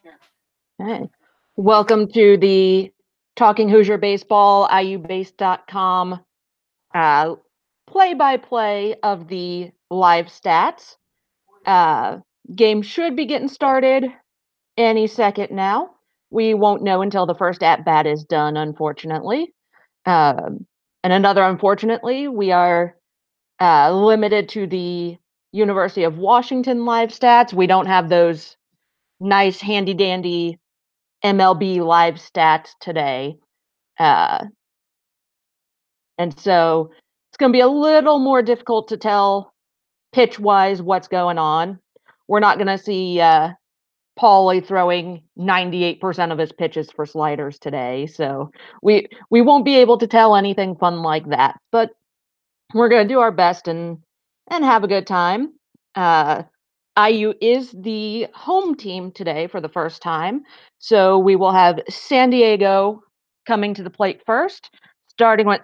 Okay. Welcome to the Talking Hoosier Baseball, IUBase.com uh, play-by-play of the live stats. Uh, Game should be getting started any second now. We won't know until the first at-bat is done, unfortunately. And another unfortunately, we are limited to the University of Washington live stats. We don't have those nice handy-dandy MLB live stats today. Uh, and so it's going to be a little more difficult to tell pitch wise what's going on. We're not going to see Paulie throwing 98% of his pitches for sliders today. So we won't be able to tell anything fun like that. But we're going to do our best and have a good time. Uh, IU is the home team today for the first time. So we will have San Diego coming to the plate first, starting with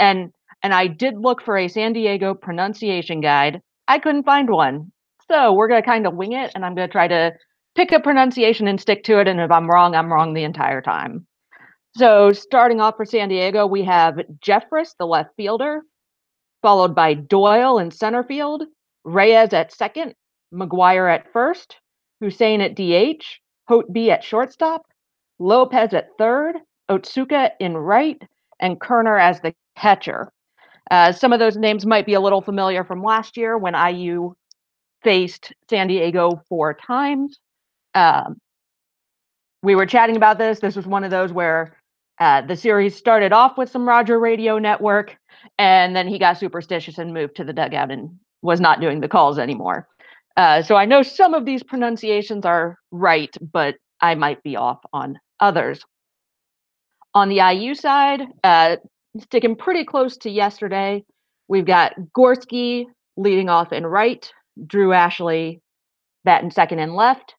and I did look for a San Diego pronunciation guide. I couldn't find one. So we're going to kind of wing it, and I'm going to try to pick a pronunciation and stick to it, and if I'm wrong the entire time. So starting off for San Diego, we have Jeffress, the left fielder, followed by Doyle in center field, Reyes at second, McGuire at first, Hussein at DH, Hotby at shortstop, Lopez at third, Otsuka in right, and Kerner as the catcher. Some of those names might be a little familiar from last year when IU faced San Diego 4 times. Um, we were chatting about this. This was one of those where the series started off with some Roger Radio Network, and then he got superstitious and moved to the dugout and was not doing the calls anymore. So I know some of these pronunciations are right, but I might be off on others. On the IU side, sticking pretty close to yesterday, we've got Gorski leading off in right, Drew Ashley batting second and left,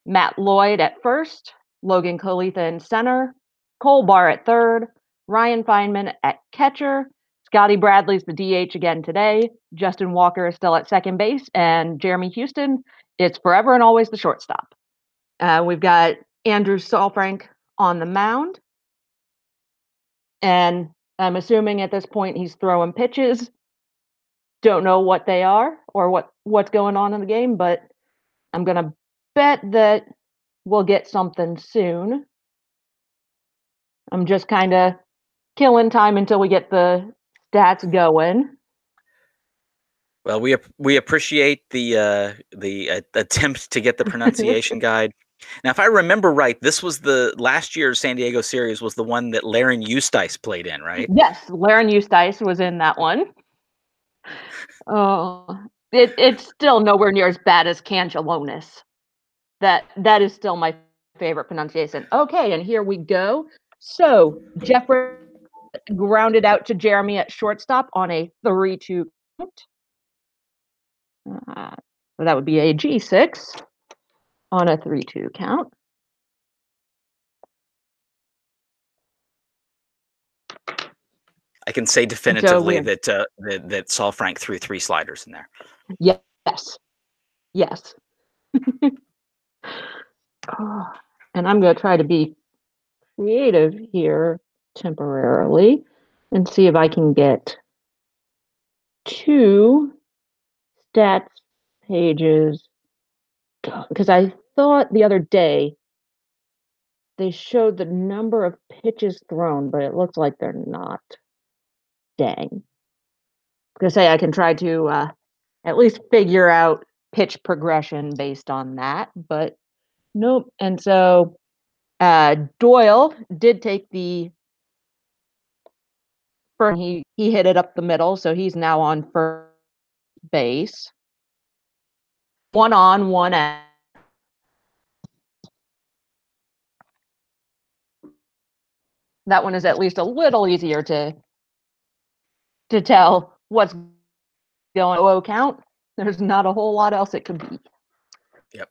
Matt Lloyd at first, Logan Kalitha in center, Cole Barr at third, Ryan Feynman at catcher, Scotty Bradley's the DH again today, Justin Walker is still at second base, and Jeremy Houston is forever and always the shortstop. We've got Andrew Saalfrank on the mound, and I'm assuming at this point he's throwing pitches. Don't know what they are or what's going on in the game, but I'm gonna bet that we'll get something soon. I'm just kind of killing time until we get the stats going. Well, we appreciate the attempt to get the pronunciation guide. Now, if I remember right, this was the last year's San Diego series was the one that Laren Eustace played in, right? Yes, Laren Eustace was in that one. Oh, it's still nowhere near as bad as Cangelonis. That is still my favorite pronunciation. Okay, and here we go. So Jeffrey grounded out to Jeremy at shortstop on a 3-2 count. So that would be a G6 on a 3-2 count. I can say definitively that Saalfrank threw 3 sliders in there. Yes. Yes. And I'm going to try to be creative here temporarily and see if I can get 2 stats pages. Because I thought the other day they showed the number of pitches thrown, but it looks like they're not. Dang. I was going to say I can try to at least figure out pitch progression based on that, but nope. And so Doyle did take the first. He hit it up the middle, so he's now on first base. 1 on, 1 out. That one is at least a little easier to tell what's going on. Count. There's not a whole lot else it could be. Yep.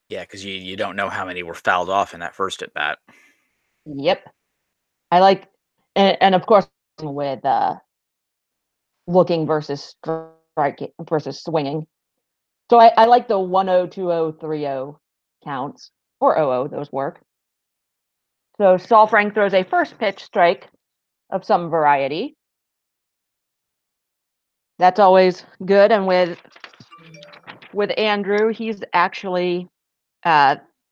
Yeah, because you don't know how many were fouled off in that first at bat. Yep. I like, and of course with looking versus striking versus swinging. So I like the 1-0, 2-0, 3-0 counts, or 0-0, those work. So Saul Frank throws a first pitch strike of some variety. That's always good. And with Andrew, he's actually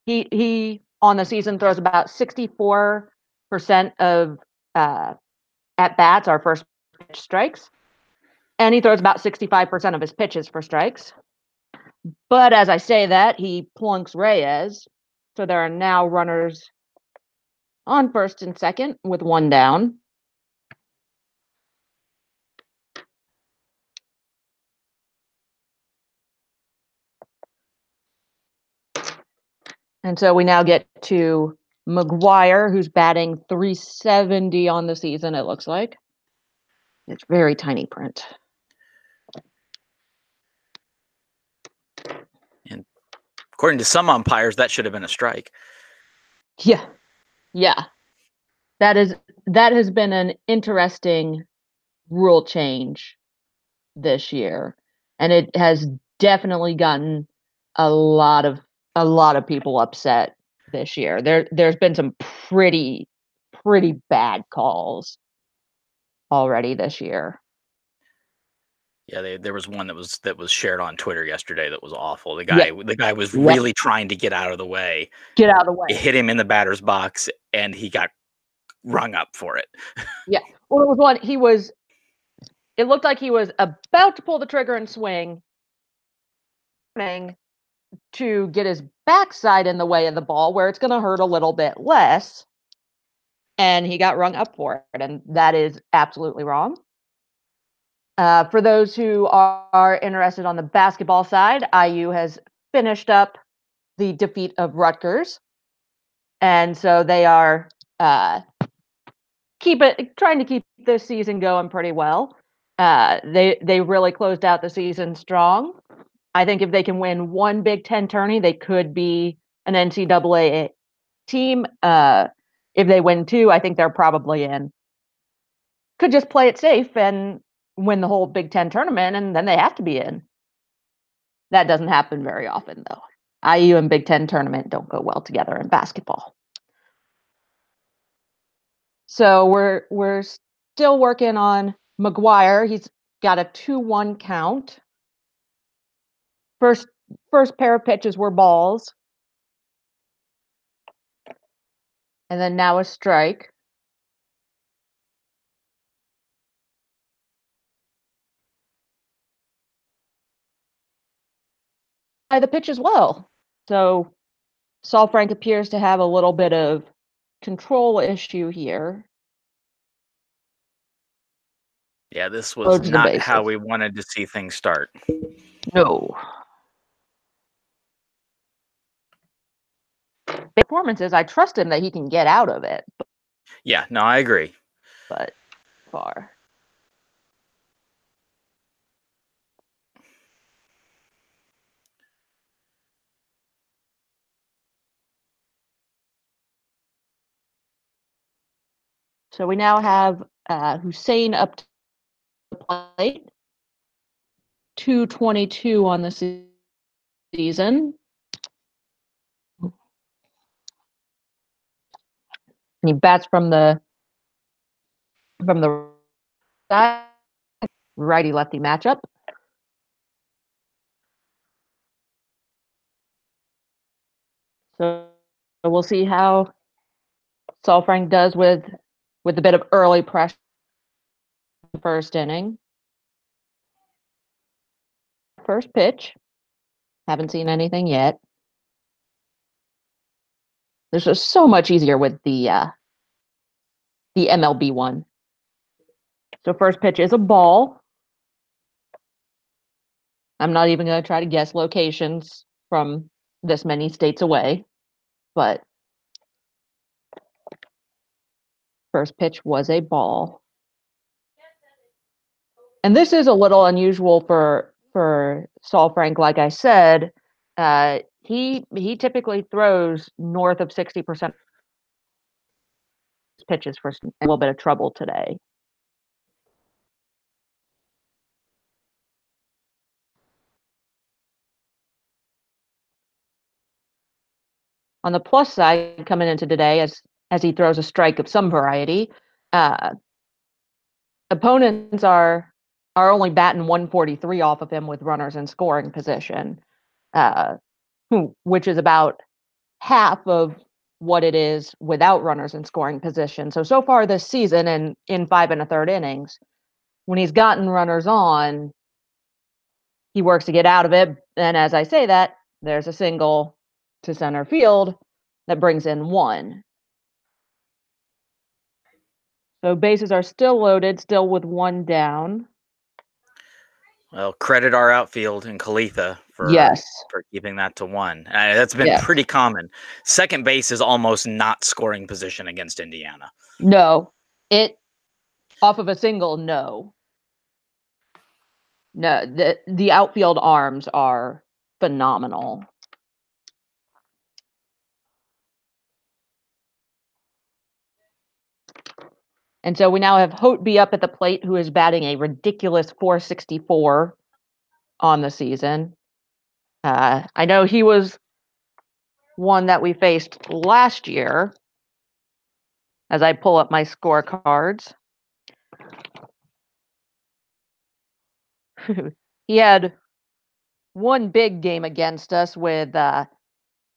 he on the season throws about 64% of at bats are first pitch strikes, and he throws about 65% of his pitches for strikes. But as I say that, he plunks Reyes, so there are now runners on first and second with one down. And so we now get to McGuire, who's batting 370 on the season, it looks like. It's very tiny print. And according to some umpires, that should have been a strike. Yeah. Yeah. That has been an interesting rule change this year. And it has definitely gotten a lot of people upset this year. There's been some pretty bad calls already this year. Yeah, there was one that was shared on Twitter yesterday that was awful. The Yeah. guy was Yep. really trying to get out of the way. Get out of the way. It hit him in the batter's box, and he got rung up for it. Yeah. Well, it was one he was. It looked like he was about to pull the trigger and swing, to get his backside in the way of the ball, where it's going to hurt a little bit less. And he got rung up for it, and that is absolutely wrong. For those who are interested on the basketball side, IU has finished up the defeat of Rutgers, and so they are trying to keep this season going pretty well. They really closed out the season strong. I think if they can win one Big Ten tourney, they could be an NCAA team. If they win two, I think they're probably in. Could just play it safe and win the whole Big Ten tournament, and then they have to be in. That doesn't happen very often, though. IU and Big Ten tournament don't go well together in basketball. So we're still working on McGuire. He's got a 2-1 count. First pair of pitches were balls. And then now a strike. By the pitch as well. So Saul Frank appears to have a little bit of control issue here. Yeah, this was Loads the not bases. how we wanted to see things start. No. Performances, I trust him that he can get out of it. Yeah, no, I agree. But far. So we now have Hussein up to the plate. 222 on the season. And he bats from the side, righty lefty matchup. So we'll see how Saul Frank does with a bit of early pressure in the first inning. First pitch. Haven't seen anything yet. This was so much easier with the MLB one. So first pitch is a ball. I'm not even going to try to guess locations from this many states away, but first pitch was a ball. And this is a little unusual for Saul Frank. Like I said, he typically throws north of 60% pitches for a little bit of trouble today. On the plus side, coming into today, as he throws a strike of some variety, uh, opponents are only batting 143 off of him with runners in scoring position, uh, which is about half of what it is without runners in scoring position. So far this season, and in 5 1/3 innings, when he's gotten runners on, he works to get out of it. And as I say that, there's a single to center field that brings in one. So bases are still loaded, still with one down. Well, credit our outfield in Kalitha Yes. for keeping that to one. That's been Yes. pretty common. Second base is almost not scoring position against Indiana. No. It off of a single, no. No, the outfield arms are phenomenal. And so we now have Hotby up at the plate, who is batting a ridiculous 464 on the season. I know he was one that we faced last year as I pull up my scorecards. He had one big game against us with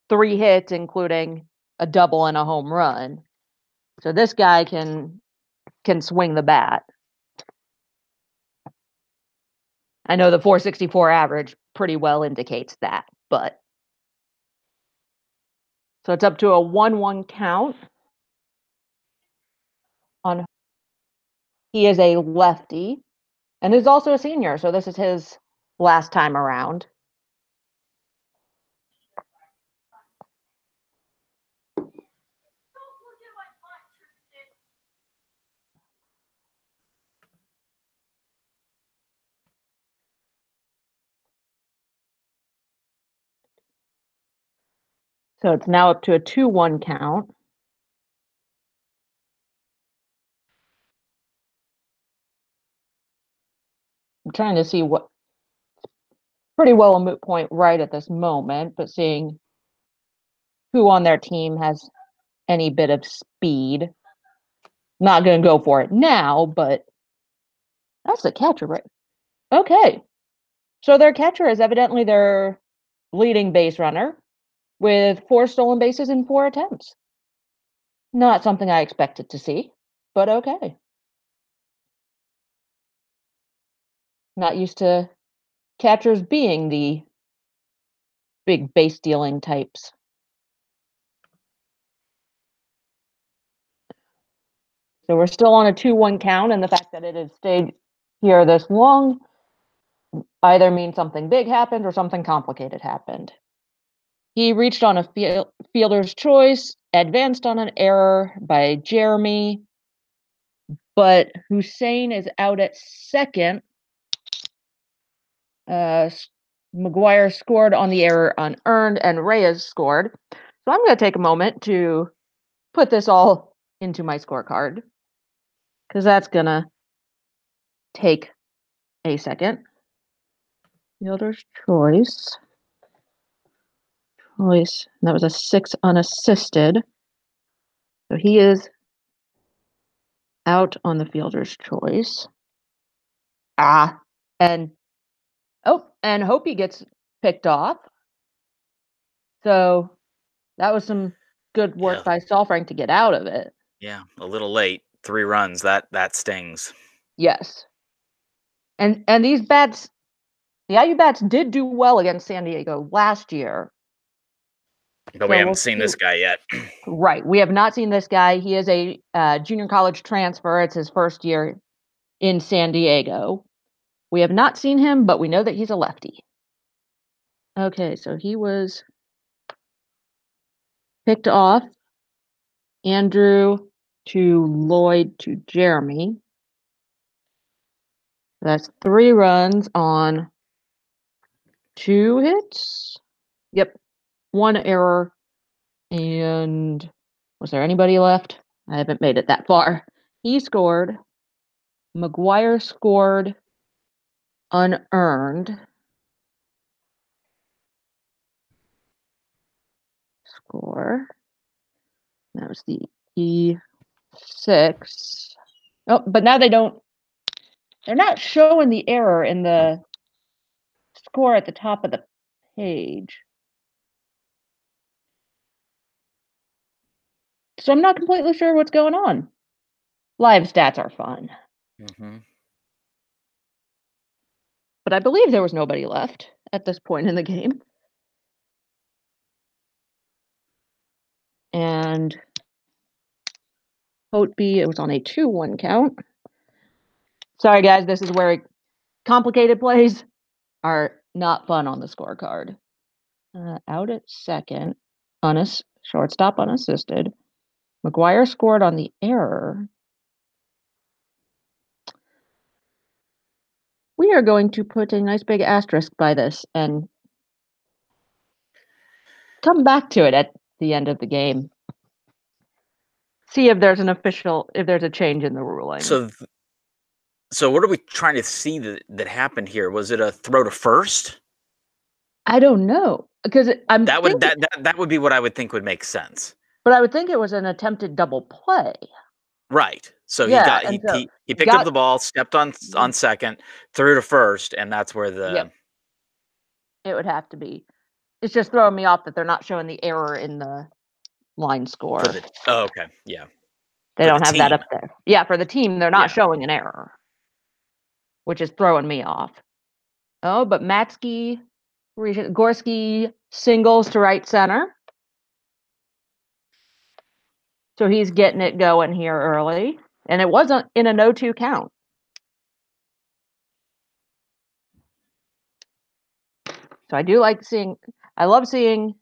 3 hits, including a double and a home run. So this guy can swing the bat. I know the 464 average pretty well indicates that, but so it's up to a 1-1 count on. He is a lefty and is also a senior, so this is his last time around. So it's now up to a 2-1 count. I'm trying to see what, pretty well a moot point right at this moment, but seeing who on their team has any bit of speed. Not going to go for it now, but that's the catcher, right? Okay. So their catcher is evidently their leading base runner with 4 stolen bases in 4 attempts. Not something I expected to see, but okay. Not used to catchers being the big base stealing types. So we're still on a 2-1 count, and the fact that it has stayed here this long either means something big happened or something complicated happened. He reached on a fielder's choice, advanced on an error by Jeremy, but Hussein is out at second. McGuire scored on the error unearned, and Reyes scored. So I'm going to take a moment to put this all into my scorecard because that's going to take a second. Fielder's choice. That was a 6 unassisted. So he is out on the fielder's choice. And Hopi gets picked off. So that was some good Yeah, work by Saalfrank to get out of it. yeah, a little late. 3 runs. That stings. Yes. And these bats, the IU bats did do well against San Diego last year. But we So haven't we'll seen see. this guy yet. Right. We have not seen this guy. He is a junior college transfer. It's his first year in San Diego. We have not seen him, but we know that he's a lefty. Okay, so he was picked off. Andrew to Lloyd to Jeremy. That's 3 runs on 2 hits. Yep. 1 error. And was there anybody left? I haven't made it that far. He scored. McGuire scored unearned. score. That was the E6. Oh, but now they're not showing the error in the score at the top of the page. So I'm not completely sure what's going on. Live stats are fun. Mm-hmm. But I believe there was nobody left at this point in the game. And Hotby, it was on a 2-1 count. Sorry, guys, this is where complicated plays are not fun on the scorecard. Out at second, shortstop unassisted. McGuire scored on the error. We are going to put a nice big asterisk by this and come back to it at the end of the game. See if there's a change in the ruling. So what are we trying to see that happened here? Was it a throw to first? I don't know, because That would be what I would think would make sense. But I would think it was an attempted double play. Right. So Yeah, he picked up the ball, stepped on second, threw to first, and that's where it would have to be. It's just throwing me off that they're not showing the error in the line score. Okay, yeah. They don't have that up there. Yeah, for the team, they're not showing an error, which is throwing me off. Oh, but Gorski singles to right center. So he's getting it going here early. And it wasn't in a 0-2 count. So I love seeing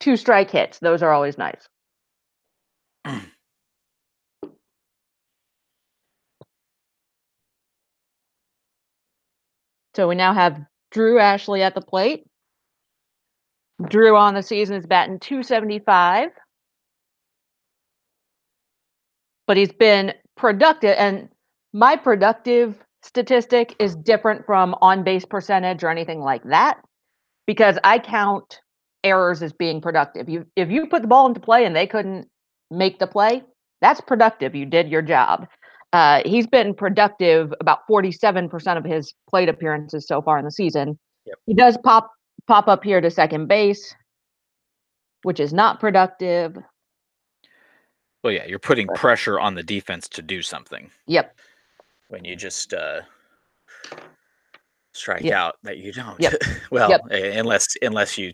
2 strike hits. Those are always nice. So we now have Drew Ashley at the plate. Drew on the season is batting .275. But he's been productive, and my productive statistic is different from on-base percentage or anything like that, because I count errors as being productive. If you put the ball into play and they couldn't make the play, that's productive. You did your job. He's been productive about 47% of his plate appearances so far in the season. Yep. He does pop up here to second base, which is not productive. Well, yeah, you're putting pressure on the defense to do something. Yep. When you just strike out, that you don't. Yep. Well, unless you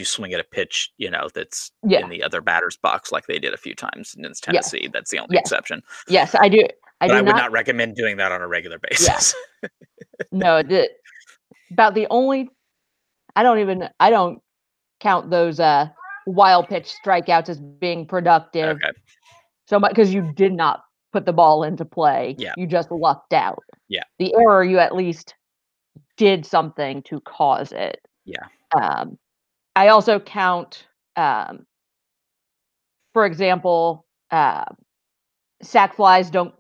swing at a pitch, that's in the other batter's box, like they did a few times in Tennessee. Yes. That's the only exception. Yes, I do. I would not recommend doing that on a regular basis. Yeah. No, about the only. I don't count those wild pitch strikeouts as being productive. Okay. So much because you did not put the ball into play. Yeah. You just lucked out. Yeah. The error, you at least did something to cause it. Yeah. I also count, for example, sack flies don't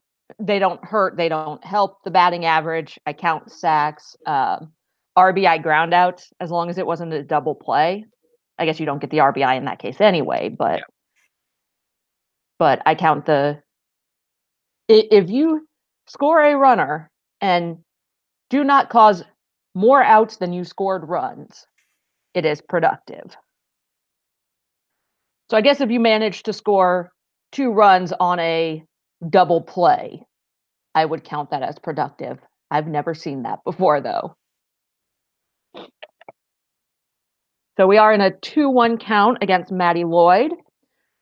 hurt. They don't help the batting average. I count sacks, RBI groundouts, as long as it wasn't a double play. I guess you don't get the RBI in that case anyway, but I count if you score a runner and do not cause more outs than you scored runs, it is productive. So I guess if you manage to score 2 runs on a double play, I would count that as productive. I've never seen that before, though. So we are in a 2-1 count against Matty Lloyd,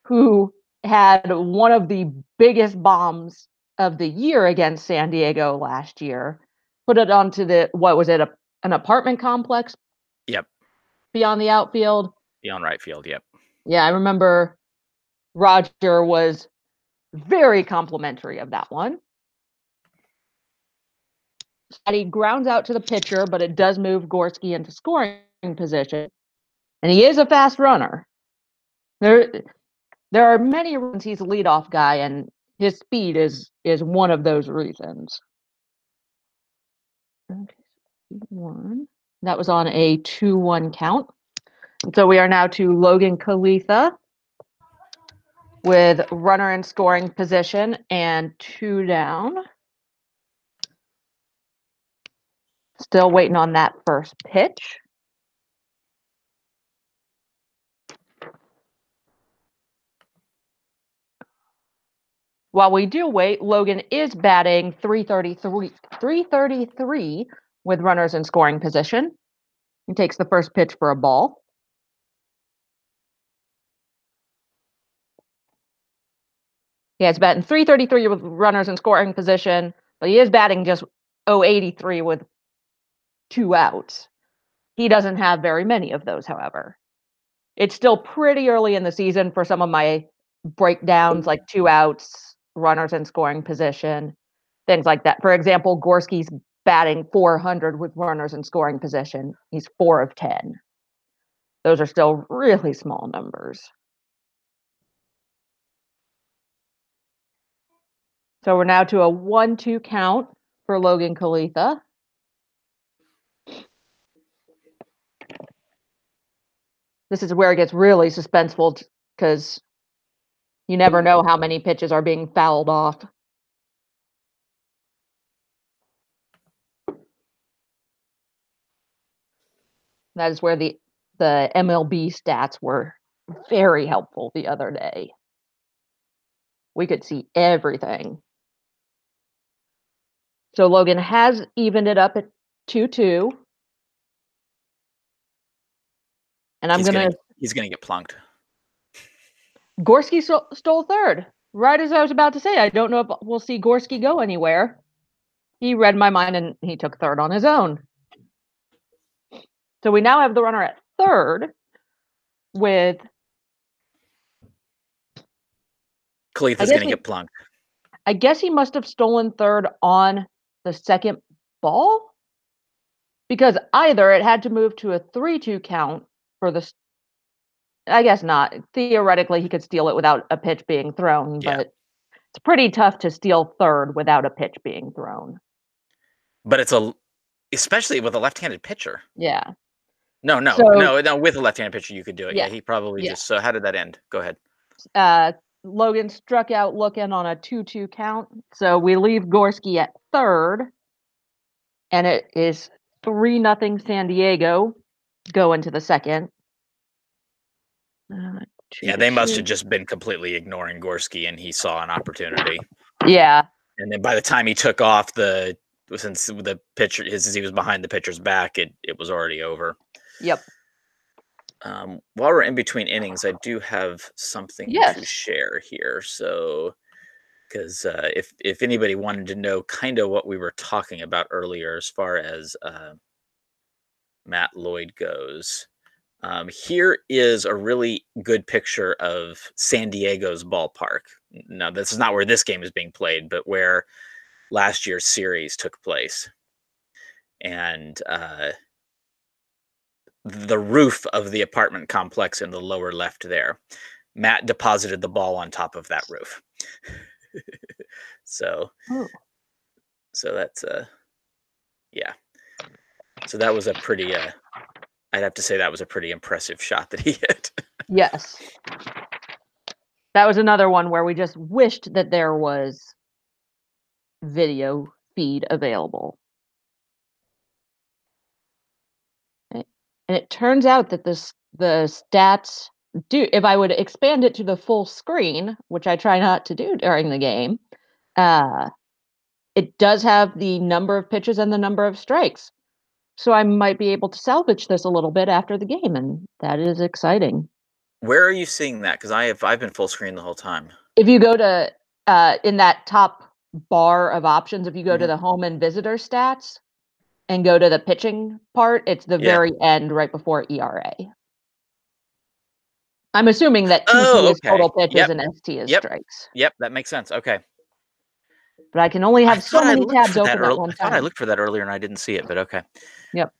who had one of the biggest bombs of the year against San Diego last year. Put it onto an apartment complex? Yep. Beyond the outfield? Beyond right field, yep. Yeah, I remember Roger was very complimentary of that one. And he grounds out to the pitcher, but it does move Gorski into scoring position. And he is a fast runner. There are many reasons he's a leadoff guy, and his speed is one of those reasons. Okay, 1. That was on a 2-1 count. So we are now to Logan Kalitha with runner in scoring position and 2 down. Still waiting on that first pitch. While we do wait, Logan is batting 333 with runners in scoring position. He takes the first pitch for a ball. Yeah, he's batting 333 with runners in scoring position, but he is batting just 083 with 2 outs. He doesn't have very many of those, however. It's still pretty early in the season for some of my breakdowns, like 2 outs, runners in scoring position, things like that. For example, Gorski's batting 400 with runners in scoring position. He's 4 of 10. Those are still really small numbers. So we're now to a 1-2 count for Logan Kalitha. This is where it gets really suspenseful because you never know how many pitches are being fouled off. That is where the MLB stats were very helpful the other day. We could see everything. So Logan has evened it up at 2-2. And he's gonna get plunked. Gorski stole third. Right as I was about to say, I don't know if we'll see Gorski go anywhere. He read my mind and he took third on his own. So we now have the runner at third with Kalitha's gonna get plunked. I guess he must have stolen third on the second ball, because either it had to move to a 3-2 count for the. I guess not. Theoretically, he could steal it without a pitch being thrown, Yeah. but it's pretty tough to steal third without a pitch being thrown. But especially with a left-handed pitcher. Yeah. No, with a left-handed pitcher you could do it. Yeah, he probably just. So how did that end? Go ahead. Logan struck out looking on a 2-2 count. So we leave Gorski at third. And it is 3-0 San Diego going to the second. Yeah, they must have just been completely ignoring Gorski, and he saw an opportunity. Yeah. And then by the time he took off, since the pitcher, he was behind the pitcher's back, it was already over. Yep. While we're in between innings, I do have something to share here. So, because if anybody wanted to know kind of what we were talking about earlier as far as Matt Lloyd goes, here is a really good picture of San Diego's ballpark. Now, this is not where this game is being played, but where last year's series took place. And the roof of the apartment complex in the lower left there. Matt deposited the ball on top of that roof. So that's yeah. So that was a pretty I'd have to say that was a pretty impressive shot that he hit. Yes. That was another one where we just wished that there was video feed available. And it turns out that the stats do, if I would expand it to the full screen, which I try not to do during the game, it does have the number of pitches and the number of strikes. So I might be able to salvage this a little bit after the game, and that is exciting. Where are you seeing that? Because I've been full screen the whole time. If you go to in that top bar of options, if you go to the home and visitor stats and go to the pitching part, it's the very end right before ERA. I'm assuming that TP is total pitches and ST is strikes. Yep, that makes sense. Okay. But I can only have so many tabs open at one time. I thought I looked for that earlier and I didn't see it, but okay. Yep.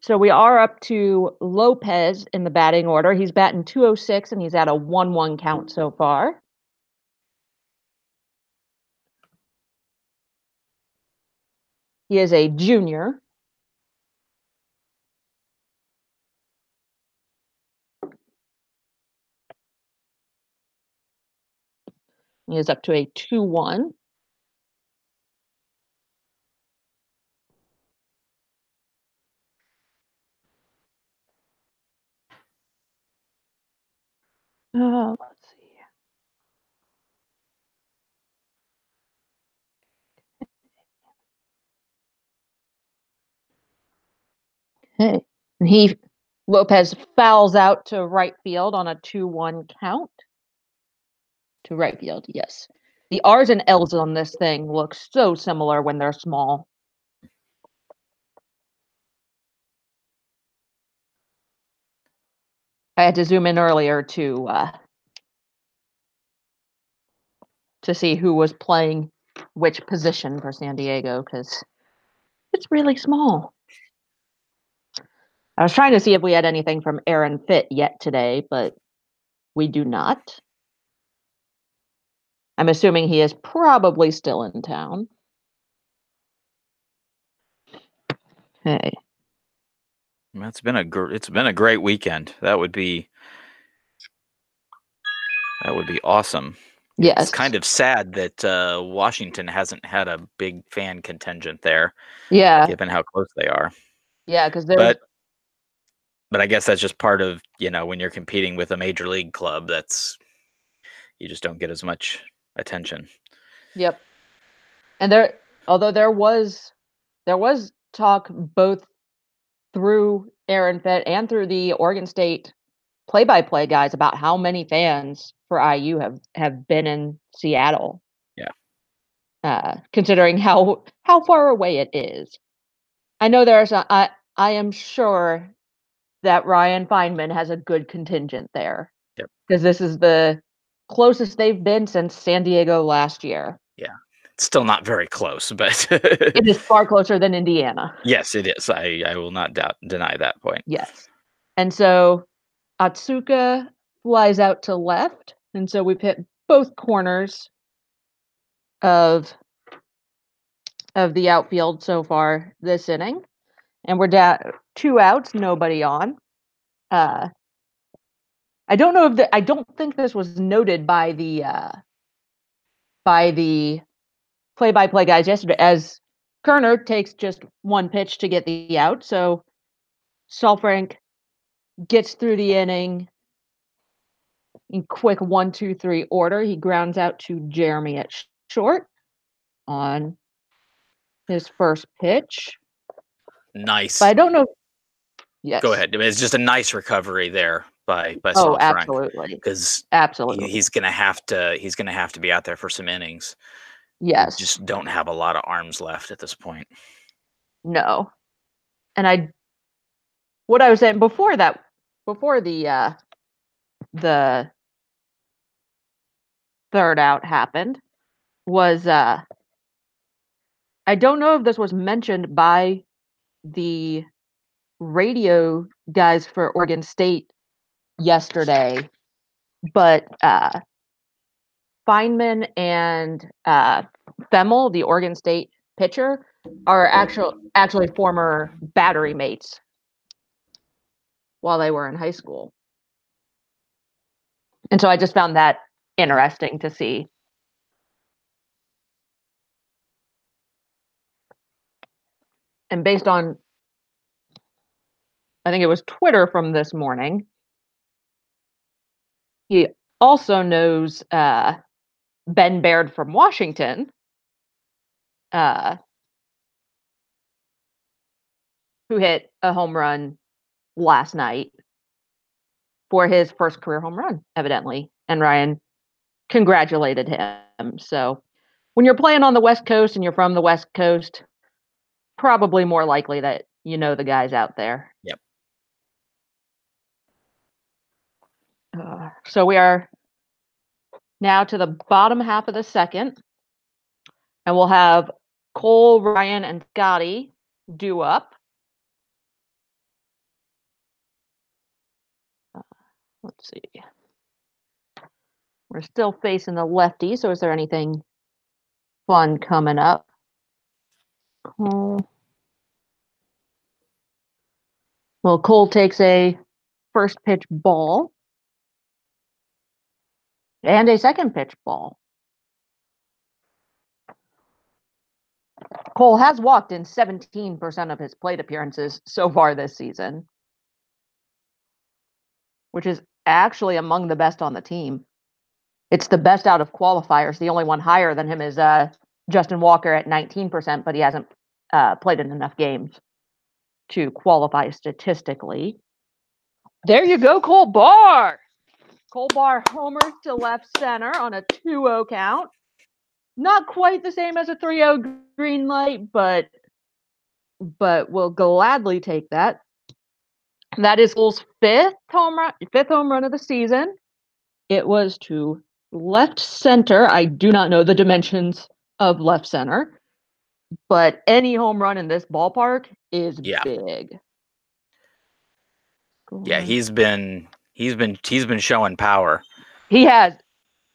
So we are up to Lopez in the batting order. He's batting 206 and he's at a 1-1 count so far. He is a junior. He is up to a 2-1. Let's see. Hey, and Lopez fouls out to right field on a 2-1 count. To right field, yes. The R's and L's on this thing look so similar when they're small. I had to zoom in earlier to see who was playing which position for San Diego because it's really small. I was trying to see if we had anything from Aaron Fitt yet today, but we do not. I'm assuming he is probably still in town. Hey. It's been a great weekend. That would be awesome. It's Yes. kind of sad that Washington hasn't had a big fan contingent there, Yeah. given how close they are. Yeah, because there's. But I guess that's just part of, when you're competing with a major league club, you just don't get as much attention. Yep. And although there was talk both through Aaron Fitt and through the Oregon State play-by-play guys about how many fans for IU have been in Seattle. Yeah. Considering how far away it is. I know I am sure that Ryan Feynman has a good contingent there. Yep. Because this is the closest they've been since San Diego last year. Yeah. It's still not very close, but it is far closer than Indiana. Yes, it is. I will not deny that point. Yes. And so Atsuka flies out to left. And so we've hit both corners of the outfield so far this inning. And we're down 2 outs, nobody on. I don't think this was noted by the play-by-play guys yesterday, as Kerner takes just one pitch to get the out. So Saalfrank gets through the inning in quick 1-2-3 order. He grounds out to Jeremy at short on his first pitch. Nice. But I don't know. Yes. Go ahead. It's just a nice recovery there by Oh, Saalfrank, absolutely. because Absolutely. he's gonna have to be out there for some innings. Yes. We just don't have a lot of arms left at this point. No. And what I was saying before the third out happened was I don't know if this was mentioned by the radio guys for Oregon State yesterday, but Feynman and Femmel, the Oregon State pitcher, are actually former battery mates while they were in high school. And so I just found that interesting to see. And based on, I think it was Twitter from this morning, he also knows Ben Baird from Washington, who hit a home run last night for his first career home run, evidently. And Ryan congratulated him. So when you're playing on the West Coast and you're from the West Coast, probably more likely that you know the guys out there. Yep. So we are now to the bottom half of the second, and we'll have Cole, Ryan, and Scotty due up. Let's see. We're still facing the lefty, so is there anything fun coming up? Cole. Well, Cole takes a first pitch ball and a second pitch ball. Cole has walked in 17% of his plate appearances so far this season, which is actually among the best on the team. It's the best out of qualifiers. The only one higher than him is Justin Walker at 19%, but he hasn't played in enough games to qualify statistically. There you go, Cole Barr. Cole Barr homers to left center on a 2-0 count. Not quite the same as a 3-0 green light, but we'll gladly take that. That is Cole's fifth home run of the season. It was to left center. I do not know the dimensions of left center, but any home run in this ballpark is big. Yeah, he's been showing power. He has.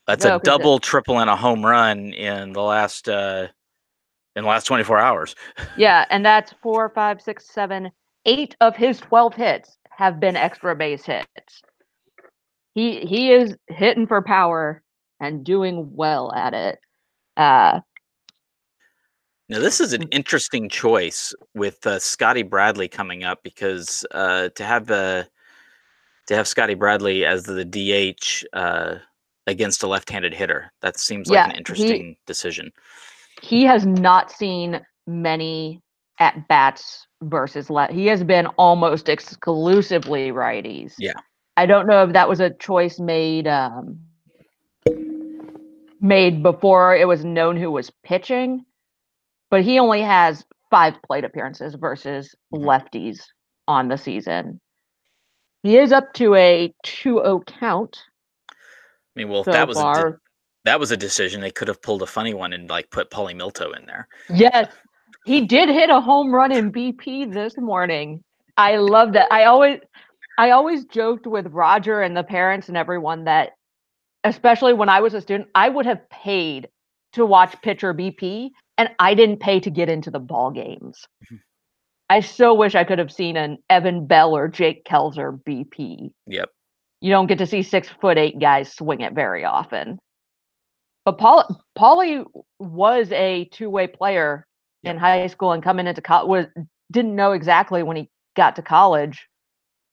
That's a double, triple, and a home run in the last 24 hours. Yeah, and that's 4, 5, 6, 7, 8 of his 12 hits have been extra base hits. He is hitting for power and doing well at it. Now this is an interesting choice with Scotty Bradley coming up, because to have Scotty Bradley as the DH against a left-handed hitter, that seems like an interesting decision. He has not seen many at bats versus left. He has been almost exclusively righties. Yeah, I don't know if that was a choice made before it was known who was pitching, but he only has 5 plate appearances versus lefties on the season. He is up to a 2-0 count. I mean, well, if that was a decision, they could have pulled a funny one and like put Paulie Milto in there. Yes, he did hit a home run in BP this morning. I love that. I always joked with Roger and the parents and everyone that, especially when I was a student, I would have paid to watch pitcher BP, and I didn't pay to get into the ball games. I so wish I could have seen an Evan Bell or Jake Kelzer BP. Yep. You don't get to see 6'8" guys swing it very often. But Paulie was a two-way player in high school, and coming into college, didn't know exactly when he got to college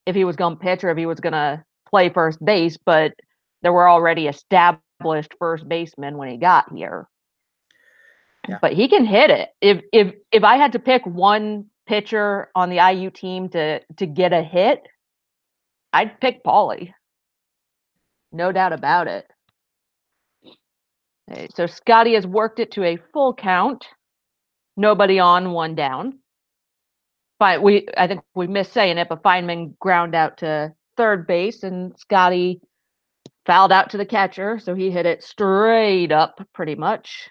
if he was going to pitch or if he was going to play first base, but there were already established first basemen when he got here. Yeah. But he can hit it. If I had to pick one pitcher on the IU team to get a hit, I'd pick Paulie. No doubt about it. Okay, so Scotty has worked it to a full count. Nobody on, one down. But I think we missed saying it, but Feynman ground out to third base, and Scotty fouled out to the catcher, so he hit it straight up pretty much.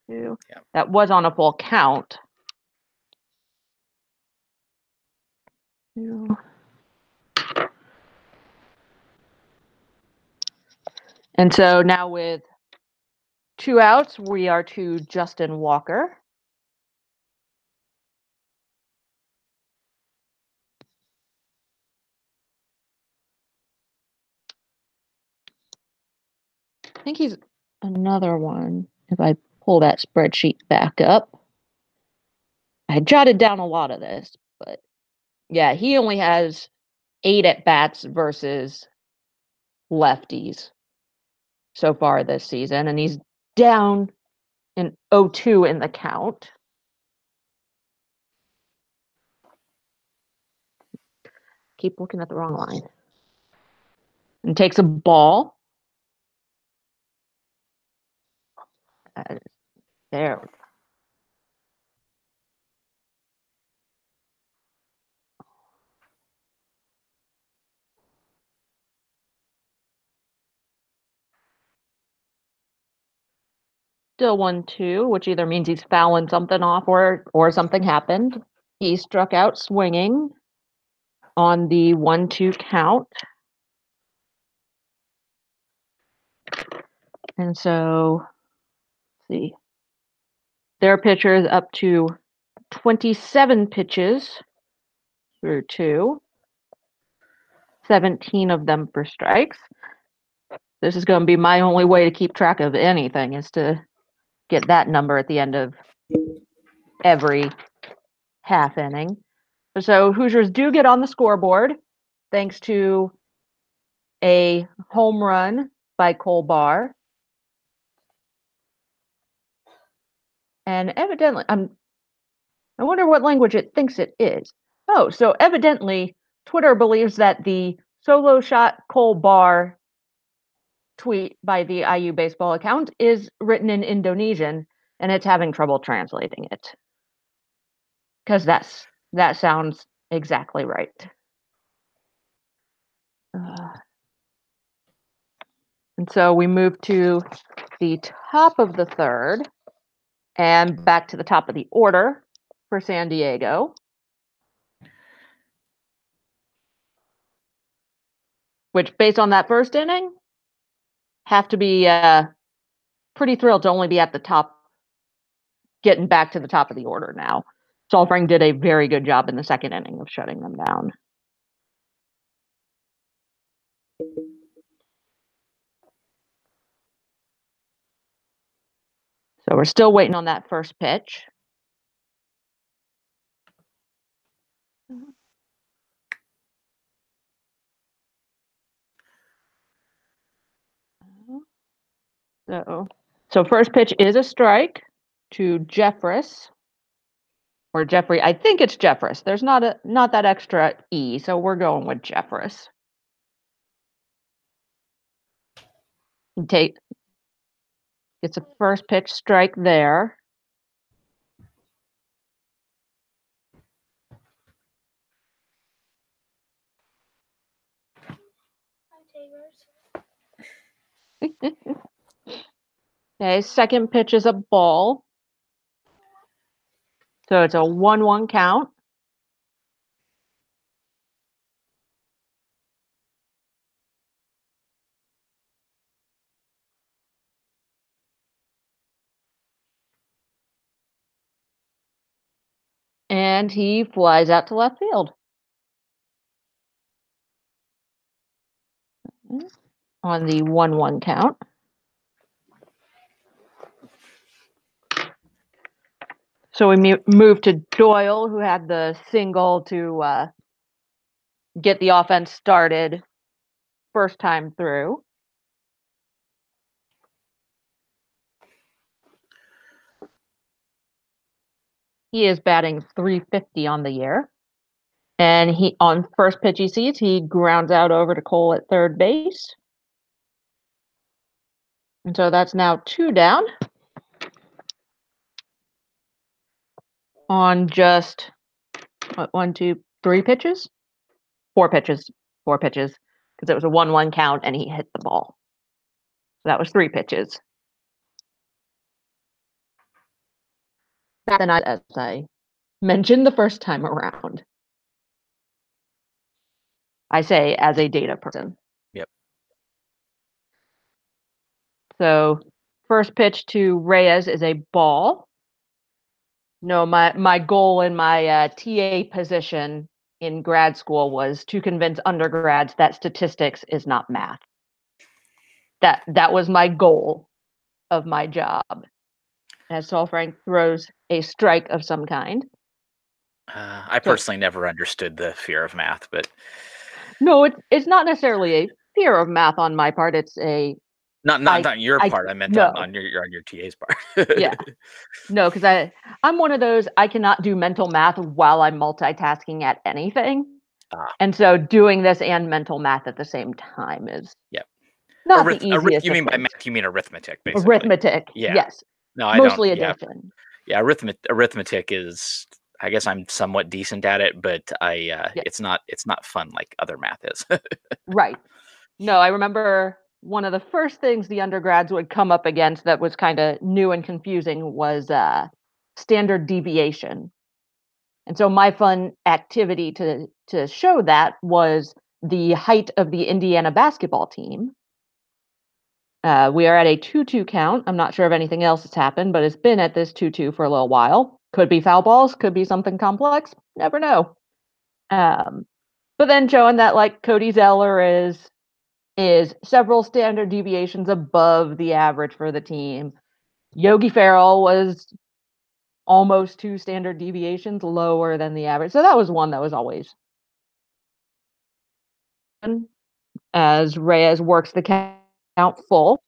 Yeah. That was on a full count. Yeah. And so now with 2 outs, we are to Justin Walker. I think he's another one. If I pull that spreadsheet back up, I jotted down a lot of this, but yeah, he only has 8 at bats versus lefties so far this season, and he's down in 0-2 in the count. Keep looking at the wrong line. And takes a ball. There we go. Still 1-2, which either means he's fouling something off or something happened. He struck out swinging on the 1-2 count. And so, let's see. Their pitcher is up to 27 pitches through 2. 17 of them for strikes. This is going to be my only way to keep track of anything, is to get that number at the end of every half inning. So Hoosiers do get on the scoreboard thanks to a home run by Cole Barr. And evidently, I wonder what language it thinks it is. Oh, so evidently, Twitter believes that the solo shot Cole Barr tweet by the IU baseball account is written in Indonesian, and it's having trouble translating it. Because that sounds exactly right. And so we move to the top of the third and back to the top of the order for San Diego. Which, based on that first inning, have to be pretty thrilled to only be at the top, getting back to the top of the order now. Solfring did a very good job in the second inning of shutting them down. So we're still waiting on that first pitch. So first pitch is a strike to Jeffress. Or Jeffrey, I think it's Jeffress. There's not that extra E, so we're going with Jeffress. Gets a first pitch strike there. Okay, second pitch is a ball. So it's a 1-1 count. And he flies out to left field. On the 1-1 count. So we move to Doyle, who had the single to get the offense started first time through. He is batting .350 on the year. And he, on first pitch he sees, he grounds out over to Cole at third base. And so that's now 2 down on just, what, 1, 2, 3 pitches? 4 pitches. 4 pitches. Because it was a 1-1 count and he hit the ball. So that was 3 pitches. Then, as I mentioned the first time around, I say as a data person. Yep. So first pitch to Reyes is a ball. No, my goal in my TA position in grad school was to convince undergrads that statistics is not math. That was my goal of my job. As Saul Frank throws a strike of some kind. I personally never understood the fear of math, but no, it's not necessarily a fear of math on my part. It's a not your part. I meant no. on your TA's part. Yeah. No, because I'm one of those, I cannot do mental math while I'm multitasking at anything. And so doing this and mental math at the same time is not the easiest. You mean by math, you mean arithmetic, basically. Arithmetic, yes. No, I mostly don't. Addition. Yeah, arithmetic is, I guess I'm somewhat decent at it, but it's not fun like other math is. Right. No, I remember one of the first things the undergrads would come up against that was kind of new and confusing was standard deviation. And so my fun activity to show that was the height of the Indiana basketball team. We are at a 2-2 count. I'm not sure if anything else has happened, but it's been at this 2-2 for a little while. Could be foul balls, could be something complex. Never know. But then showing that like Cody Zeller is several standard deviations above the average for the team. Yogi Ferrell was almost 2 standard deviations lower than the average. So that was one that was always as Reyes works the count full.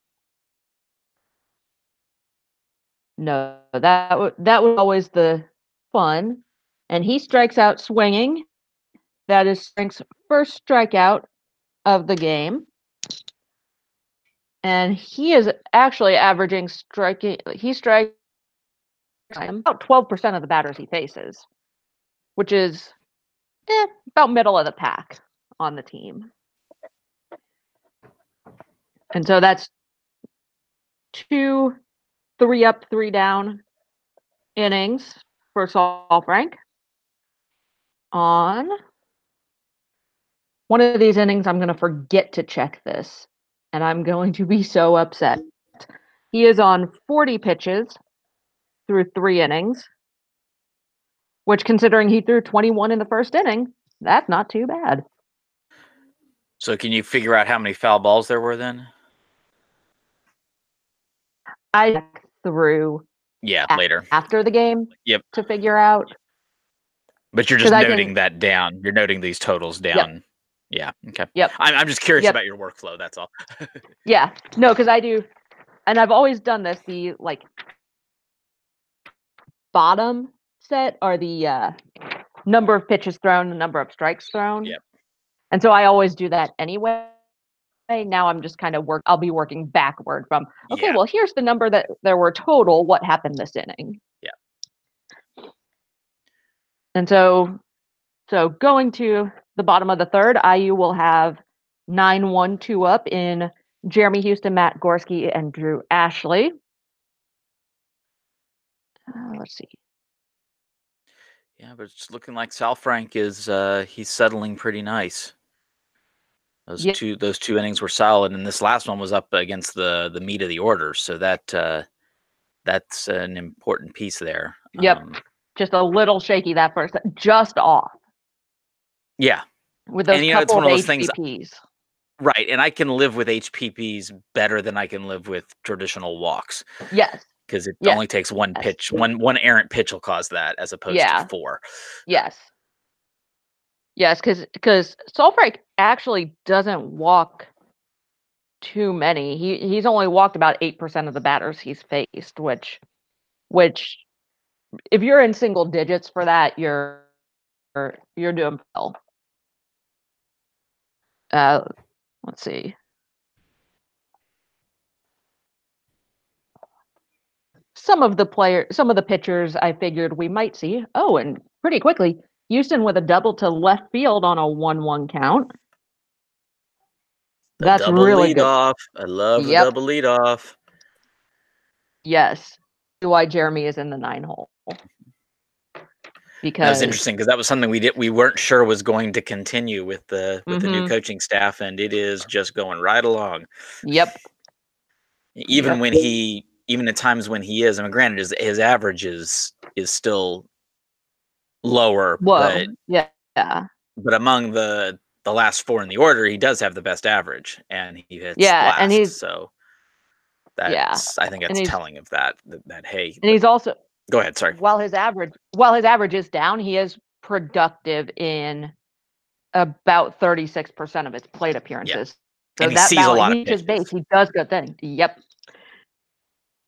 No, that was always the fun. And he strikes out swinging. That is Frank's first strikeout of the game. And he is actually averaging he strikes about 12% of the batters he faces, which is about middle of the pack on the team. And so that's 2 3 up, 3 down innings for Saul Frank. On one of these innings, I'm going to forget to check this, and I'm going to be so upset. He is on 40 pitches through 3 innings, which, considering he threw 21 in the first inning, that's not too bad. So can you figure out how many foul balls there were then? I threw later after the game to figure out. But you're just noting that down. You're noting these totals down. Yep. Yeah. Okay. Yep. I'm just curious about your workflow. That's all. Yeah. No, because I do, and I've always done this. The bottom set are the number of pitches thrown, the number of strikes thrown. Yep. And so I always do that anyway. Now I'm just kind of I'll be working backward from, okay, well, here's the number that there were total. What happened this inning? Yeah. And so going to the bottom of the third, IU will have 9-1-2 up in Jeremy Houston, Matt Gorski, and Drew Ashley. Let's see. Yeah, but it's looking like Sal Frank is he's settling pretty nice. Those two innings were solid, and this last one was up against the meat of the order, so that's an important piece there. Yep, just a little shaky that first, just off. Yeah, with those couple of HPPs. Right, and I can live with HPPs better than I can live with traditional walks. Yes. Because it only takes one pitch. One errant pitch will cause that, as opposed to 4. Yes. Yes, because Saul Frank actually doesn't walk too many. He's only walked about 8% of the batters he's faced, which if you're in single digits for that, you're doing well. Let's see. Some of the pitchers I figured we might see. Oh, and pretty quickly, Houston with a double to left field on a 1-1 count. That's double really lead good. Off. I love the double lead off. Yes. Why Jeremy is in the 9 hole. Because that was interesting, because that was something we weren't sure was going to continue with the new coaching staff, and it is just going right along. Yep. Even at times when he is, I mean, granted, his average is still lower. Whoa. But among the last 4 in the order, he does have the best average, and he hits last. And so that's I think that's telling of that hey. And he's also, go ahead. Sorry. While his average is down, he is productive in about 36% of his plate appearances. So and he sees a lot of pitches. Base, he does good things. Yep.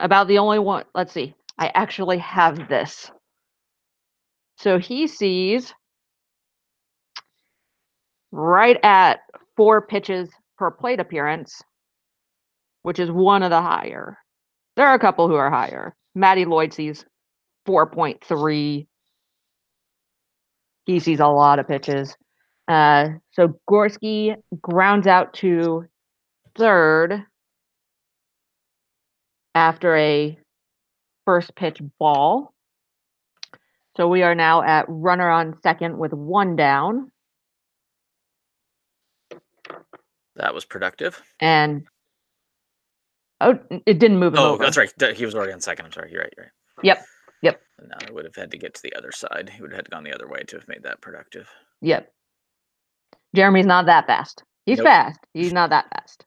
About the only one. Let's see. I actually have this. So he sees right at 4 pitches per plate appearance, which is one of the higher. There are a couple who are higher. Matty Lloyd sees 4.3. He sees a lot of pitches. So Gorski grounds out to third after a first pitch ball. So we are now at runner on second with 1 down. That was productive. And it didn't move him over. Oh, that's right. He was already on second. I'm sorry. You're right. Yep. No, I would have had to get to the other side. He would have had to gone the other way to have made that productive. Yep. Jeremy's not that fast. He's fast. He's not that fast.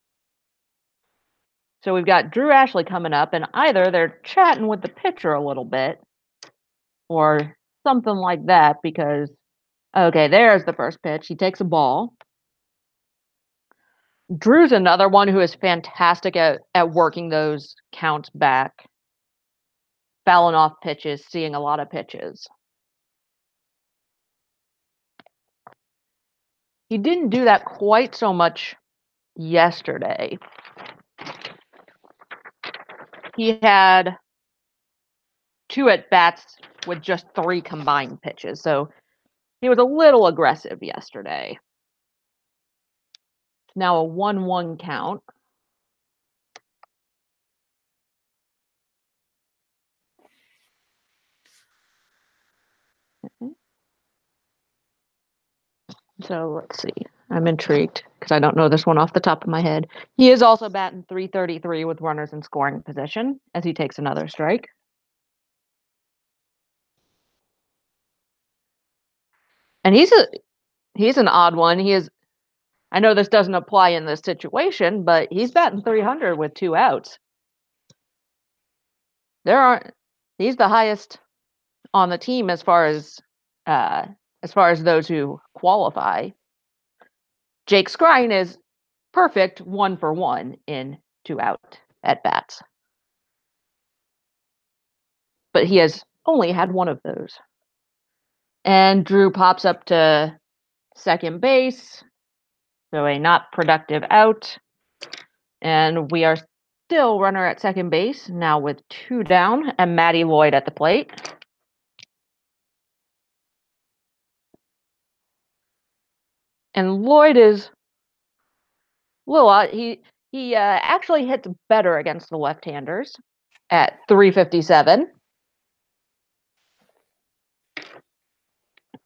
So we've got Drew Ashley coming up, and either they're chatting with the pitcher a little bit or something like that because, okay, there's the first pitch. He takes a ball. Drew's another one who is fantastic at working those counts back, fouling off pitches, seeing a lot of pitches. He didn't do that quite so much yesterday. He had 2 at-bats with just 3 combined pitches, so he was a little aggressive yesterday. Now a 1-1 count. So let's see. I'm intrigued because I don't know this one off the top of my head. He is also batting .333 with runners in scoring position as he takes another strike. And he's an odd one. I know this doesn't apply in this situation, but he's batting .300 with 2 outs. He's the highest on the team as far as those who qualify. Jake Skrine is perfect 1-for-1 in 2 out at bats. But he has only had one of those. And Drew pops up to second base. So a not productive out. And we are still runner at second base, now with 2 down, and Matty Lloyd at the plate. And Lloyd is a little odd. He actually hits better against the left-handers at .357.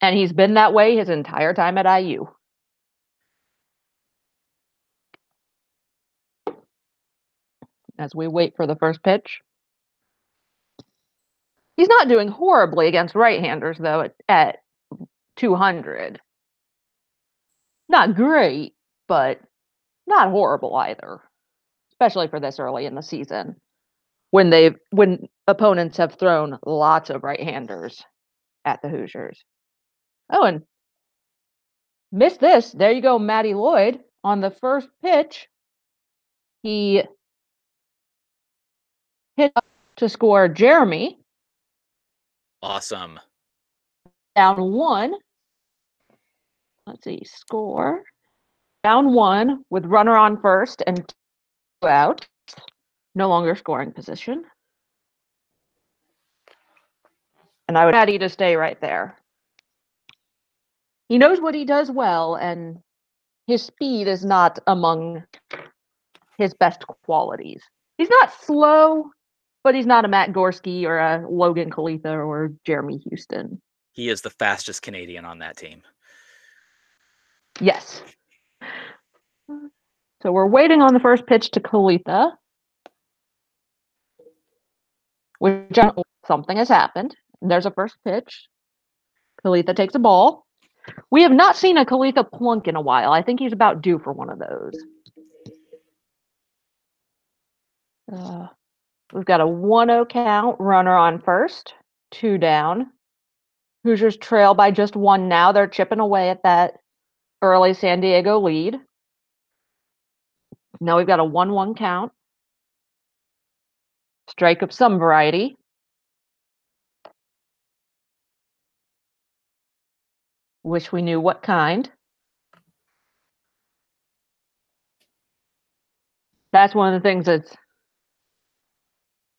And he's been that way his entire time at IU. As we wait for the first pitch. He's not doing horribly against right-handers, though, at 200. Not great, but not horrible either, especially for this early in the season when opponents have thrown lots of right-handers at the Hoosiers. Oh, and missed this. There you go, Matty Lloyd on the first pitch. He hit up to score Jeremy. Awesome. Down 1. Let's see, score. Down 1 with runner on first and 2 out. No longer scoring position. And I would Matty to stay right there. He knows what he does well, and his speed is not among his best qualities. He's not slow, but he's not a Matt Gorski or a Logan Kalitha or Jeremy Houston. He is the fastest Canadian on that team. Yes. So we're waiting on the first pitch to Kalitha. Which something has happened. There's a first pitch. Kalitha takes a ball. We have not seen a Kalitha plunk in a while. I think he's about due for one of those. We've got a 1-0 count, runner on first, 2 down. Hoosiers trail by just 1 now. They're chipping away at that early San Diego lead. Now we've got a 1-1 count. Strike of some variety. Wish we knew what kind. That's one of the things that's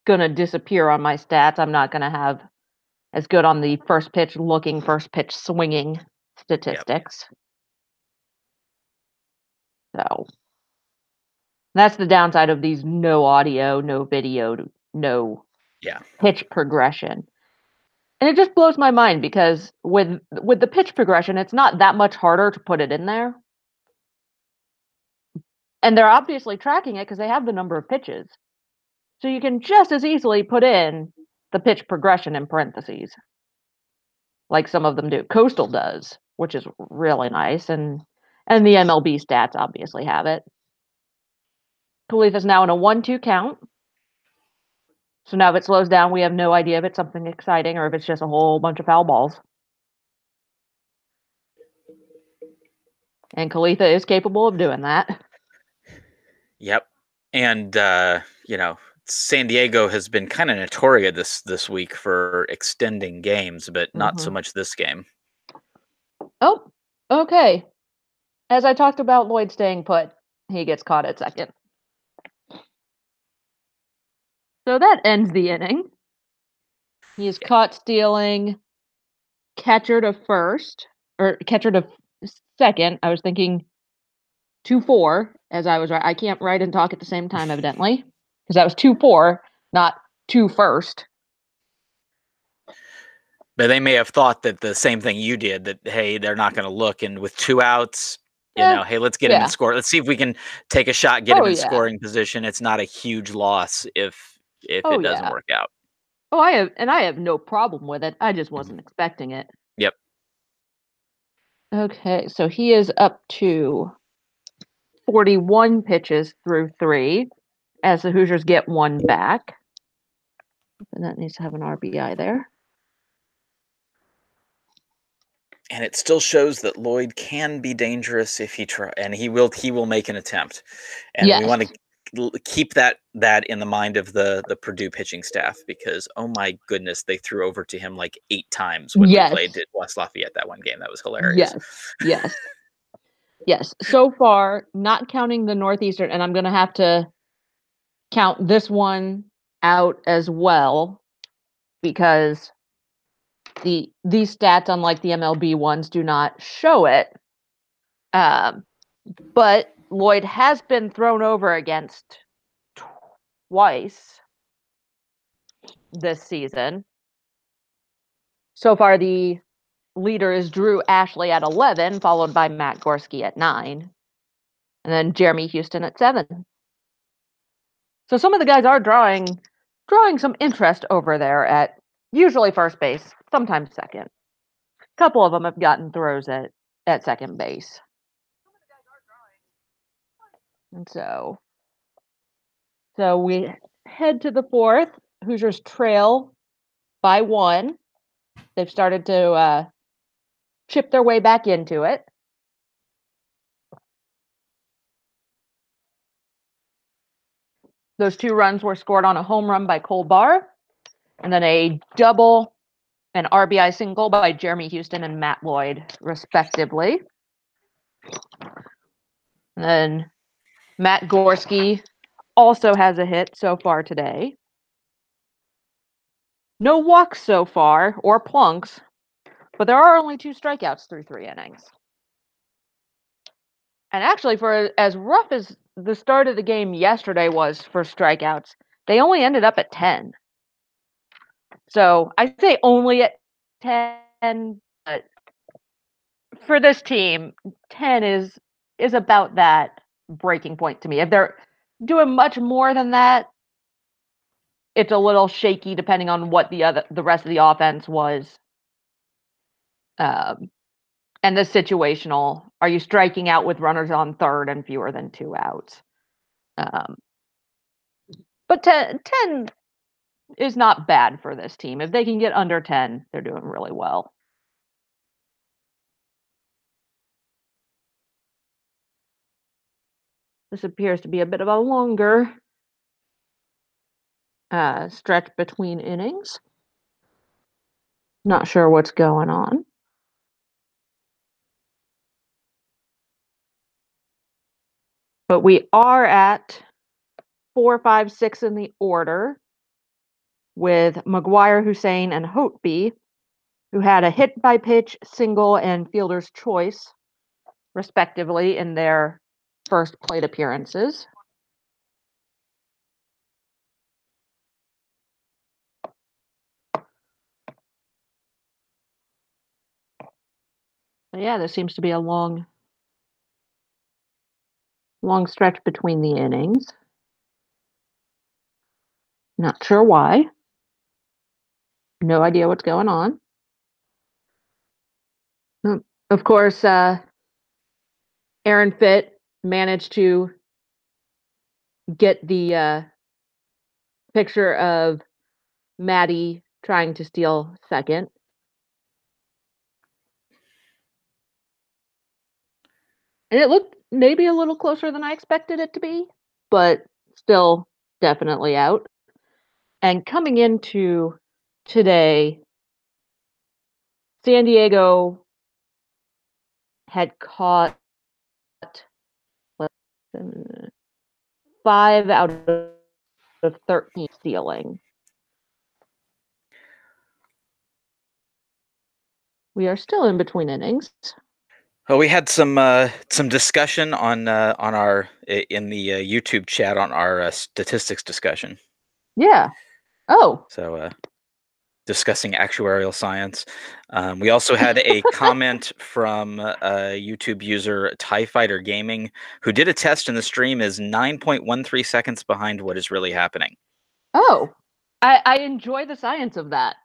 going to disappear on my stats. I'm not going to have as good on the first pitch looking, first pitch swinging statistics. Yep. So that's the downside of these no audio, no video, no pitch progression. And it just blows my mind because with the pitch progression, it's not that much harder to put it in there. And they're obviously tracking it because they have the number of pitches. So you can just as easily put in the pitch progression in parentheses. Like some of them do. Coastal does, which is really nice. And the MLB stats obviously have it. Khalifa's now in a 1-2 count. So now if it slows down, we have no idea if it's something exciting or if it's just a whole bunch of foul balls. And Khalifa is capable of doing that. Yep. And San Diego has been kind of notorious this week for extending games, but not so much this game. Oh, okay. As I talked about Lloyd staying put, he gets caught at second. So that ends the inning. He is caught stealing catcher to first, or catcher to second. I was thinking 2-4 as I was right. I can't write and talk at the same time, evidently, because that was 2-4, not 2 first. But they may have thought that the same thing you did, that, hey, they're not going to look. And with 2 outs, hey, let's get him in score. Let's see if we can take a shot, get him in scoring position. It's not a huge loss if it doesn't work out. Oh, I have no problem with it. I just wasn't expecting it. Yep. Okay, so he is up to 41 pitches through 3 as the Hoosiers get 1 back. And that needs to have an RBI there. And it still shows that Lloyd can be dangerous if he try, and he will make an attempt. And we want to keep that in the mind of the Purdue pitching staff, because oh my goodness, they threw over to him like 8 times when we played at West Lafayette that one game. That was hilarious. Yes. So far, not counting the Northeastern, and I'm going to have to count this one out as well, because these stats, unlike the MLB ones, do not show it. But Lloyd has been thrown over against twice this season. So far, the leader is Drew Ashley at 11, followed by Matt Gorski at 9, and then Jeremy Houston at 7. So some of the guys are drawing some interest over there at usually first base, sometimes second. A couple of them have gotten throws at second base. And so we head to the 4th. Hoosiers trail by 1. They've started to chip their way back into it. Those 2 runs were scored on a home run by Cole Barr, and then a double, an RBI single by Jeremy Houston and Matt Lloyd, respectively. And then Matt Gorski also has a hit so far today. No walks so far, or plunks, but there are only 2 strikeouts through 3 innings. And actually, for as rough as the start of the game yesterday was for strikeouts, they only ended up at 10. So I say only at 10, but for this team, 10 is about that breaking point to me. If they're doing much more than that, it's a little shaky depending on what the rest of the offense was. And the situational, are you striking out with runners on third and fewer than 2 outs? But 10 is not bad for this team. If they can get under 10, they're doing really well. This appears to be a bit of a longer stretch between innings. Not sure what's going on. But we are at 4, 5, 6 in the order with McGuire, Hussein, and Hotby, who had a hit by pitch, single, and fielder's choice, respectively, in their first plate appearances. But yeah, there seems to be a long stretch between the innings. Not sure why. No idea what's going on. Of course, Aaron Fitt managed to get the picture of Maddie trying to steal second. And it looked maybe a little closer than I expected it to be, but still definitely out. And coming into today, San Diego had caught 5 out of 13 stealing. We are still in between innings. Well, we had some discussion on our in the YouTube chat on our statistics discussion. Yeah. Oh. So discussing actuarial science. We also had a comment from YouTube user TIE Fighter Gaming, who did a test in the stream, is 9.13 seconds behind what is really happening. Oh. I enjoy the science of that.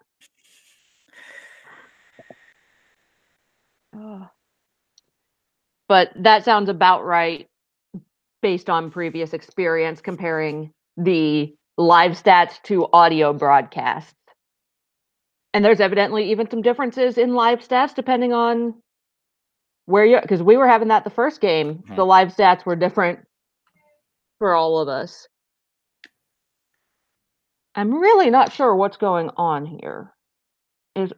Oh. But that sounds about right based on previous experience comparing the live stats to audio broadcasts. And there's evidently even some differences in live stats depending on where you're, because we were having that the first game. Mm-hmm. The live stats were different for all of us. I'm really not sure what's going on here.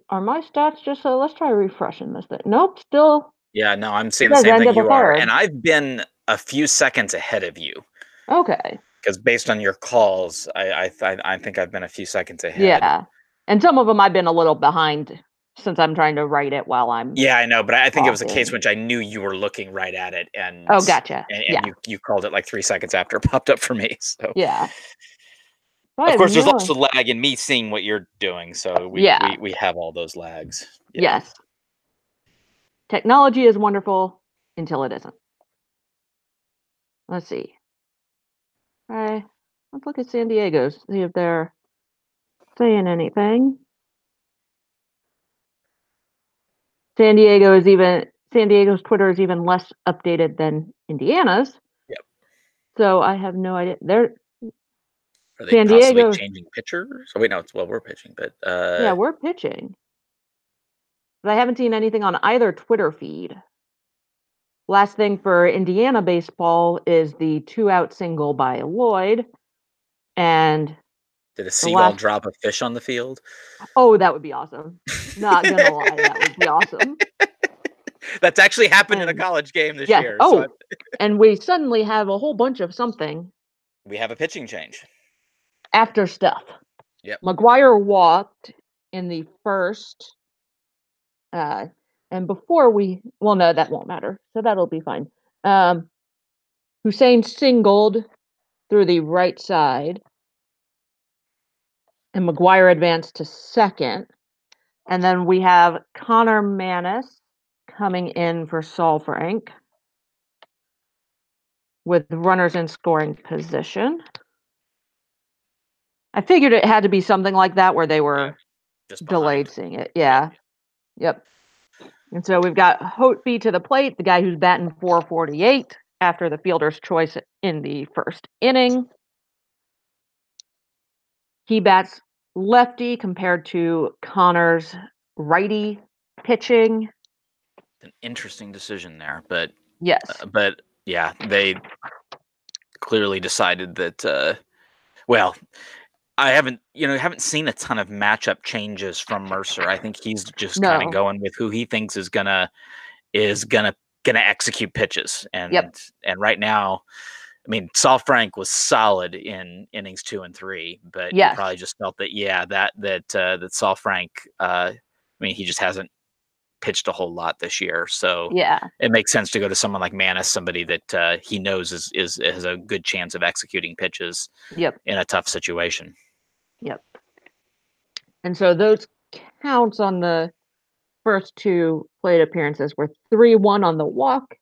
Are my stats just so? Let's try refreshing this thing. Nope, still. Yeah, no, I'm seeing the same thing you are, and I've been a few seconds ahead of you. Okay. Because based on your calls, I think I've been a few seconds ahead. Yeah, and some of them I've been a little behind since I'm trying to write it while I'm. Yeah, I know, but I think it was a case which I knew you were looking right at it, and oh, gotcha. And yeah, you called it like 3 seconds after it popped up for me. So yeah. Of course, there's also lag in me seeing what you're doing, so we have all those lags. Yeah. Yes. Technology is wonderful until it isn't. Let's see. All right, let's look at San Diego's, see if they're saying anything. San Diego's Twitter is even less updated than Indiana's. Yep. So I have no idea. Are they possibly changing pitchers? Oh wait, no, we're pitching, but yeah, we're pitching. But I haven't seen anything on either Twitter feed. Last thing for Indiana baseball is the 2-out single by Lloyd. And did a seagull drop a fish on the field? Oh, that would be awesome. Not gonna lie, that would be awesome. That's actually happened in a college game this year. Oh, so and we suddenly have a whole bunch of something. We have a pitching change. After stuff. Yep. McGuire walked in the first. And before no, that won't matter. So that'll be fine. Hussein singled through the right side. And McGuire advanced to second. And then we have Connor Manis coming in for Saul Frank with runners in scoring position. I figured it had to be something like that where they were just delayed seeing it. Yeah. Yep. And so we've got Hotby to the plate, the guy who's batting .448 after the fielder's choice in the first inning. He bats lefty compared to Connor's righty pitching. An interesting decision there, but yes, but yeah, they clearly decided that. Well, I haven't seen a ton of matchup changes from Mercer. I think he's just kind of going with who he thinks is gonna execute pitches, and and right now, I mean, Saul Frank was solid in innings 2 and 3, but you probably just felt that that Saul Frank, I mean, he just hasn't pitched a whole lot this year, so it makes sense to go to someone like Manis, somebody that he knows has a good chance of executing pitches in a tough situation. Yep. And so those counts on the first 2 plate appearances were 3-1 on the walk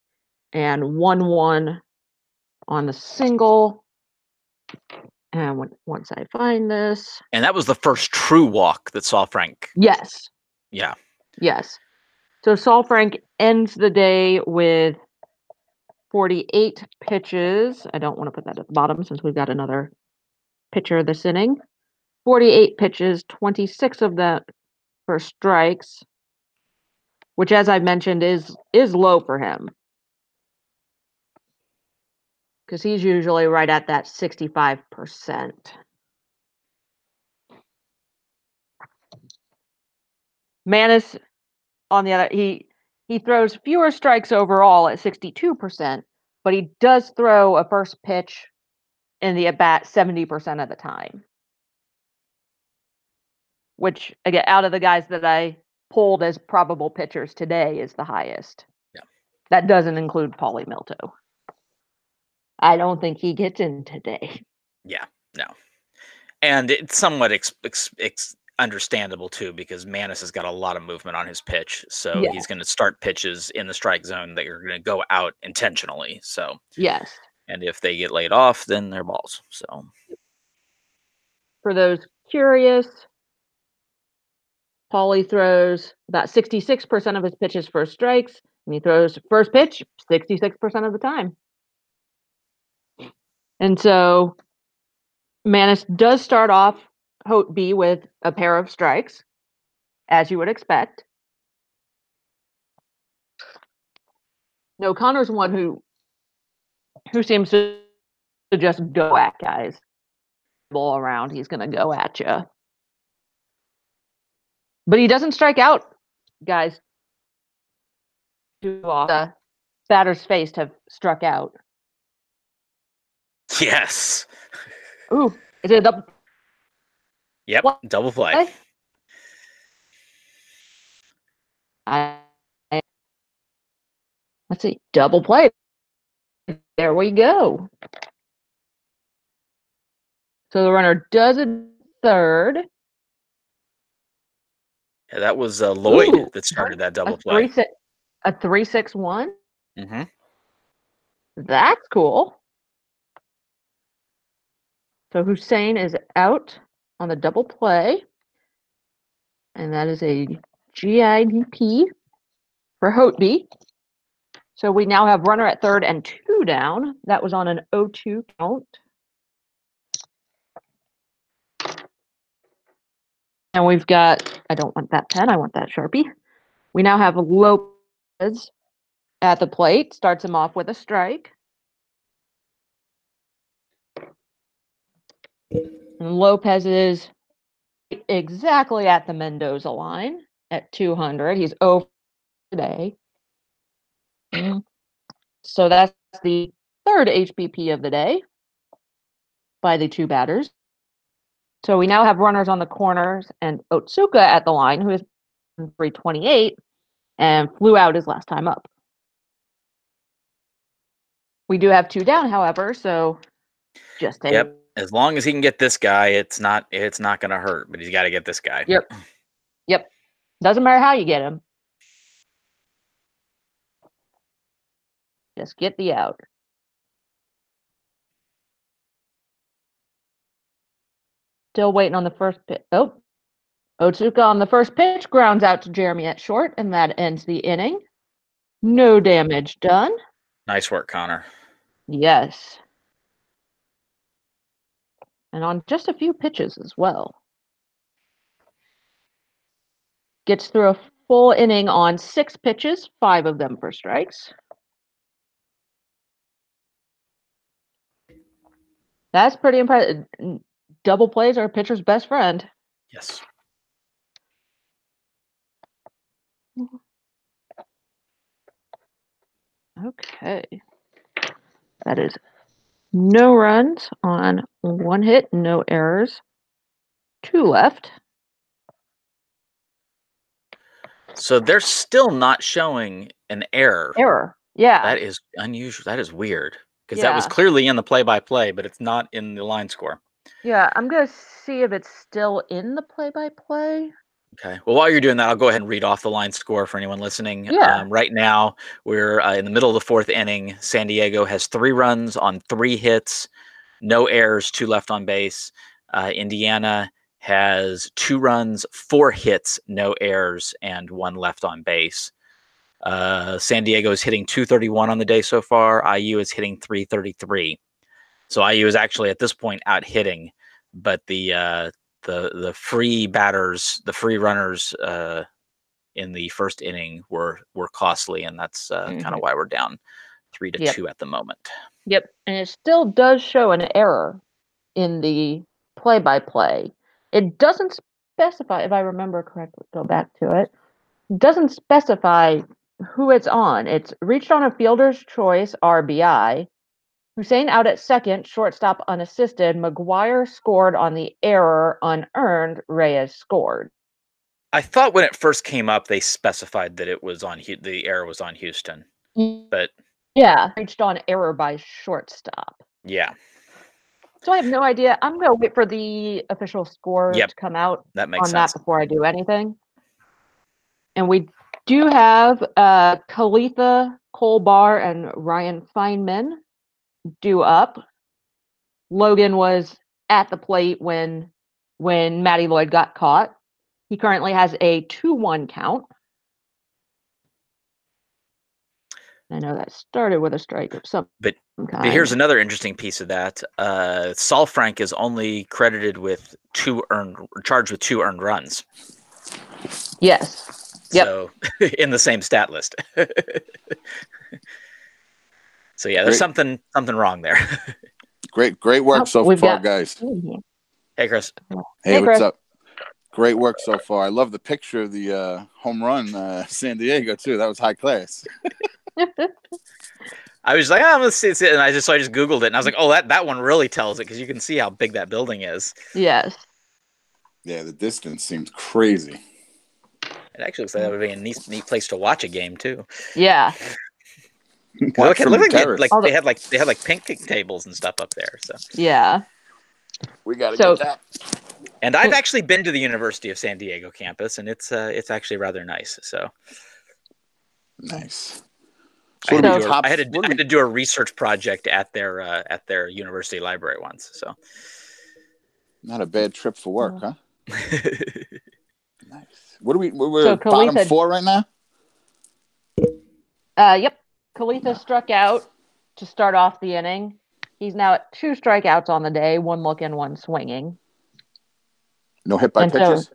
and 1-1 on the single. And once I find this. And that was the first true walk that Saul Frank. Yes. Yeah. Yes. So Saul Frank ends the day with 48 pitches. I don't want to put that at the bottom since we've got another pitcher this inning. 48 pitches, 26 of that for strikes, which, as I mentioned, is low for him because he's usually right at that 65%. Manis, on the other, he throws fewer strikes overall at 62%, but he does throw a first pitch in the at bat 70% of the time. Which, again, out of the guys that I pulled as probable pitchers today, is the highest. Yeah. That doesn't include Paulie Milto. I don't think he gets in today. Yeah, no. And it's somewhat understandable, too, because Manis has got a lot of movement on his pitch. So he's going to start pitches in the strike zone that are going to go out intentionally. So, yes. And if they get laid off, then they're balls. So, for those curious, Paulie throws about 66% of his pitches for strikes, and he throws first pitch 66% of the time. And so Manis does start off Hote B with a pair of strikes, as you would expect. No, Connor's one who seems to just go at guys. Ball around, he's going to go at you. But he doesn't strike out guys too often. The batter's faced have struck out. yes. Ooh, is it a double? Yep, double play. Let's see, double play. There we go. So the runner does a third. Yeah, that was Lloyd that started that double play. A 3-6-1. Mm-hmm. That's cool. So Hussein is out on the double play. And that is a GIDP for Hoteby. So we now have runner at third and 2 down. That was on an 0-2 count. And we've got, I don't want that pen, I want that Sharpie. We now have Lopez at the plate, starts him off with a strike. And Lopez is exactly at the Mendoza line at 200. He's 0 today. So that's the third HBP of the day by the 2 batters. So we now have runners on the corners and Otsuka at the line, who is 328 and flew out his last time up. We do have 2 down, however, so just take. Yep. As long as he can get this guy, it's not going to hurt, but he's got to get this guy. Yep. Doesn't matter how you get him. Just get the out. Still waiting on the first pitch. Oh, Otsuka on the first pitch grounds out to Jeremy at short, and that ends the inning. No damage done. Nice work, Connor. Yes. And on just a few pitches as well. Gets through a full inning on 6 pitches, 5 of them for strikes. That's pretty impressive. Double plays are a pitcher's best friend. Yes. Okay. That is no runs on 1 hit, no errors. 2 left. So they're still not showing an error. Yeah. That is unusual. That is weird. Because that was clearly in the play-by-play, but it's not in the line score. Yeah, I'm going to see if it's still in the play-by-play. Okay. Well, while you're doing that, I'll go ahead and read off the line score for anyone listening. Yeah. Right now, we're in the middle of the 4th inning. San Diego has 3 runs on 3 hits, no errors, 2 left on base. Indiana has 2 runs, 4 hits, no errors, and 1 left on base. San Diego is hitting 231 on the day so far. IU is hitting 333. So IU is actually at this point out hitting, but the free batters, the free runners in the first inning were costly, and that's kind of why we're down 3-2 at the moment. Yep, and it still does show an error in the play-by-play. It doesn't specify, if I remember correctly, go back to it. It doesn't specify who it's on. It's reached on a fielder's choice RBI. Hussein out at second, shortstop unassisted. McGuire scored on the error, unearned. Reyes scored. I thought when it first came up, they specified that it was on the error was on Houston, but yeah, reached on error by shortstop. Yeah. So I have no idea. I'm going to wait for the official score to come out that makes sense. That before I do anything. And we do have Kalitha Colbar and Ryan Feynman due up. Logan was at the plate when Matty Lloyd got caught. He currently has a 2-1 count. I know that started with a strike of some kind. But here's another interesting piece of that. Saul Frank is only credited with charged with 2 earned runs. Yes. Yep. So in the same stat list. So yeah, there's something wrong there. Great work so far, guys. Hey, Chris. Hey, what's up? Great work so far. I love the picture of the home run, San Diego too. That was high class. I was like, let's see it, and I just Googled it, and I was like, oh, that one really tells it because you can see how big that building is. Yes. Yeah, the distance seems crazy. It actually looks like that would be a neat place to watch a game too. Yeah. Look like they had picnic tables and stuff up there. So yeah, we got to get that. And I've actually been to the University of San Diego campus, and it's actually rather nice. So nice. So I had to do a research project at their university library once. So not a bad trip for work, huh? Nice. What are we're bottom 4 right now? Yep. Kalitha struck out to start off the inning. He's now at 2 strikeouts on the day, 1 looking, 1 swinging. No hit by pitches?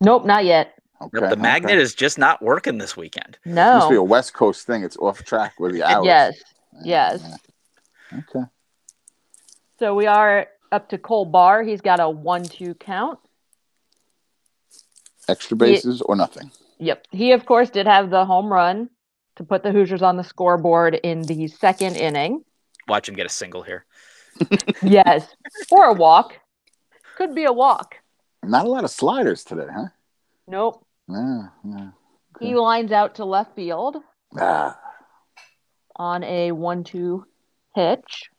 Nope, not yet. Okay, nope, the magnet is just not working this weekend. No. It must be a West Coast thing. It's off track with the hours. Yes. Yes. Okay. So we are up to Cole Barr. He's got a 1-2 count. Extra bases or nothing? Yep. He, of course, did have the home run to put the Hoosiers on the scoreboard in the 2nd inning. Watch him get a single here. Yes. Or a walk. Could be a walk. Not a lot of sliders today, huh? Nope. Yeah. Okay. He lines out to left field on a 1-2 pitch.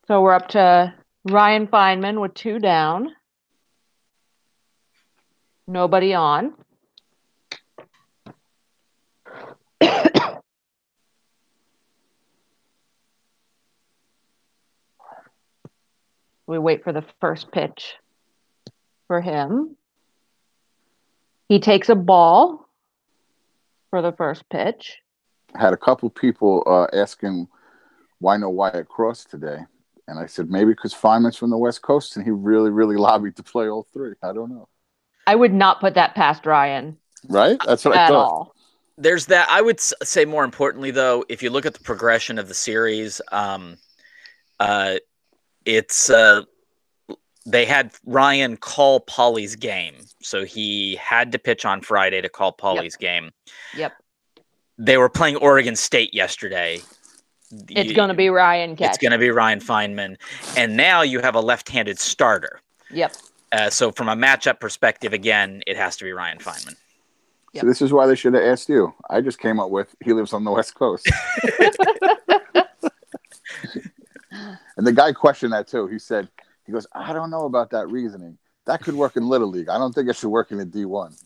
So we're up to Ryan Feynman with 2 down. Nobody on. We wait for the first pitch for him. He takes a ball for the first pitch. I had a couple people asking why no Wyatt Cross today. And I said, maybe because Feynman's from the West Coast and he really, really lobbied to play all 3. I don't know. I would not put that past Ryan. Right? That's what I thought. All. There's that. I would say more importantly, though, if you look at the progression of the series, it's they had Ryan call Paulie's game. So he had to pitch on Friday to call Paulie's game. Yep. They were playing Oregon State yesterday. It's going to be Ryan catching. It's going to be Ryan Feynman. And now you have a left-handed starter. Yep. So from a matchup perspective, again, it has to be Ryan Feynman. Yep. So this is why they should have asked you. I just came up with he lives on the West Coast. And the guy questioned that too. He goes, I don't know about that reasoning. That could work in Little League. I don't think it should work in the D1.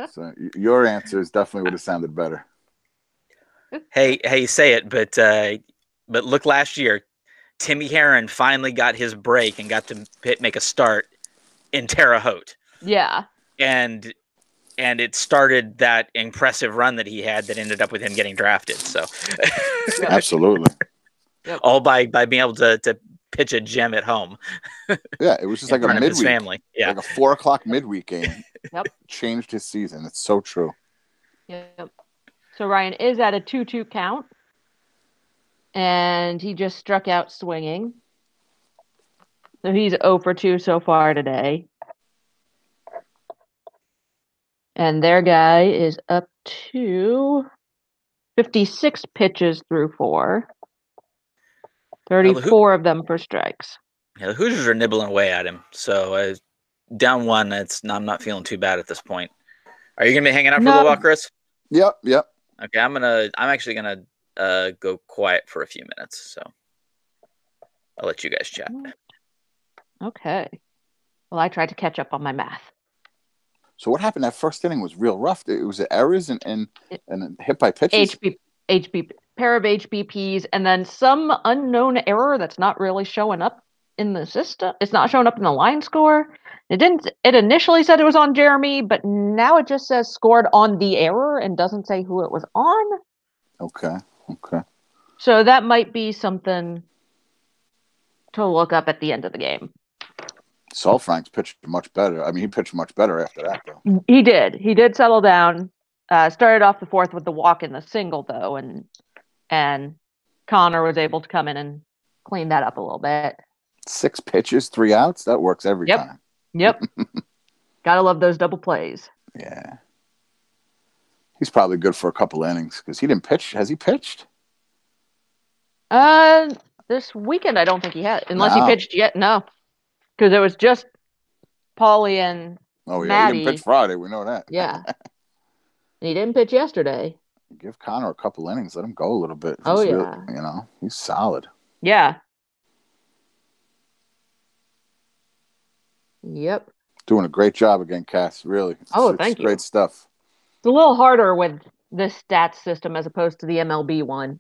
So your answers definitely would have sounded better. Hey, you say it, but look last year, Timmy Herron finally got his break and got to make a start in Terre Haute. Yeah. And and it started that impressive run that he had that ended up with him getting drafted. So, Absolutely. all by being able to pitch a gem at home. Yeah, it was just in like a front of his midweek, family. Yeah, like a 4:00 midweek game. Yep. Changed his season. It's so true. Yep. So Ryan is at a 2-2 count, and he just struck out swinging. So he's 0 for 2 so far today. And their guy is up to 56 pitches through 4. 34 of them for strikes. Yeah, the Hoosiers are nibbling away at him. So down 1, I'm not feeling too bad at this point. Are you gonna be hanging out for a little while, Chris? Yep. Okay, I'm actually gonna go quiet for a few minutes. So I'll let you guys chat. Okay. Well, I tried to catch up on my math. So what happened? That first inning was real rough. It was errors and hit by pitches. Pair of HBPs, and then some unknown error that's not really showing up in the system. It's not showing up in the line score. It didn't. It initially said it was on Jeremy, but now it just says scored on the error and doesn't say who it was on. Okay. So that might be something to look up at the end of the game. Saalfrank's pitched much better. I mean, he pitched much better after that, though. He did. He did settle down. Started off the 4th with the walk and the single, though, and Connor was able to come in and clean that up a little bit. 6 pitches, 3 outs. That works every time. Yep. Gotta love those double plays. Yeah. He's probably good for a couple innings because he didn't pitch. Has he pitched? This weekend I don't think he had, unless he pitched yet. No, because it was just Paulie and Maddie. He didn't pitch Friday. We know that. Yeah. He didn't pitch yesterday. Give Connor a couple innings. Let him go a little bit. He's solid. Yeah. Yep. Doing a great job again, Cass. Really. Thank you. Great stuff. It's a little harder with this stats system as opposed to the MLB one.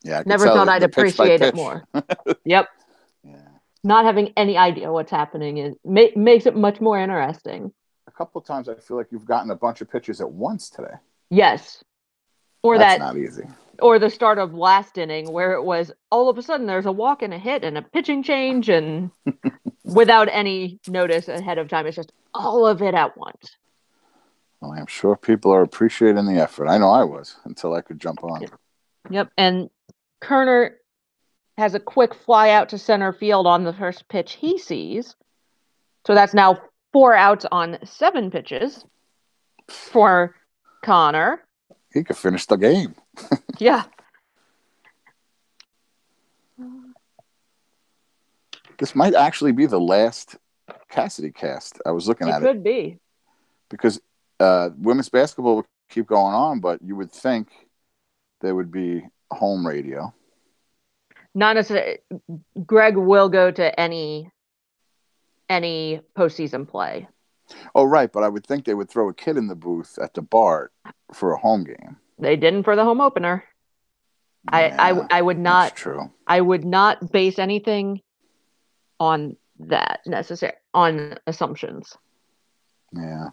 Yeah. Never thought I'd appreciate it more. Yep. Yeah. Not having any idea what's happening makes it much more interesting. A couple of times I feel like you've gotten a bunch of pitches at once today. Yes. That's not easy. Or the start of last inning where it was all of a sudden there's a walk and a hit and a pitching change and without any notice ahead of time. It's just all of it at once. Well, I'm sure people are appreciating the effort. I know I was until I could jump on. Yep. And Kerner has a quick fly out to center field on the first pitch he sees. So that's now 4 outs on 7 pitches for Connor. He could finish the game. Yeah. This might actually be the last Cassady cast. I was looking at it. It could be. Because women's basketball would keep going on, but you would think there would be home radio. Not necessarily. Greg will go to any postseason play. Oh, right. But I would think they would throw a kid in the booth at the bar for a home game. They didn't for the home opener. Yeah, I would not. That's true. I would not base anything on that on assumptions. Yeah.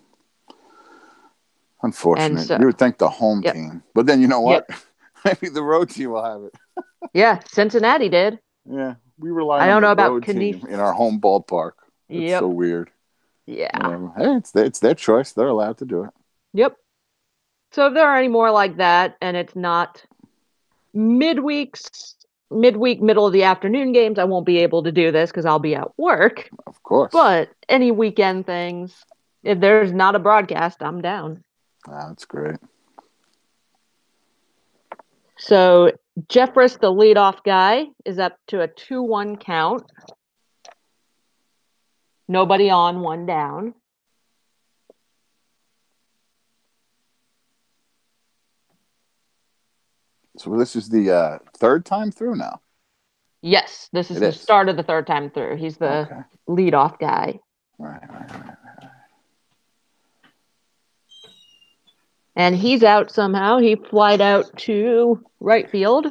Unfortunate. So, you would think the home team. But then you know what? Yep. Maybe the road team will have it. Yeah, Cincinnati did. Yeah. We rely on the road team in our home ballpark. It's so weird. Yeah. Hey, it's their choice. They're allowed to do it. Yep. So if there are any more like that, and it's not midweek, middle of the afternoon games, I won't be able to do this because I'll be at work. Of course. But any weekend things, if there's not a broadcast, I'm down. That's great. So Jeffress, the leadoff guy, is up to a 2-1 count. Nobody on, 1 down. So this is the 3rd time through now? Yes, this is the start of the 3rd time through. He's the leadoff guy. Right. And he's out somehow. He flied out to right field.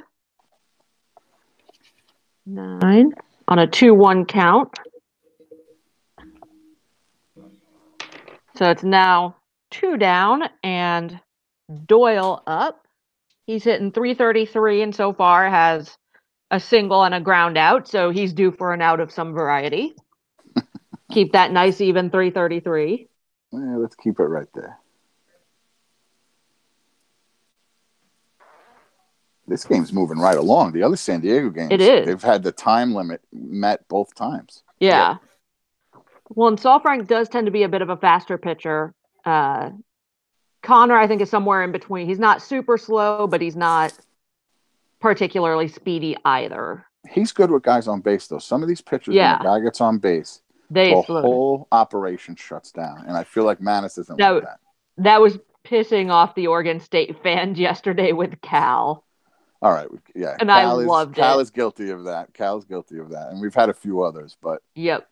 9 on a 2-1 count. So it's now 2 down, and Doyle up. He's hitting .333 and so far has a single and a ground out, so he's due for an out of some variety. Keep that nice even .333. Yeah, let's keep it right there. This game's moving right along. The other San Diego games, they've had the time limit met both times. Yeah. Yep. Well, and Saalfrank does tend to be a bit of a faster pitcher. Connor, I think, is somewhere in between. He's not super slow, but he's not particularly speedy either. He's good with guys on base, though. Some of these pitchers, when a guy gets on base, the whole operation shuts down. And I feel like Manis isn't like that. That was pissing off the Oregon State fans yesterday with Cal. All right, yeah. And I loved it. Cal is guilty of that. Cal's guilty of that. And we've had a few others, but yep.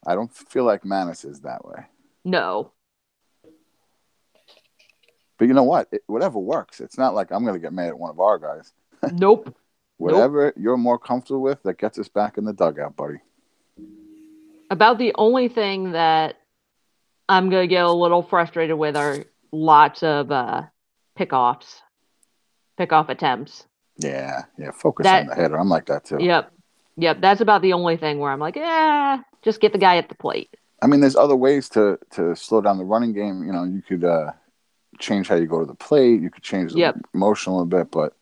I don't feel like Manis is that way. No. But you know what? Whatever works. It's not like I'm going to get mad at one of our guys. Nope. Whatever you're more comfortable with, that gets us back in the dugout, buddy. About the only thing that I'm going to get a little frustrated with are lots of pickoff attempts. Yeah. Focus on the header. I'm like that too. Yep. That's about the only thing where I'm like, just get the guy at the plate. I mean, there's other ways to slow down the running game. You know, you could change how you go to the plate. You could change the motion a little bit, but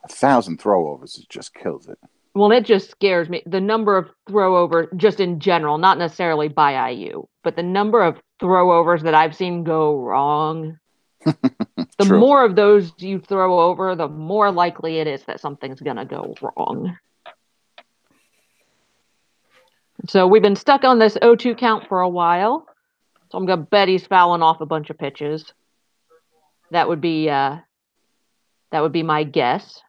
1,000 throwovers, it just kills it. Well, it just scares me. The number of throwovers, just in general, not necessarily by IU, but the number of throwovers that I've seen go wrong. The more of those you throw over, the more likely it is that something's going to go wrong. So we've been stuck on this 0-2 count for a while. So I'm going to bet he's fouling off a bunch of pitches. That would be my guess.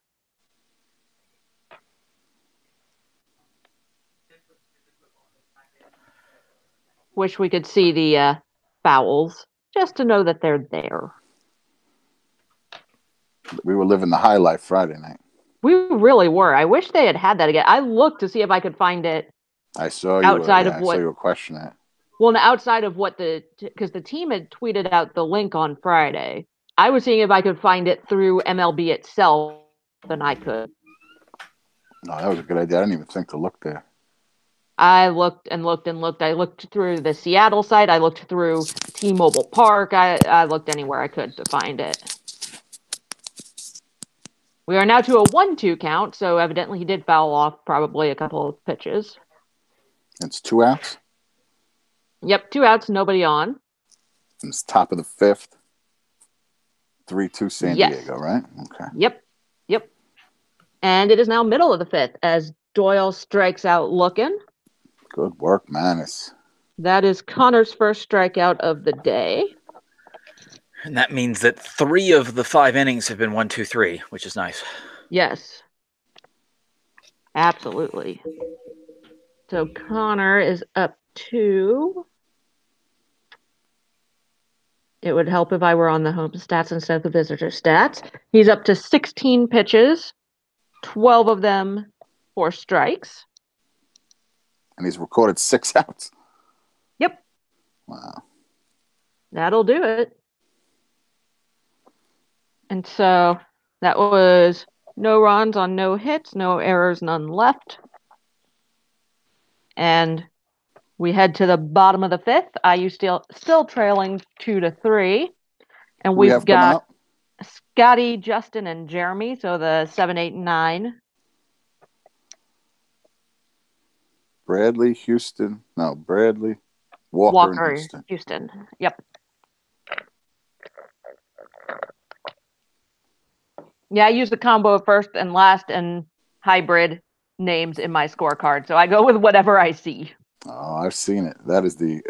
Wish we could see the fouls just to know that they're there. We were living the high life Friday night. We really were. I wish they had that again. I looked to see if I could find it. I saw you were questioning it. Well, outside of what because the team had tweeted out the link on Friday. I was seeing if I could find it through MLB itself, and I could. No, that was a good idea. I didn't even think to look there. I looked and looked and looked. I looked through the Seattle site. I looked through T-Mobile Park. I looked anywhere I could to find it. We are now to a 1-2 count, so evidently he did foul off probably a couple of pitches. It's 2 outs? Yep, 2 outs, nobody on. It's top of the 5th. 3-2 San Diego, right? Okay. Yep. And it is now middle of the 5th as Doyle strikes out looking. Good work, Manis. That is Connor's first strikeout of the day. And that means that 3 of the 5 innings have been 1-2-3, which is nice. Yes. Absolutely. So Connor is up 2. It would help if I were on the home stats instead of the visitor stats. He's up to 16 pitches, 12 of them for strikes. And he's recorded 6 outs. Yep. Wow. That'll do it. And so that was no runs on no hits, no errors, none left. And we head to the bottom of the 5th. IU still trailing 2-3. And we've got Scotty, Justin, and Jeremy. So the 7, 8, and 9. Bradley, Walker, and Houston. Yep. Yeah, I use the combo of first and last and hybrid names in my scorecard. So I go with whatever I see. Oh, I've seen it. That is the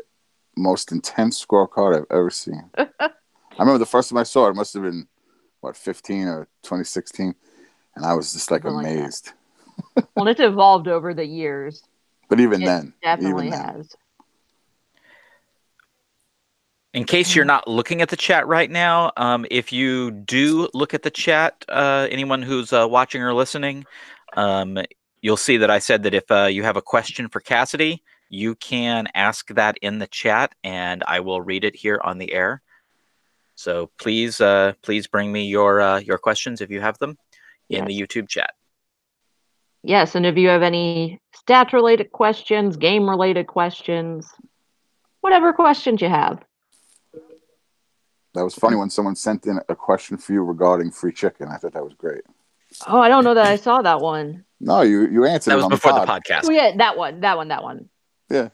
most intense scorecard I've ever seen. I remember the first time I saw it must have been, 15 or 2016. And I was just amazed. Well, it's evolved over the years. But even then. Definitely has. In case you're not looking at the chat right now, if you do look at the chat, anyone who's watching or listening, you'll see that I said that if you have a question for Cassady, you can ask that in the chat, and I will read it here on the air. So please bring me your questions if you have them in the YouTube chat. Yes, and if you have any stats-related questions, game-related questions, whatever questions you have. That was funny when someone sent in a question for you regarding free chicken. I thought that was great. Oh, I don't know that I saw that one. No, you answered That it was on before the the pod. podcast. Oh, yeah, that one. Yeah.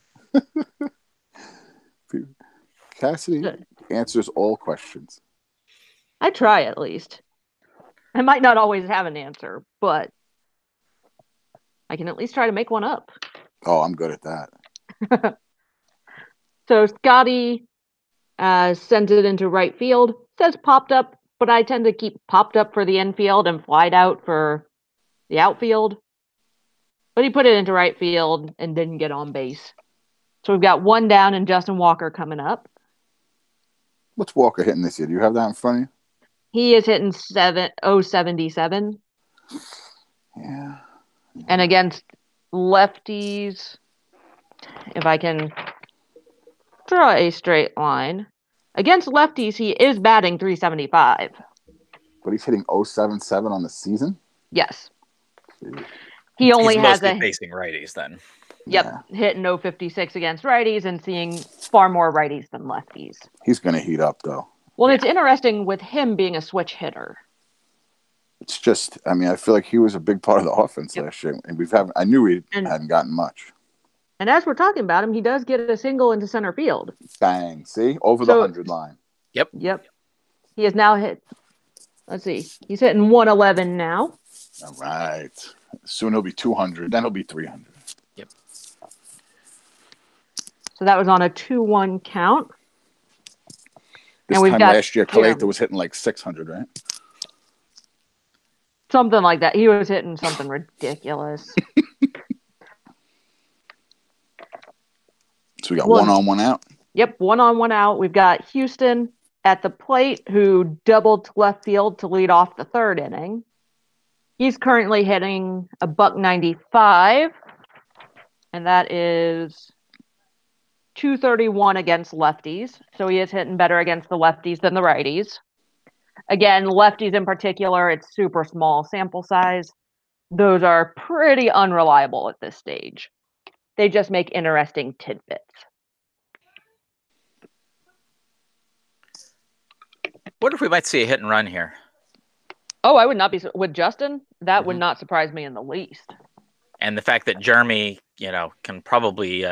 Cassady answers all questions. I try, at least. I might not always have an answer, but I can at least try to make one up. Oh, I'm good at that. So Scotty sends it into right field. Says popped up, but I tend to keep popped up for the infield and flied out for the outfield. But he put it into right field and didn't get on base. So we've got one down and Justin Walker coming up. What's Walker hitting this year? Do you have that in front of you? He is hitting 077. Yeah. And against lefties, if I can draw a straight line, against lefties, he is batting 375. But he's hitting 077 on the season? Yes. He only He's has mostly facing righties then. Yep, Yeah. hitting 056 against righties and seeing far more righties than lefties. He's going to heat up, though. Well, it's interesting with him being a switch hitter. It's just, I mean, I feel like he was a big part of the offense last year, and I knew he hadn't gotten much. And as we're talking about him, he does get a single into center field. Bang! See, over the 100 line. Yep. He has now hit. Let's see, he's hitting 111 now. All right. Soon he'll be 200. Then he'll be 300. Yep. So that was on a 2-1 count. This time last year, Caleta was hitting like 600, right? Something like that. He was hitting something ridiculous. So we got one on, one out. Yep, 1 on, 1 out. We've got Houston at the plate, who doubled to left field to lead off the third inning. He's currently hitting a $195, and that is 231 against lefties. So he is hitting better against the lefties than the righties. Again, lefties in particular, it's super small sample size. Those are pretty unreliable at this stage. They just make interesting tidbits. Wonder if we might see a hit and run here. Oh, I would not be with Justin. That would not surprise me in the least. And the fact that Jeremy, can probably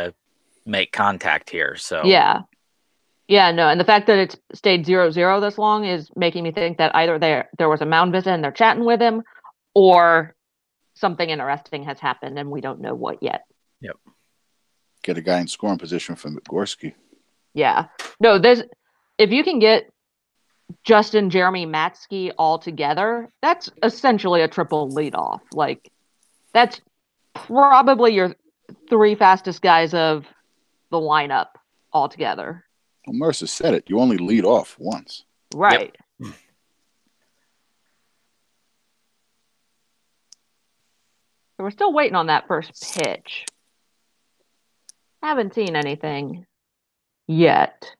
make contact here. So yeah, no, and the fact that it's stayed 0-0 this long is making me think that either there was a mound visit and they're chatting with him, or something interesting has happened and we don't know what yet. Yep. Get a guy in scoring position from Gorski. Yeah. No, if you can get Justin, Jeremy, Matsky all together, that's essentially a triple leadoff. Like, that's probably your 3 fastest guys of the lineup all together. Well, Mercer said it. You only lead off once. Right. Yep. So we're still waiting on that first pitch. Haven't seen anything yet.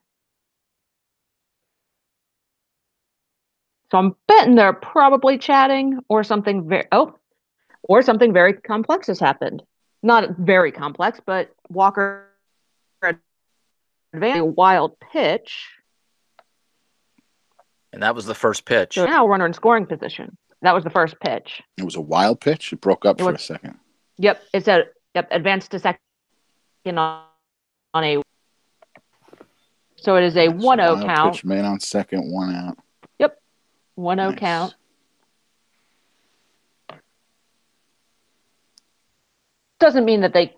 So I'm betting they're probably chatting, or something very complex has happened. Not very complex, but Walker advanced a wild pitch. And that was the first pitch. So now runner in scoring position. That was the first pitch. It was a wild pitch. It broke up for a second. Yep. It said, advanced to second on a. So it is a 1-0 count. Pitch made on second, 1 out. Yep. 1-0 count. Doesn't mean that they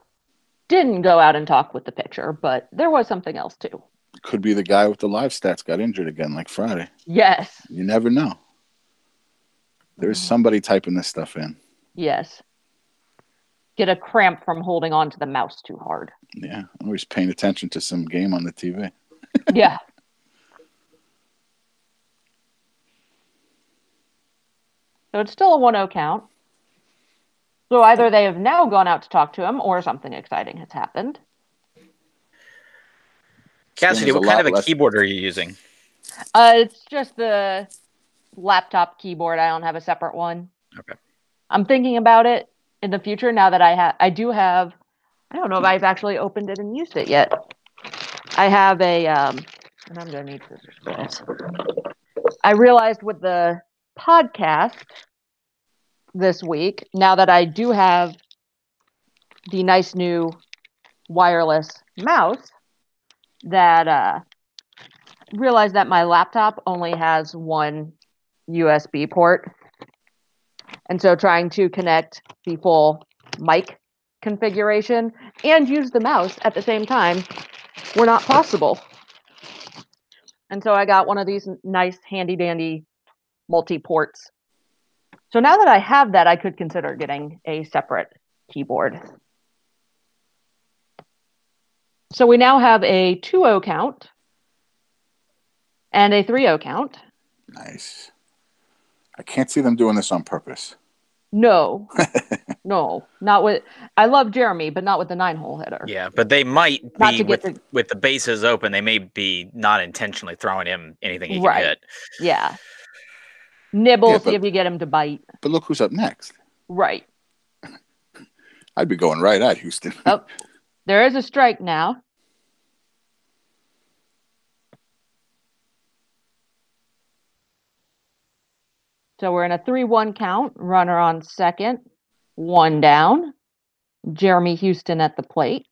didn't go out and talk with the pitcher, but there was something else too. Could be the guy with the live stats got injured again, like Friday. Yes. You never know. There's somebody typing this stuff in. Yes. Get a cramp from holding on to the mouse too hard. Yeah. I'm always paying attention to some game on the TV. Yeah. So it's still a 1-0 count. So either they have now gone out to talk to him, or something exciting has happened. Cassady, what kind of a keyboard are you using? It's just the laptop keyboard. I don't have a separate one. Okay. I'm thinking about it in the future now that I do have. I don't know if I've actually opened it and used it yet. I have a and I'm gonna need scissors for this. I realized with the podcast this week, now that I do have the nice new wireless mouse, that realized that my laptop only has one USB port. And so trying to connect the full mic configuration and use the mouse at the same time were not possible. And so I got one of these nice handy dandy multi-ports. So now that I have that, I could consider getting a separate keyboard. So we now have a 2-0 count and a 3-0 count. Nice. I can't see them doing this on purpose. No, not with. I love Jeremy, but not with the 9-hole hitter. Yeah, but they might Not be to get with the bases open. They may be not intentionally throwing him anything he can right. hit. Yeah. Nibble, Yeah, see if you get him to bite. But look who's up next. Right. I'd be going right at Houston. Oh, there is a strike now. So we're in a 3-1 count. Runner on second. 1 down. Jeremy Houston at the plate.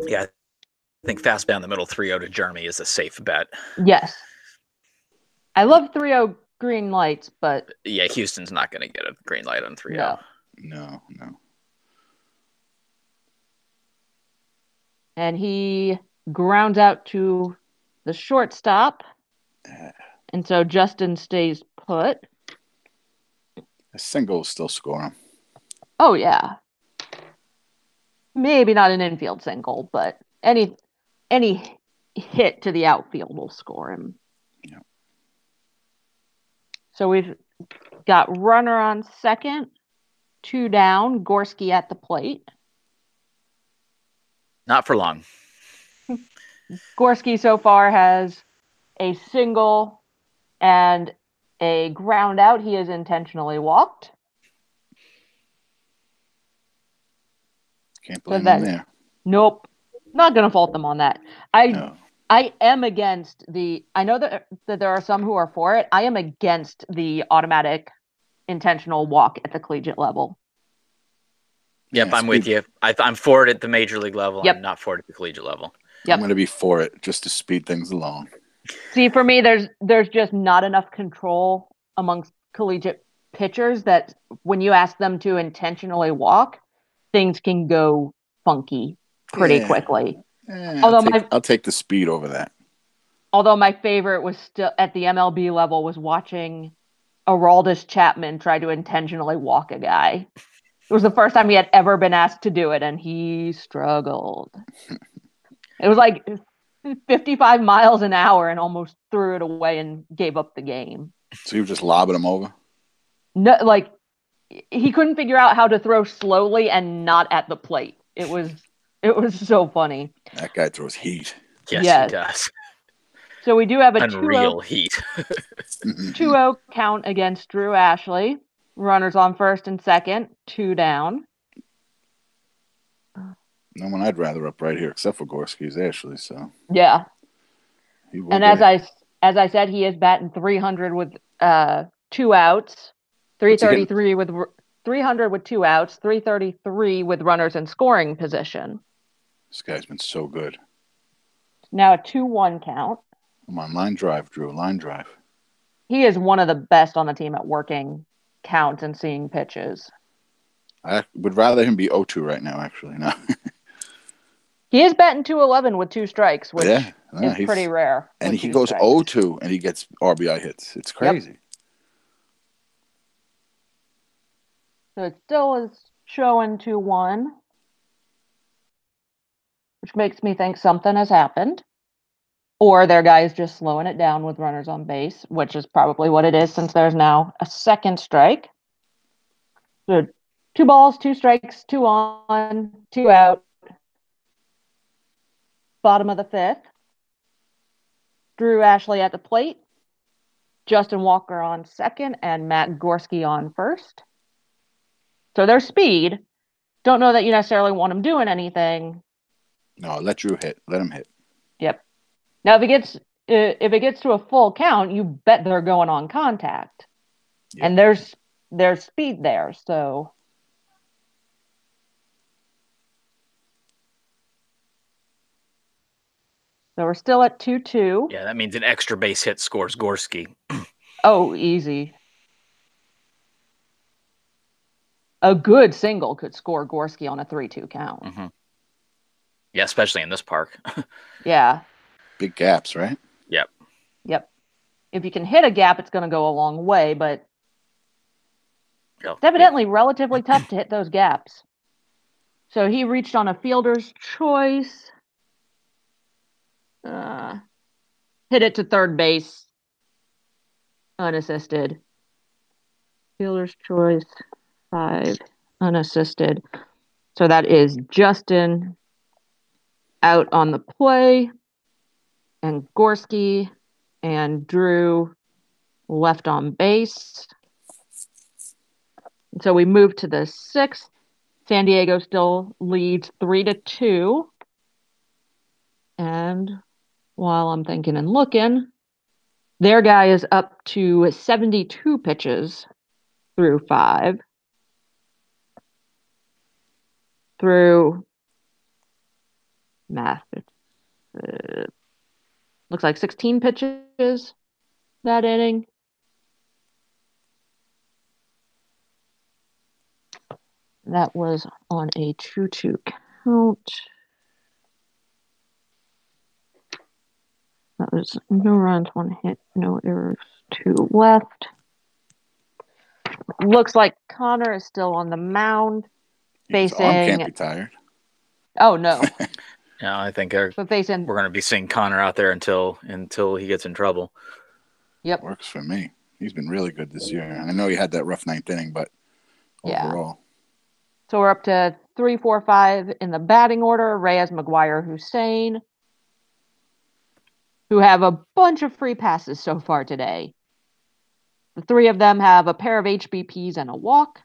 Yeah, I think fast down the middle 3-0 to Jeremy is a safe bet. Yes. I love 3-0 green lights, but yeah, Houston's not going to get a green light on 3-0. No. And he grounds out to the shortstop. And so Justin stays put. A single is still scoring. Oh, yeah. Maybe not an infield single, but any hit to the outfield will score him. Yeah. So we've got runner on second, 2 down, Gorski at the plate. Not for long. Gorski so far has a single and a ground out. He is intentionally walked. Can't blame him there. Nope. Not going to fault them on that. I am against I know that there are some who are for it. I am against the automatic intentional walk at the collegiate level. Yep, I'm with you. I'm for it at the major league level. Yep. I'm not for it at the collegiate level. Yep. I'm going to be for it just to speed things along. See, for me, there's just not enough control amongst collegiate pitchers that when you ask them to intentionally walk, things can go funky pretty quickly. I'll take the speed over that. Although my favorite was still at the MLB level was watching Aroldis Chapman try to intentionally walk a guy. It was the first time he had ever been asked to do it, and he struggled. It was like 55 miles an hour and almost threw it away and gave up the game. So you were just lobbing him over? No, like he couldn't figure out how to throw slowly and not at the plate. It was so funny. That guy throws heat. Yes, he does. So we do have a unreal heat. 2-0 count against Drew Ashley. Runners on first and second, 2 down. No one I'd rather up right here, except for Gorski's Ashley. So yeah. And as I said, he is batting 300 with 2 outs, 333 with 300 with 2 outs, 333 with runners in scoring position. This guy's been so good. Now a 2-1 count. Come on, line drive, Drew. Line drive. He is one of the best on the team at working counts and seeing pitches. I would rather him be 0-2 right now, actually. No. He is batting 211 with 2 strikes, which is pretty rare. And he goes 0-2 and he gets RBI hits. It's crazy. Yep. So it still is showing 2-1, which makes me think something has happened. Or their guy is just slowing it down with runners on base, which is probably what it is since there's now a second strike. So 2 balls, 2 strikes, 2 on, 2 out. Bottom of the 5th. Drew Ashley at the plate, Justin Walker on second, and Matt Gorski on first. So their speed. Don't know that you necessarily want him doing anything. No, let Drew hit. Let him hit. Yep. Now, if it gets to a full count, you bet they're going on contact, and there's speed there. So we're still at 2-2. Yeah, that means an extra base hit scores Gorski. Oh, easy. A good single could score Gorski on a 3-2 count. Mm-hmm. Yeah, especially in this park. Yeah. Big gaps, right? Yep. If you can hit a gap, it's going to go a long way, but it's evidently relatively tough to hit those gaps. So he reached on a fielder's choice. Hit it to third base. Unassisted. Fielder's choice. 5. Unassisted. So that is Justin out on the play. And Gorski and Drew left on base. So we move to the 6th. San Diego still leads 3-2. And while I'm thinking and looking, their guy is up to 72 pitches through 5. Through math. Looks like 16 pitches that inning. That was on a 2-2 count. That was no runs, 1 hit, no errors, 2 left. Looks like Connor is still on the mound. His arm can't be tired. Oh, no. Yeah, I think we're going to be seeing Connor out there until he gets in trouble. Yep. Works for me. He's been really good this year. I know he had that rough 9th inning, but overall. So we're up to 3, 4, 5 in the batting order. Reyes, McGuire, Hussein, who have a bunch of free passes so far today. The 3 of them have a pair of HBPs and a walk,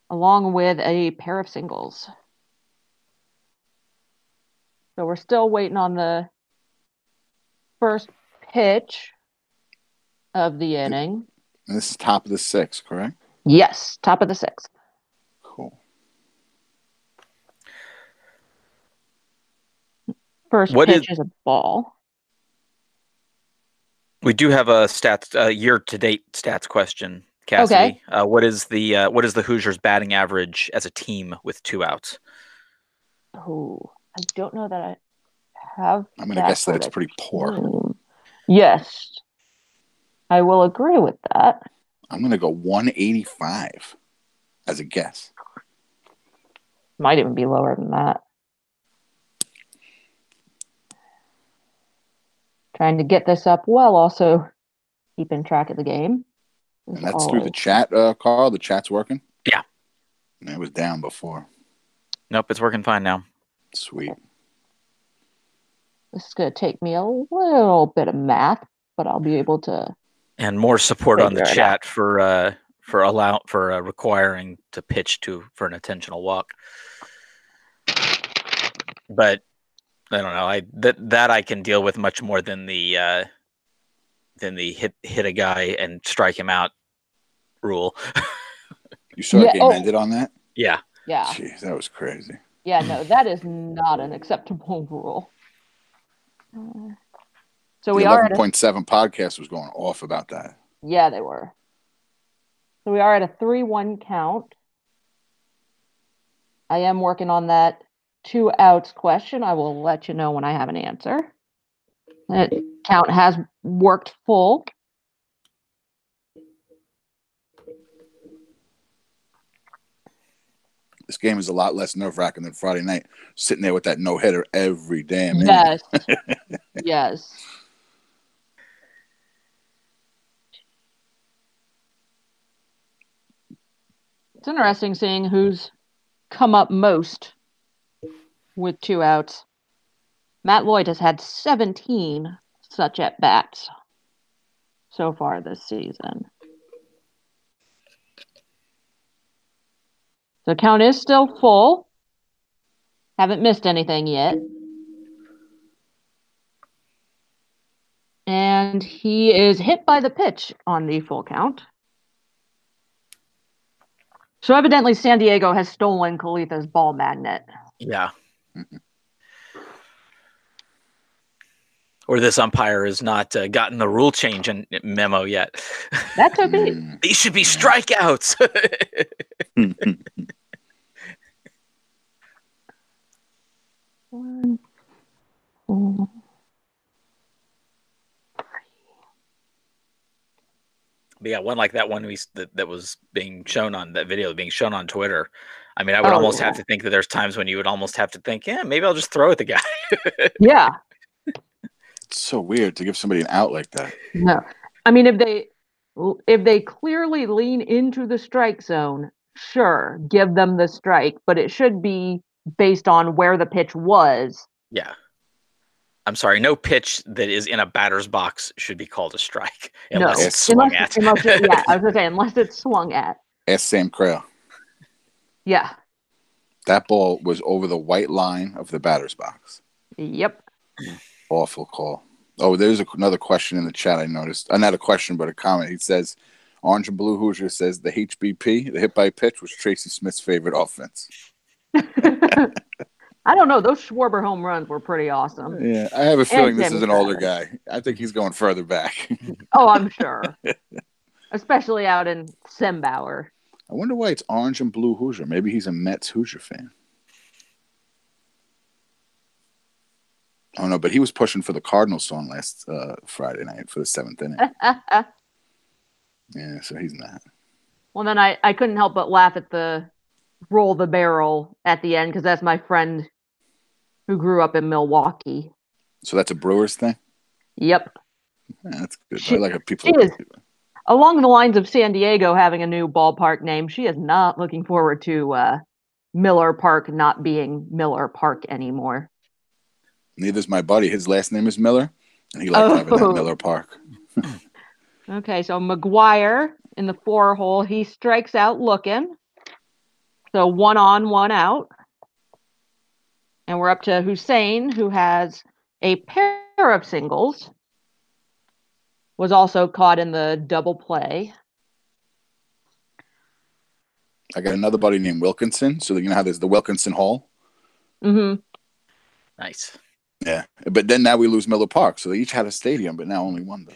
along with a pair of singles. So we're still waiting on the first pitch of the inning. And this is top of the 6th, correct? Yes, top of the 6th. Cool. First pitch is a ball. We do have a year-to-date stats question, Cassady. Okay. What is the Hoosiers' batting average as a team with 2 outs? Oh, I don't know that I have. I'm going to guess that it's pretty poor. Yes, I will agree with that. I'm going to go 185 as a guess. Might even be lower than that. Trying to get this up while also keeping track of the game. And that's through the chat, Carl? The chat's working? Yeah. And it was down before. Nope, it's working fine now. Sweet. This is going to take me a little bit of math, but I'll be able to. And more support on the chat for requiring to pitch for an intentional walk. But I don't know. That I can deal with much more than the hit a guy and strike him out rule. You saw a game ended on that? Yeah. Yeah. Jeez, that was crazy. Yeah, no, that is not an acceptable rule. So we are at 11.7 podcast was going off about that. Yeah, they were. So we are at a 3-1 count. I am working on that 2 outs question. I will let you know when I have an answer. That count has worked full. This game is a lot less nerve-wracking than Friday night. Sitting there with that no-hitter every damn inning. Yes. Yes. It's interesting seeing who's come up most with 2 outs. Matt Lloyd has had 17 such at bats so far this season. The count is still full. Haven't missed anything yet. And he is hit by the pitch on the full count. So evidently San Diego has stolen Kalitha's ball magnet. Yeah. Or this umpire has not gotten the rule change memo yet. That could be. These should be strikeouts. One, two, But yeah, one like that one that was being shown on that video being shown on Twitter. I mean, I would almost have to think that there's times when you would almost have to think, yeah, maybe I'll just throw at the guy. Yeah. It's so weird to give somebody an out like that. No. I mean, if they clearly lean into the strike zone, sure, give them the strike, but it should be based on where the pitch was. Yeah. I'm sorry, no pitch that is in a batter's box should be called a strike unless it's swung at. Yeah, I was going to say, unless it's swung at. Ask Sam Crail. Yeah. That ball was over the white line of the batter's box. Yep. Awful call. Oh, there's another question in the chat I noticed. Not a question, but a comment. He says, Orange and Blue Hoosier says the HBP, the hit by pitch, was Tracy Smith's favorite offense. I don't know. Those Schwarber home runs were pretty awesome. Yeah, I have a feeling this is an older guy. I think he's going further back. Oh, I'm sure. Especially out in Sembauer. I wonder why it's Orange and Blue Hoosier. Maybe he's a Mets Hoosier fan. Oh, no, but he was pushing for the Cardinals song last Friday night for the 7th inning. Yeah, so he's not. Well, then I couldn't help but laugh at the roll the barrel at the end because that's my friend who grew up in Milwaukee. So that's a Brewers thing? Yep. Yeah, that's good. I like how people... Along the lines of San Diego having a new ballpark name, she is not looking forward to Miller Park not being Miller Park anymore. Neither's my buddy. His last name is Miller, and he likes having that Miller Park. Okay, so McGuire in the 4 hole, he strikes out looking. So 1 on, 1 out. And we're up to Hussein, who has a pair of singles. Was also caught in the double play. I got another buddy named Wilkinson. So you know how there's the Wilkinson Hall? Mm-hmm. Nice. Yeah. But then now we lose Miller Park. So they each had a stadium, but now only one does.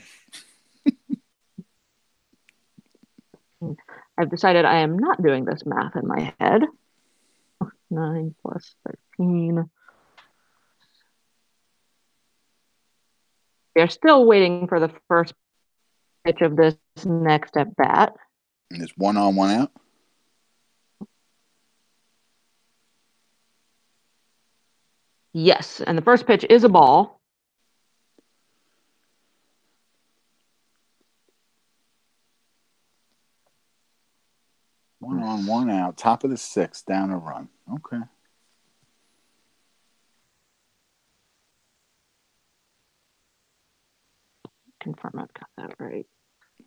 I've decided I am not doing this math in my head. 9 plus 13. We're still waiting for the first pitch of this next at bat. And it's 1 on, 1 out? Yes, and the first pitch is a ball. One on, 1 out. Top of the 6th, down a run. Okay. Confirm I've got that right.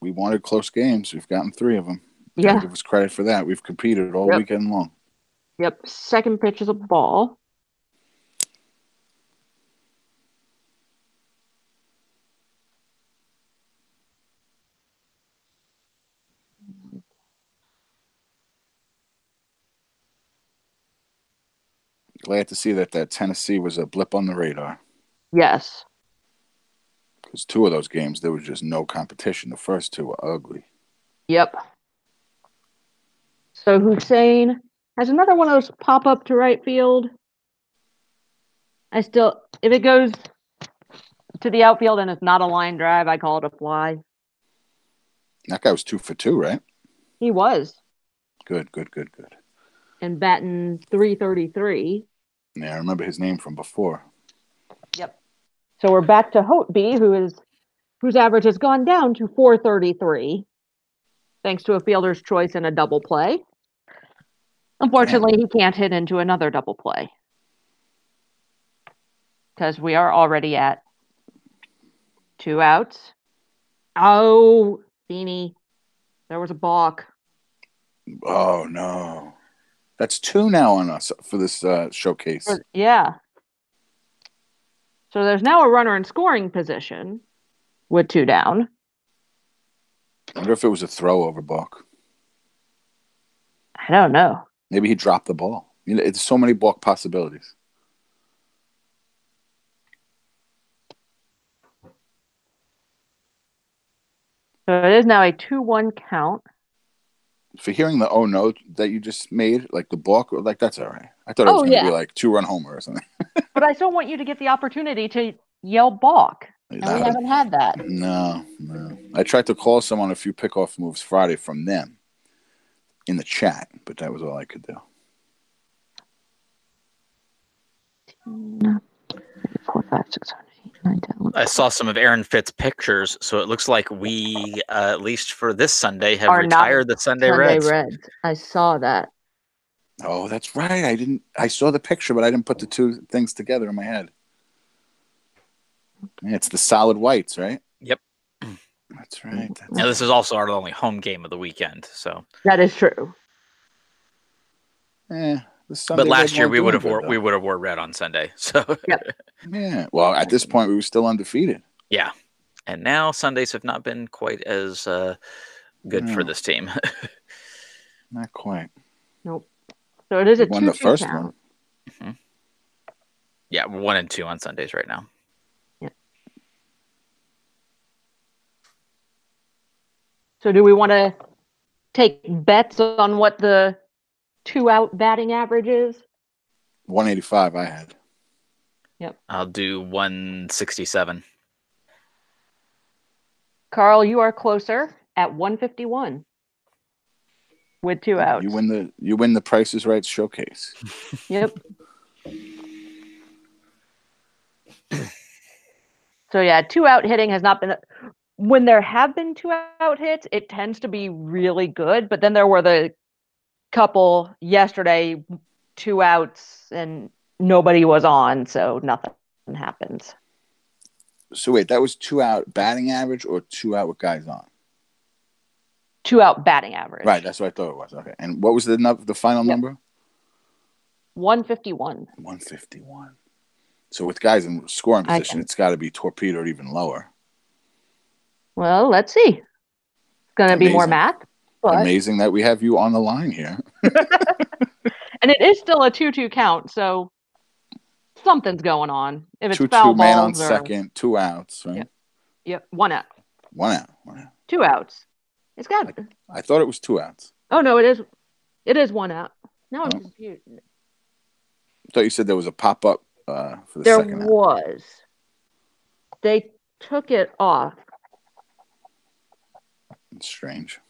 We wanted close games. We've gotten 3 of them. Yeah. Gotta give us credit for that. We've competed all weekend long. Yep. Second pitch is a ball. Glad to see that Tennessee was a blip on the radar. Yes. Because 2 of those games, there was just no competition. The first 2 were ugly. Yep. So Hussein has another one of those pop up to right field. If it goes to the outfield and it's not a line drive, I call it a fly. That guy was 2 for 2, right? He was. Good. And batting .333. Yeah, I remember his name from before. Yep. So we're back to Hotby, whose average has gone down to .433, thanks to a fielder's choice and a double play. Unfortunately, he can't hit into another double play because we are already at 2 outs. Oh, Beanie. There was a balk. Oh no, that's 2 now on us for this showcase. Yeah. So there's now a runner in scoring position with 2 down. I wonder if it was a throw over balk. I don't know. Maybe he dropped the ball. It's so many balk possibilities. So it is now a 2-1 count. For hearing the oh no that you just made, like the balk, like that's all right. I thought it was going to be like 2-run homer or something. But I still want you to get the opportunity to yell balk. And we haven't had that. No. I tried to call someone a few pickoff moves Friday from them in the chat, but that was all I could do. 4, 5, 6, 7, 8, 9, 10, 11. I saw some of Aaron Fitt's pictures, so it looks like we, at least for this Sunday, have retired the Sunday Reds. I saw that. Oh, that's right. I saw the picture, but I didn't put the 2 things together in my head. Yeah, it's the solid whites, right? Yep. That's right. Now, this is also our only home game of the weekend, so. That is true. But last year we would have wore red on Sunday. So yeah. Well, at this point we were still undefeated. Yeah. And now Sundays have not been quite as good for this team. Not quite. Nope. So it is a 2-2 won the first count. one. Mm-hmm. Yeah, we're 1 and 2 on Sundays right now. Yeah. So do we want to take bets on what the 2-out batting average is? 185 I had. Yep. I'll do 167. Carl, you are closer at 151 with 2 outs. You win the Price is Right showcase. Yep. So yeah, 2-out hitting has not been. When there have been 2-out hits, it tends to be really good. But then there were the couple yesterday, 2 outs, and nobody was on, so nothing happens. So wait, that was 2-out batting average or 2-out with guys on? 2-out batting average. Right, that's what I thought it was. Okay, and what was the final number? 151. 151. So with guys in scoring position, it's got to be torpedoed even lower. Well, let's see. It's going to be more math. But... Amazing that we have you on the line here. And it is still a 2-2 count, so something's going on. If it's 2-2 foul man balls on second, 2 outs, right? Yep. 1 out. 1 out. 2 outs. It's got. I thought it was 2 outs. Oh no, it is. It is 1 out. Now I'm confused. I thought you said there was a pop up for the second out. There was. They took it off. It's strange.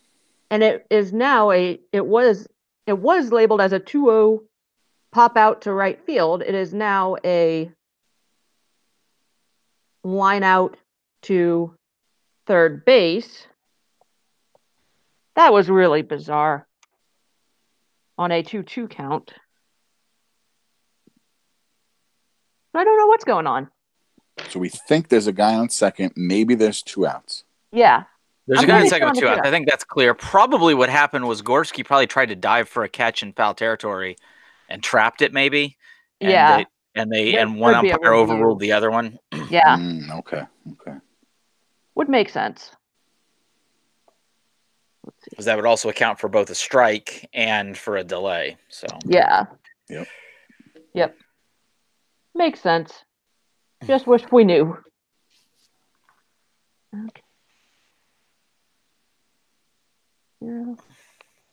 And it is now it was labeled as a 2-0 pop out to right field. It is now a line out to third base. That was really bizarre on a 2-2 count. I don't know what's going on. So we think there's a guy on second. Maybe there's 2 outs. Yeah. There's a guy on second with 2 outs. I think that's clear. Probably what happened was Gorski probably tried to dive for a catch in foul territory and trapped it maybe. And and one umpire overruled the other one. Yeah. Okay. Would make sense. Because that would also account for both a strike and for a delay. So yeah. Yep. Makes sense. Just wish we knew. Okay. Yeah.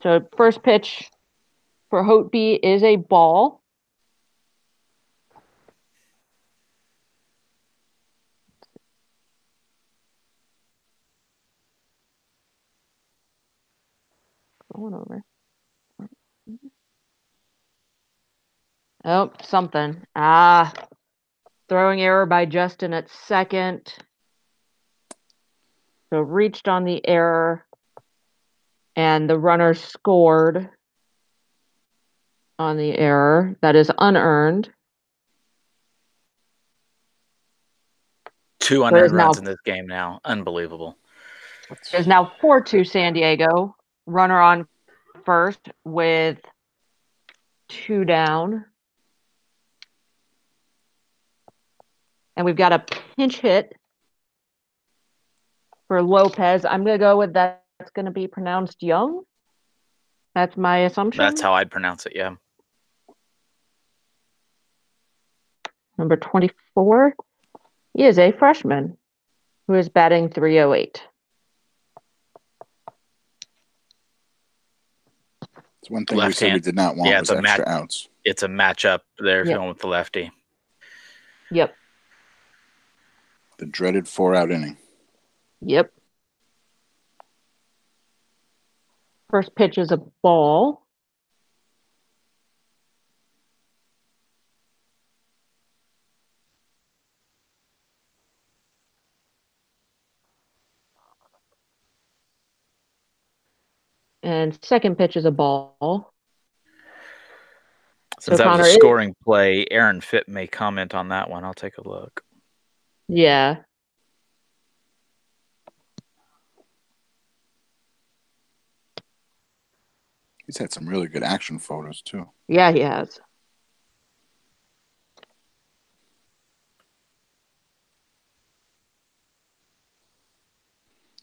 So first pitch for Hotby is a ball. Going over. Oh, something. Throwing error by Justin at second. So reached on the error, and the runner scored on the error. That is unearned. 2 There is unearned now runs in this game now. Unbelievable. There's now 4-2 San Diego. Runner on first with 2 down. And we've got a pinch hit for Lopez. I'm going to go with that's going to be pronounced Young. That's my assumption. That's how I'd pronounce it, yeah. Number 24. He is a freshman who is batting .308. It's one thing we said we did not want was extra outs. It's a matchup there if you're going with the lefty. Yep. The dreaded 4-out inning. Yep. First pitch is a ball. And second pitch is a ball. Since that was a scoring play, Aaron Fitt may comment on that one. I'll take a look. Yeah. He's had some really good action photos, too. Yeah, he has.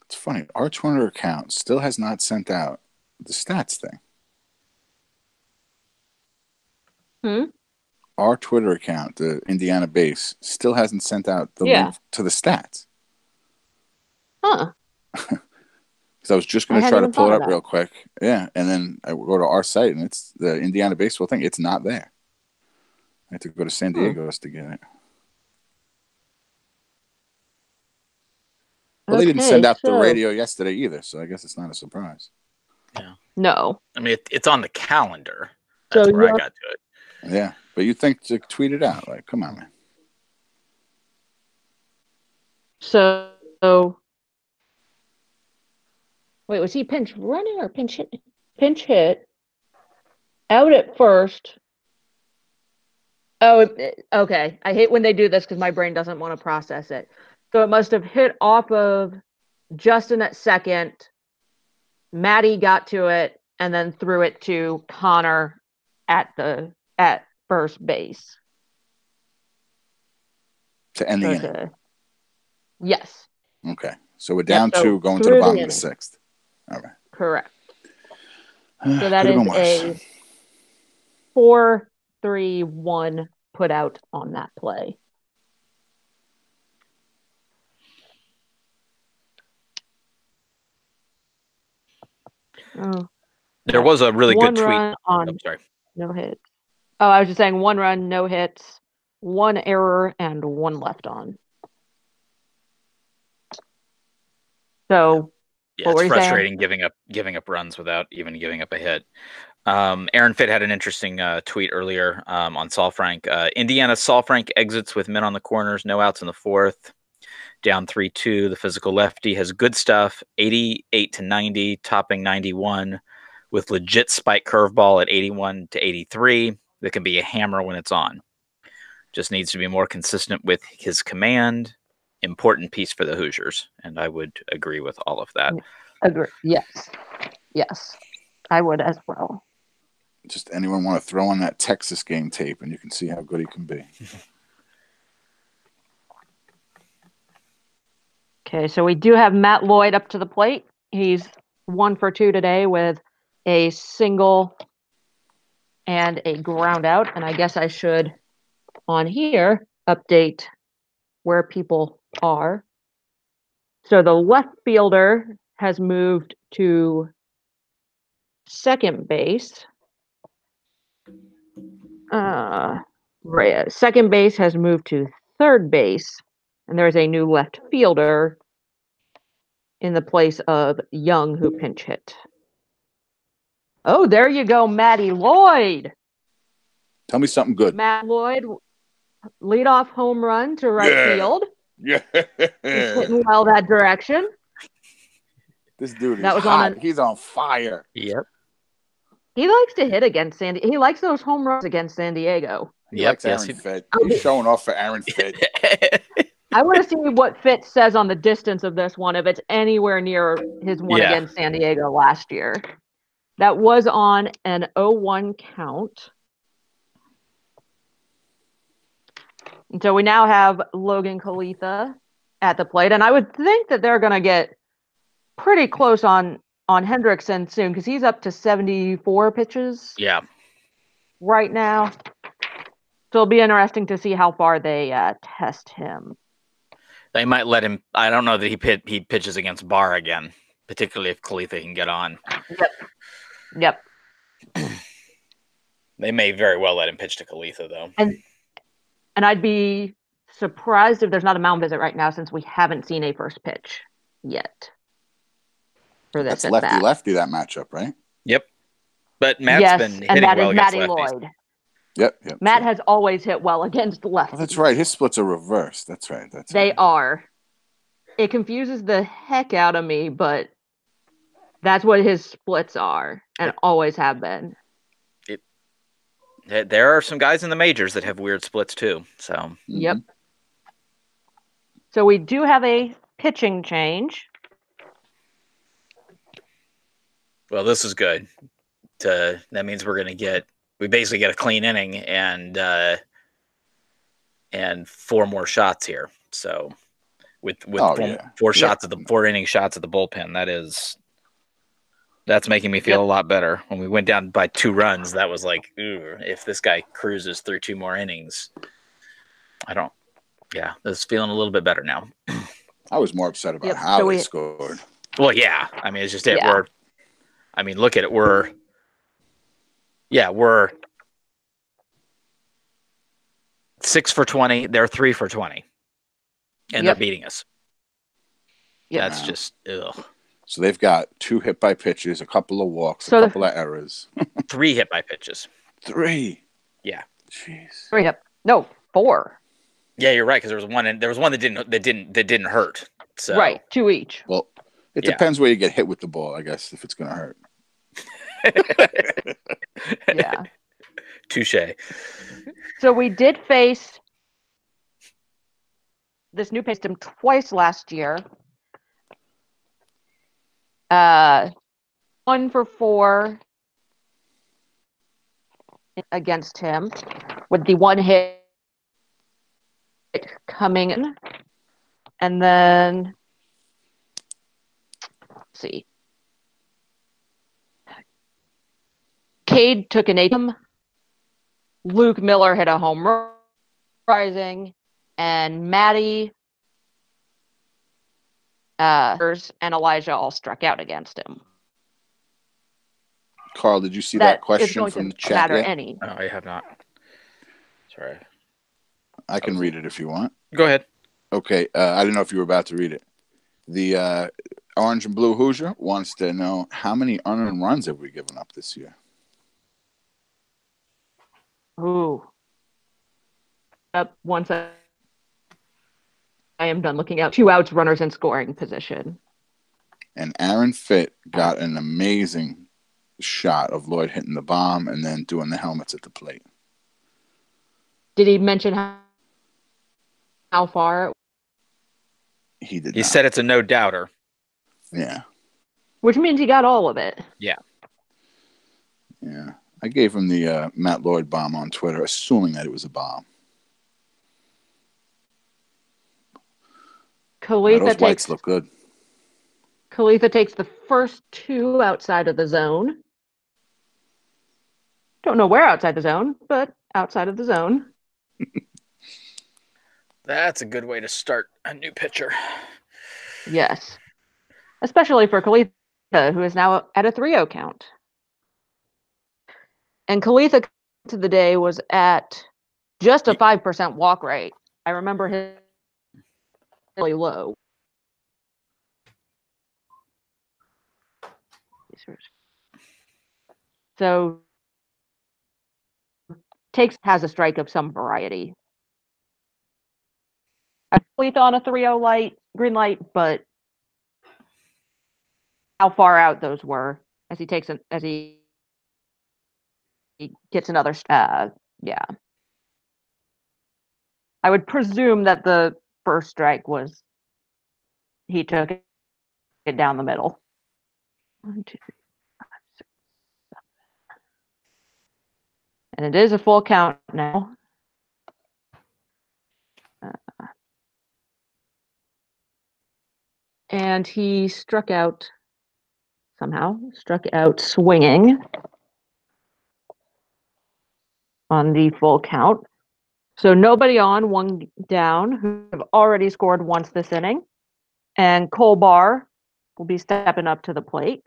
It's funny. Our Twitter account still has not sent out the stats thing. Our Twitter account, the Indiana base, still hasn't sent out the link to the stats. Huh. Because I was just going to try to pull it up real quick. Yeah, and then I go to our site, and it's the Indiana baseball thing. It's not there. I had to go to San Diego's to get it. Well, they didn't send out the radio yesterday either, so I guess it's not a surprise. Yeah. No. I mean, it's on the calendar. That's where I got to it. Yeah, but you'd think to tweet it out. Like, come on, man. So, wait, was he pinch running or pinch hit? Pinch hit. Out at first. Oh, okay. I hate when they do this because my brain doesn't want to process it. So it must have hit off of Justin at second. Maddie got to it and then threw it to Connor at first base. To end the inning. Yes. Okay. So we're down 2 going to the bottom of the 6th. All right. Correct. So that is a 4-3-1 put out on that play. Oh, there was a really good tweet. I'm sorry. No hits. Oh, I was just saying 1 run, no hits, 1 error, and 1 left on. So, yeah, it's frustrating giving up runs without even giving up a hit. Aaron Fitt had an interesting tweet earlier on Saul Frank. Indiana Saul Frank exits with men on the corners, no outs in the 4th. Down 3-2. The physical lefty has good stuff, 88-90, topping 91, with legit spike curveball at 81-83. That can be a hammer when it's on. Just needs to be more consistent with his command. Important piece for the Hoosiers, and I would agree with all of that. Agree. Yes, I would as well. Just anyone want to throw on that Texas game tape, and you can see how good he can be. Okay, so we do have Matt Lloyd up to the plate. He's 1 for 2 today with a single and a ground out. And I guess I should, on here, update where people are. So the left fielder has moved to second base. Second base has moved to third base. And there's a new left fielder in the place of Young, who pinch hit. Oh, there you go, Matty Lloyd. Tell me something good. Matt Lloyd, leadoff home run to right field. Yeah. He's hitting well that direction. This dude is hot. He's on fire. Yep. He likes to hit against San Diego. He likes those home runs against San Diego. He likes Aaron Fitt. He's showing off for Aaron Fitt. I want to see what Fitz says on the distance of this one, if it's anywhere near his one against San Diego last year. That was on an 0-1 count. And so we now have Logan Kalitha at the plate, and I would think that they're going to get pretty close on Hendrickson soon, because he's up to 74 pitches. Yeah. Right now. So it'll be interesting to see how far they test him. They might let him. I don't know that he pitches against Barr again, particularly if Kalitha can get on. Yep. They may very well let him pitch to Kalitha, though. And I'd be surprised if there's not a mound visit right now, since we haven't seen a first pitch yet. For this That's lefty-lefty, that matchup, right? Yep. But Matt's been hitting well against lefties. Lloyd. Yep. Matt has always hit well against lefties. Oh, that's right. His splits are reversed. That's right. They are. It confuses the heck out of me, but that's what his splits are and always have been. There are some guys in the majors that have weird splits too. So. Yep. So we do have a pitching change. Well, this is good. That means we basically get a clean inning and 4 more shots here. So with four inning shots at the bullpen, that's making me feel a lot better. When we went down by 2 runs, that was like, ooh, if this guy cruises through 2 more innings, this is feeling a little bit better now. I was more upset about how they scored. Well, yeah. I mean, it's just it. Yeah. Look at it. We're 6 for 20. They're 3 for 20. And they're beating us. Yep. That's just, ugh. So they've got 2 hit by pitches, a couple of walks, a couple of errors. 3 hit by pitches. 3. Yeah. Jeez. 3 hit. No, 4. Yeah, you're right, because there was one that didn't hurt. So. Right, 2 each. Well, it depends where you get hit with the ball, I guess, if it's going to hurt. Yeah. Touche. So we did face this new faced him twice last year. 1 for 4 against him, with the 1 hit coming in. And then let's see. Cade took an 8. Luke Miller hit a home run, rising, and Maddie and Elijah all struck out against him. Carl, did you see that question from the chat yet? No, I have not. Sorry. I can read it if you want. Go ahead. Okay. I didn't know if you were about to read it. The Orange and Blue Hoosier wants to know, how many unearned runs have we given up this year? Ooh. Once I am done looking out. 2 outs, runners in scoring position. And Aaron Fitt got an amazing shot of Lloyd hitting the bomb and then doing the helmets at the plate. Did he mention how far? He did. He said it's a no doubter. Yeah. Which means he got all of it. Yeah. Yeah. I gave him the Matt Lloyd bomb on Twitter, assuming that it was a bomb. Those whites look good. Kalitha takes the first 2 outside of the zone. Don't know where outside the zone, but outside of the zone. That's a good way to start a new pitcher. Yes. Especially for Kalitha, who is now at a 3-0 count. And Kalitha to the day was at just a 5% walk rate. I remember him really low. So has a strike of some variety. I Kalitha on a 3-0 green light, but how far out those were as he gets another. I would presume that the first strike was he took it down the middle. 1, 2, 3, 5, 6, 7. And it is a full count now. And he struck out swinging on the full count. So nobody on, one down, who have already scored once this inning. And Cole Barr will be stepping up to the plate.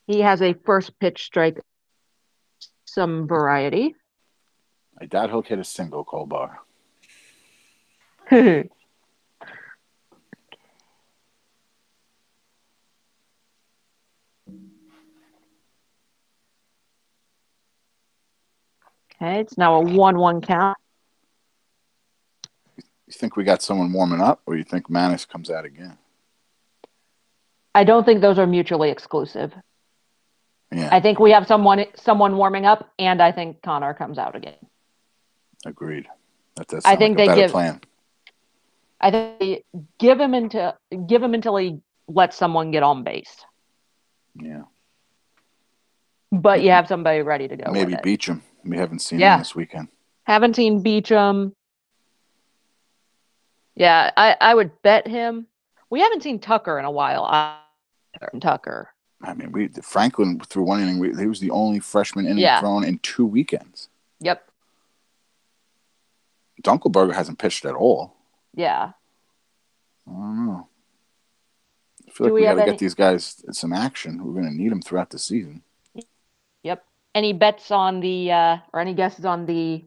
He has a first pitch strike, some variety. I doubt he'll hit a single, Cole Barr. Okay, it's now a 1-1 count. You think we got someone warming up, or you think Manis comes out again? I don't think those are mutually exclusive. Yeah. I think we have someone warming up, and I think Connor comes out again. Agreed. That does I sound think like a they better give- plan. I think they give him until he lets someone get on base. Yeah. But you have somebody ready to go. Maybe with it. Beecham. We haven't seen Yeah. him this weekend. Haven't seen Beecham. Yeah, I would bet him. We haven't seen Tucker in a while. Tucker. I mean, Franklin threw one inning. He was the only freshman inning Yeah. thrown in 2 weekends. Yep. Dunkelberger hasn't pitched at all. Yeah. I don't know. I Do feel like we we got have to any- get these guys some action. We're going to need them throughout the season. Yep. Any bets on the or any guesses on the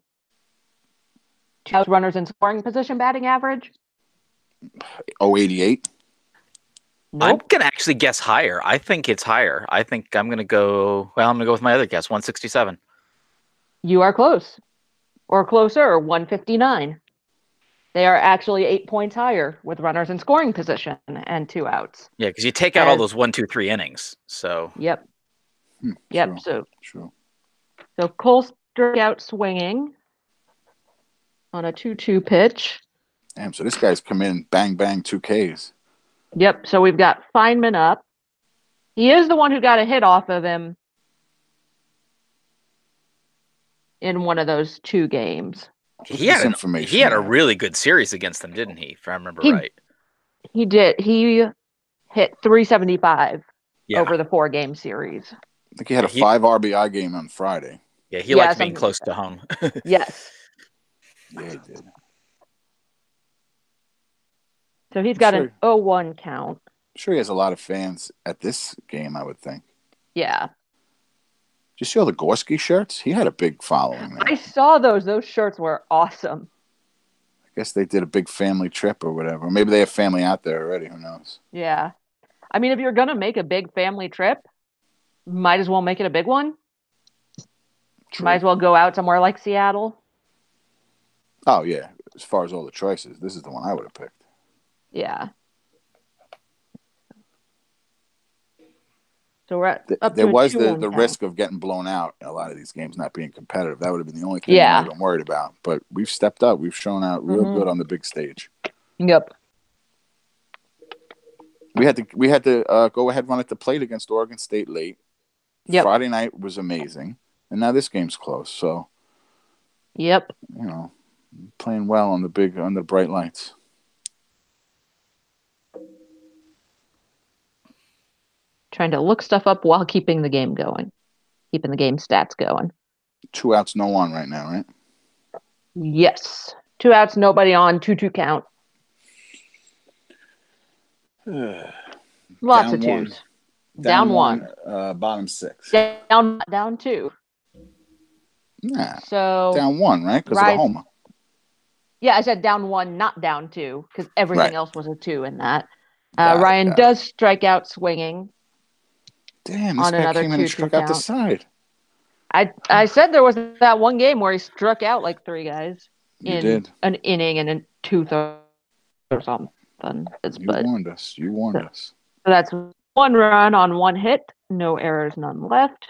runners in scoring position batting average? 088. Nope. I'm gonna actually guess higher. I think it's higher. I think I'm gonna go. Well, I'm gonna go with my other guess, 167. You are close, or closer, 159. They are actually 8 points higher with runners in scoring position and 2 outs. Yeah, because you take out all those 1, 2, 3 innings. So Yep. Yep. True. So Cole struck out swinging on a 2-2 pitch. Damn, so this guy's come in, bang, bang, 2 Ks. Yep. So we've got Feynman up. He is the one who got a hit off of him in one of those 2 games. he had information. he had a really good series against them, didn't he? If I remember right. He did. He hit 375 Yeah. over the 4-game series. I think he had a 5 RBI game on Friday. Yeah, he likes being close to home. Yes. Yeah, he did. So he's got an 0-1 count. I'm sure he has a lot of fans at this game, I would think. Yeah. Did you see all the Gorski shirts? He had a big following there. I saw those. Those shirts were awesome. I guess they did a big family trip or whatever. Maybe they have family out there already. Who knows? Yeah. I mean, if you're going to make a big family trip, might as well make it a big one. True. Might as well go out somewhere like Seattle. Oh, yeah. As far as all the choices, this is the one I would have picked. Yeah. So we're up to there was the count. risk of getting blown out in a lot of these games, not being competitive. That would have been the only thing Yeah. I would have been worried about. But we've stepped up. We've shown out real good on the big stage. Yep. We had to go ahead run at the plate against Oregon State late. Yep. Friday night was amazing, and now this game's close. So, Yep. playing well on the bright lights. Trying to look stuff up while keeping the game going, keeping the game stats going. 2 outs, no on right now, right? Yes. 2 outs, nobody on, 2-2 count. Lots of Down 2s. Down one. Bottom 6. Down 2. Nah. So Down 1, right? Because of the homer. Yeah, I said down 1, not down 2, because everything else was a 2 in that. Got Ryan it. does strike out swinging. Damn, this on guy another came in and 2-2 struck out the count. side. I said there was that one game where he struck out like 3 guys You in did. an inning and in 2/3. or something. You warned us. You warned us. So that's 1 run on 1 hit. No errors, none left.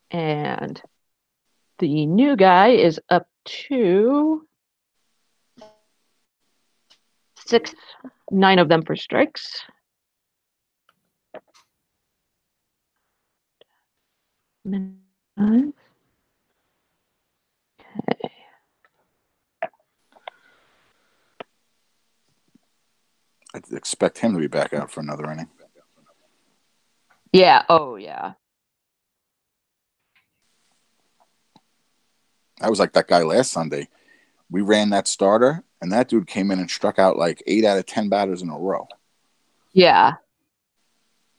And the new guy is up to 6, 9 of them for strikes. Okay. I'd expect him to be back out for another inning. Yeah. Oh, yeah. I was like that guy last Sunday. We ran that starter, and that dude came in and struck out like 8 out of 10 batters in a row. Yeah.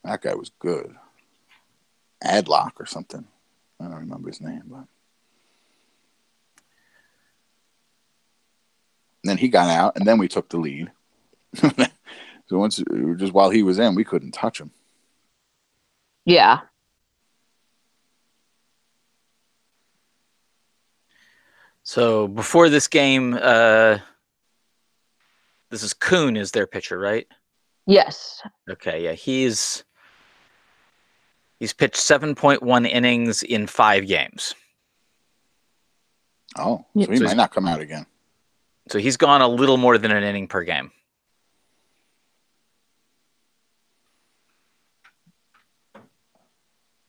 That guy was good. Adlock or something. I don't remember his name, but and then he got out, and then we took the lead. So once, just while he was in, we couldn't touch him. Yeah. So before this game, this is Kuhn is their pitcher, right? Yes. Okay, yeah, he's pitched 7.1 innings in 5 games. Oh, so he might not come out again. So he's gone a little more than an inning per game.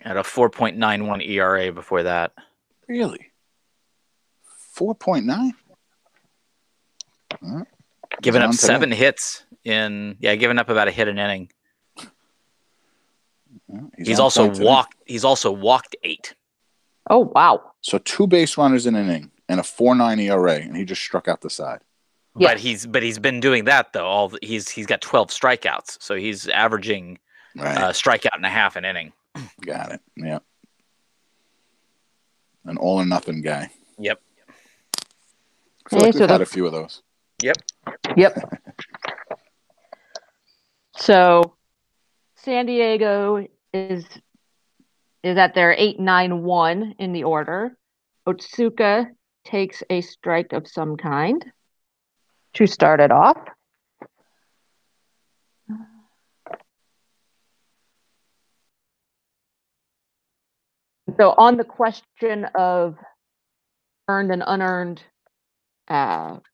At a 4.91 ERA before that. Really? 4.9? Giving up 7 hits giving up about a hit an inning. He's also walked 8. Oh, wow. So 2 base runners in an inning and a 4.9 ERA, and he just struck out the side. Yes. But he's been doing that though. He's got 12 strikeouts, so he's averaging strikeout and a half an inning. Got it. Yeah. An all or nothing guy. Yep. I feel like we've had a few of those. Yep. So San Diego is at their 8-9-1 in the order. Otsuka takes a strike of some kind to start it off. So on the question of earned and unearned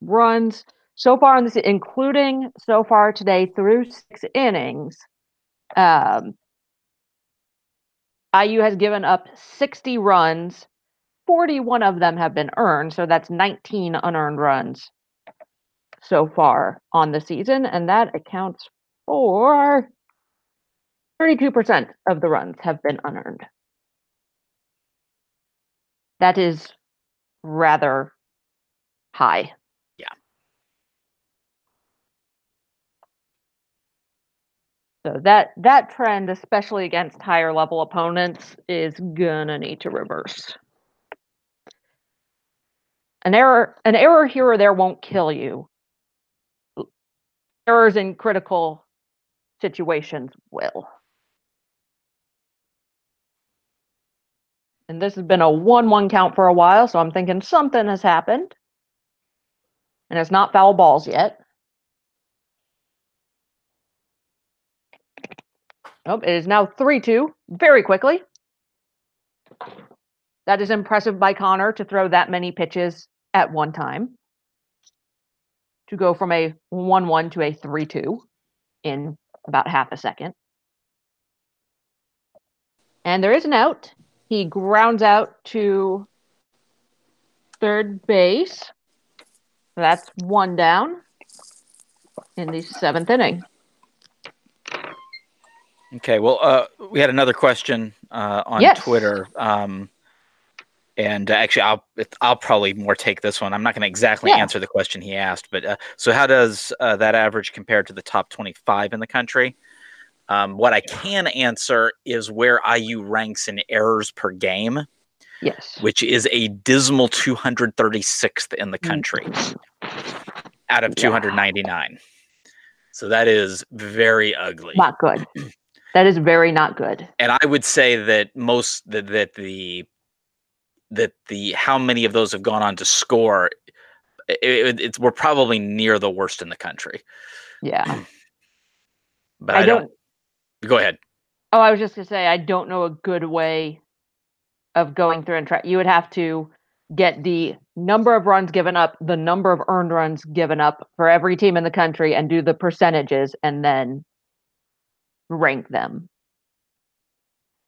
runs, so far in this, including so far today through 6 innings, IU has given up 60 runs. 41 of them have been earned, so that's 19 unearned runs so far on the season, and that accounts for 32% of the runs have been unearned. That is rather high. Yeah. So that trend, especially against higher level opponents, is gonna need to reverse. An error here or there won't kill you. Errors in critical situations will. And this has been a 1-1 count for a while, so I'm thinking something has happened. And it's not foul balls yet. Oh, it is now 3-2 very quickly. That is impressive by Connor to throw that many pitches at one time. To go from a 1-1 to a 3-2 in about half a second. And there is an out. He grounds out to third base. That's 1 down in the 7th inning. Okay, well, we had another question on Twitter. And actually, I'll probably more take this one. I'm not going to exactly answer the question he asked, but so how does that average compare to the top 25 in the country? What I can answer is where IU ranks in errors per game. Yes. Which is a dismal 236th in the country out of 299. So that is very ugly. Not good. That is very not good. And I would say that the how many of those have gone on to score, we're probably near the worst in the country. Yeah. But I don't. Go ahead. Oh, I was just gonna say I don't know a good way of going through and try. You would have to get the number of runs given up, the number of earned runs given up for every team in the country, and do the percentages, and then rank them.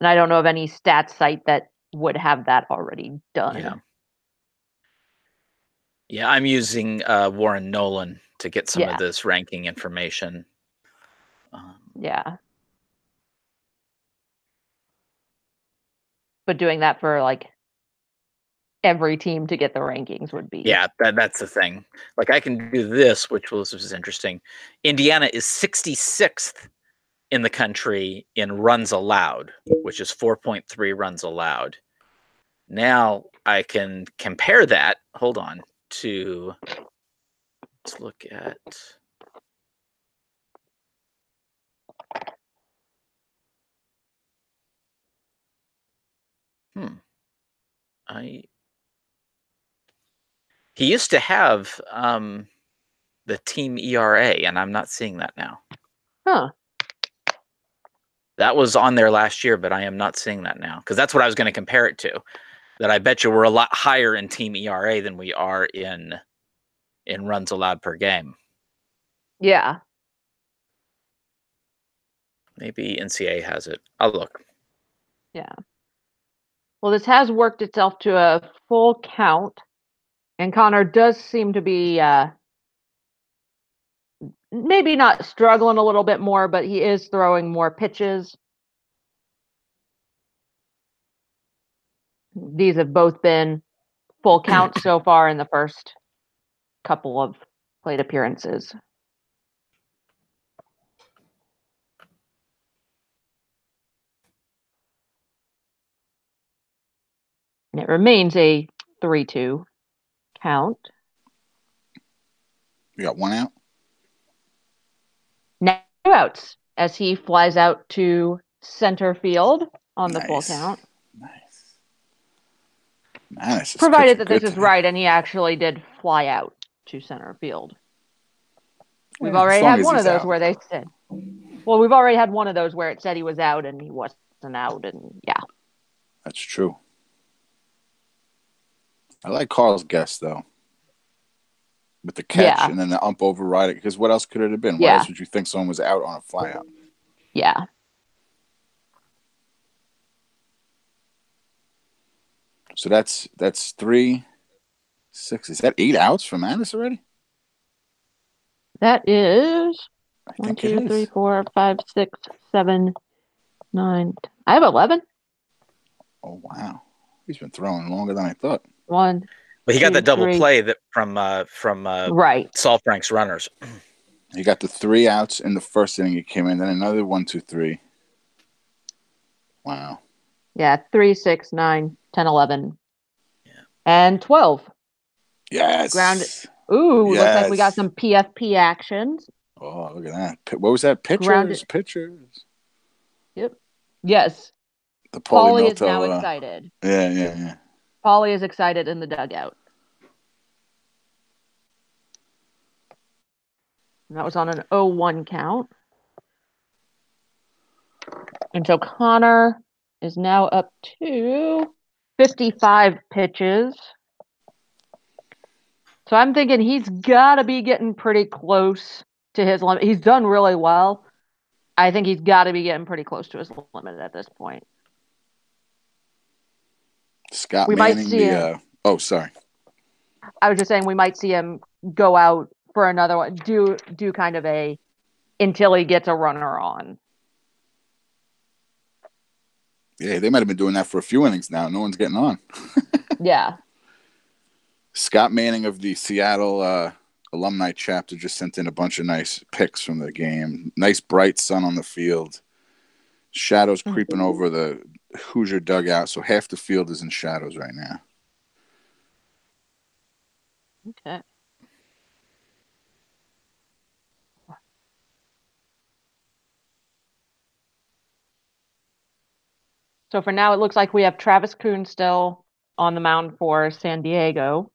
And I don't know of any stats site that would have that already done. Yeah, I'm using Warren Nolan to get some of this ranking information. Yeah. But doing that for like every team to get the rankings would be. Yeah, that's the thing. Like I can do this, which was interesting. Indiana is 66th in the country in runs allowed, which is 4.3 runs allowed. Now I can compare that. Hold on. Let's look at. He used to have the team ERA, and I'm not seeing that now. Huh. That was on there last year, but I am not seeing that now because that's what I was going to compare it to. That I bet you we're a lot higher in team ERA than we are in runs allowed per game. Yeah. Maybe NCAA has it. I'll look. Yeah. Well, this has worked itself to a full count, and Connor does seem to be maybe not struggling a little bit more, but he is throwing more pitches. These have both been full counts so far in the first couple of plate appearances. And it remains a 3-2 count. You got one out? Now 2 outs as he flies out to center field on the full count. Nice. Man, provided that this is right and he actually did fly out to center field. We've already had one of those where they said, well, we've already had one of those where it said he was out and he wasn't out, and yeah. That's true. I like Carl's guess, though. With the catch and then the ump override it, because what else could it have been? Why else would you think someone was out on a flyout? Yeah. So that's 3, 6. Is that 8 outs from Addis already? That is 1, 2, 3, 4, 5, 6, 7, 9. I have 11. Oh wow, he's been throwing longer than I thought. 1. But he got that double play that from right. Saul Frank's runners. He got the 3 outs in the first inning. He came in, then another 1, 2, 3. Wow. Yeah, 3, 6, 9, 10, 11. Yeah. And 12. Yes. Grounded. Ooh, looks like we got some PFP actions. Oh, look at that. What was that? Pitchers. Yep. Yes. The Paulie is now excited. Yeah. Paulie is excited in the dugout. And that was on an 0-1 count. And so Connor is now up to 55 pitches. So I'm thinking he's got to be getting pretty close to his limit. He's done really well. I think he's got to be getting pretty close to his limit at this point. Scott Manning, oh, sorry. I was just saying we might see him go out for another one. Do kind of a until he gets a runner on. Yeah, they might have been doing that for a few innings now. No one's getting on. Yeah. Scott Manning of the Seattle alumni chapter just sent in a bunch of nice pics from the game. Nice bright sun on the field. Shadows creeping over the Hoosier dugout. So half the field is in shadows right now. Okay. So for now, it looks like we have Travis Kuhn still on the mound for San Diego.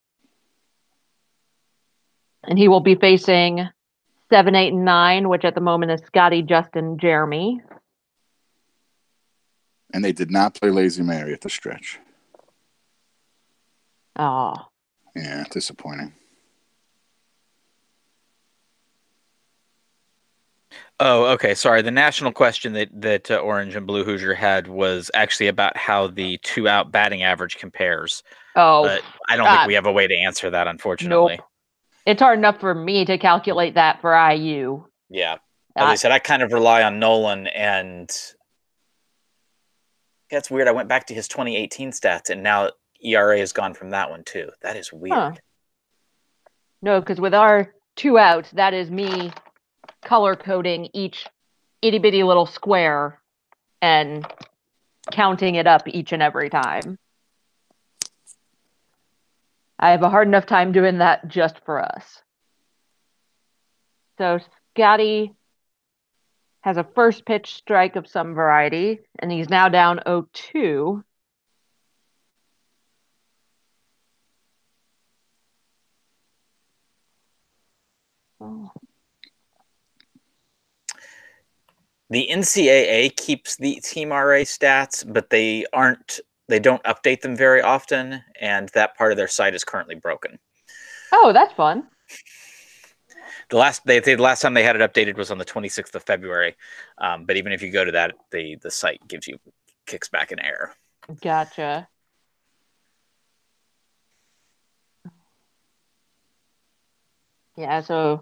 And he will be facing 7, 8, and 9, which at the moment is Scotty, Justin, Jeremy. And they did not play Lazy Mary at the stretch. Oh. Yeah, disappointing. Oh, okay. Sorry. The national question that Orange and Blue Hoosier had was actually about how the 2-out batting average compares. Oh. But I don't think we have a way to answer that, unfortunately. Nope. It's hard enough for me to calculate that for IU. Yeah. As I said, I kind of rely on Nolan, and that's weird. I went back to his 2018 stats, and now ERA has gone from that one too. That is weird. Huh. No, because with our 2 outs, that is me color coding each itty bitty little square and counting it up each and every time. I have a hard enough time doing that just for us. So Scotty has a first pitch strike of some variety, and he's now down 0-2. Oh. The NCAA keeps the team RA stats, but they don't update them very often, and that part of their site is currently broken. Oh, that's fun. The last time they had it updated was on the 26th of February. But even if you go to that, the site kicks back an error. Gotcha. Yeah, so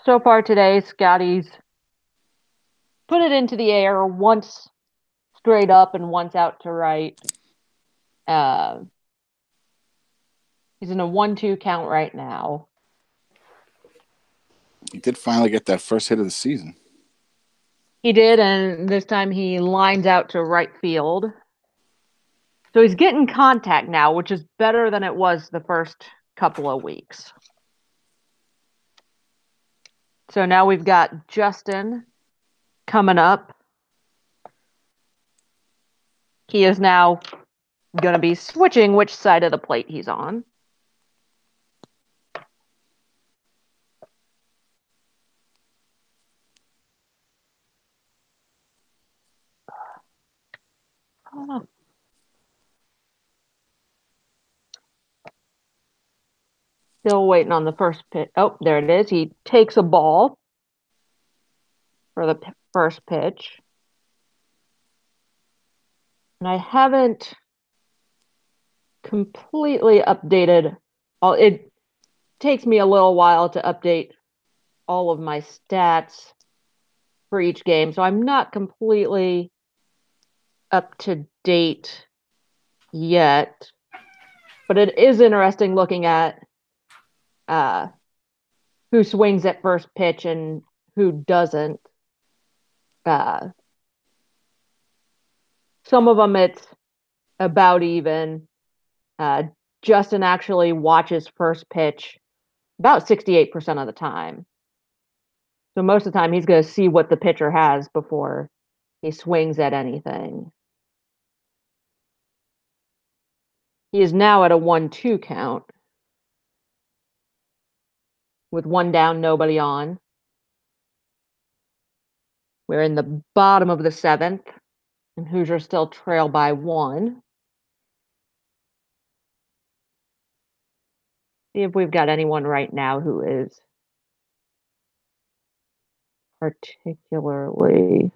far today, Scotty's put it into the air once straight up and once out to right. He's in a 1-2 count right now. He did finally get that first hit of the season. He did, and this time he lines out to right field. So he's getting contact now, which is better than it was the first couple of weeks. So now we've got Justin coming up. He is now going to be switching which side of the plate he's on. Oh. Still waiting on the first pitch. Oh, there it is. He takes a ball for the first pitch. And I haven't completely updated all. It takes me a little while to update all of my stats for each game, so I'm not completely up to date yet. But it is interesting looking at who swings at first pitch and who doesn't. Some of them it's about even. Justin actually watches first pitch about 68% of the time. So most of the time he's going to see what the pitcher has before he swings at anything. He is now at a 1-2 count with one down, nobody on. We're in the bottom of the 7th, and Hoosiers still trail by 1. See if we've got anyone right now who is particularly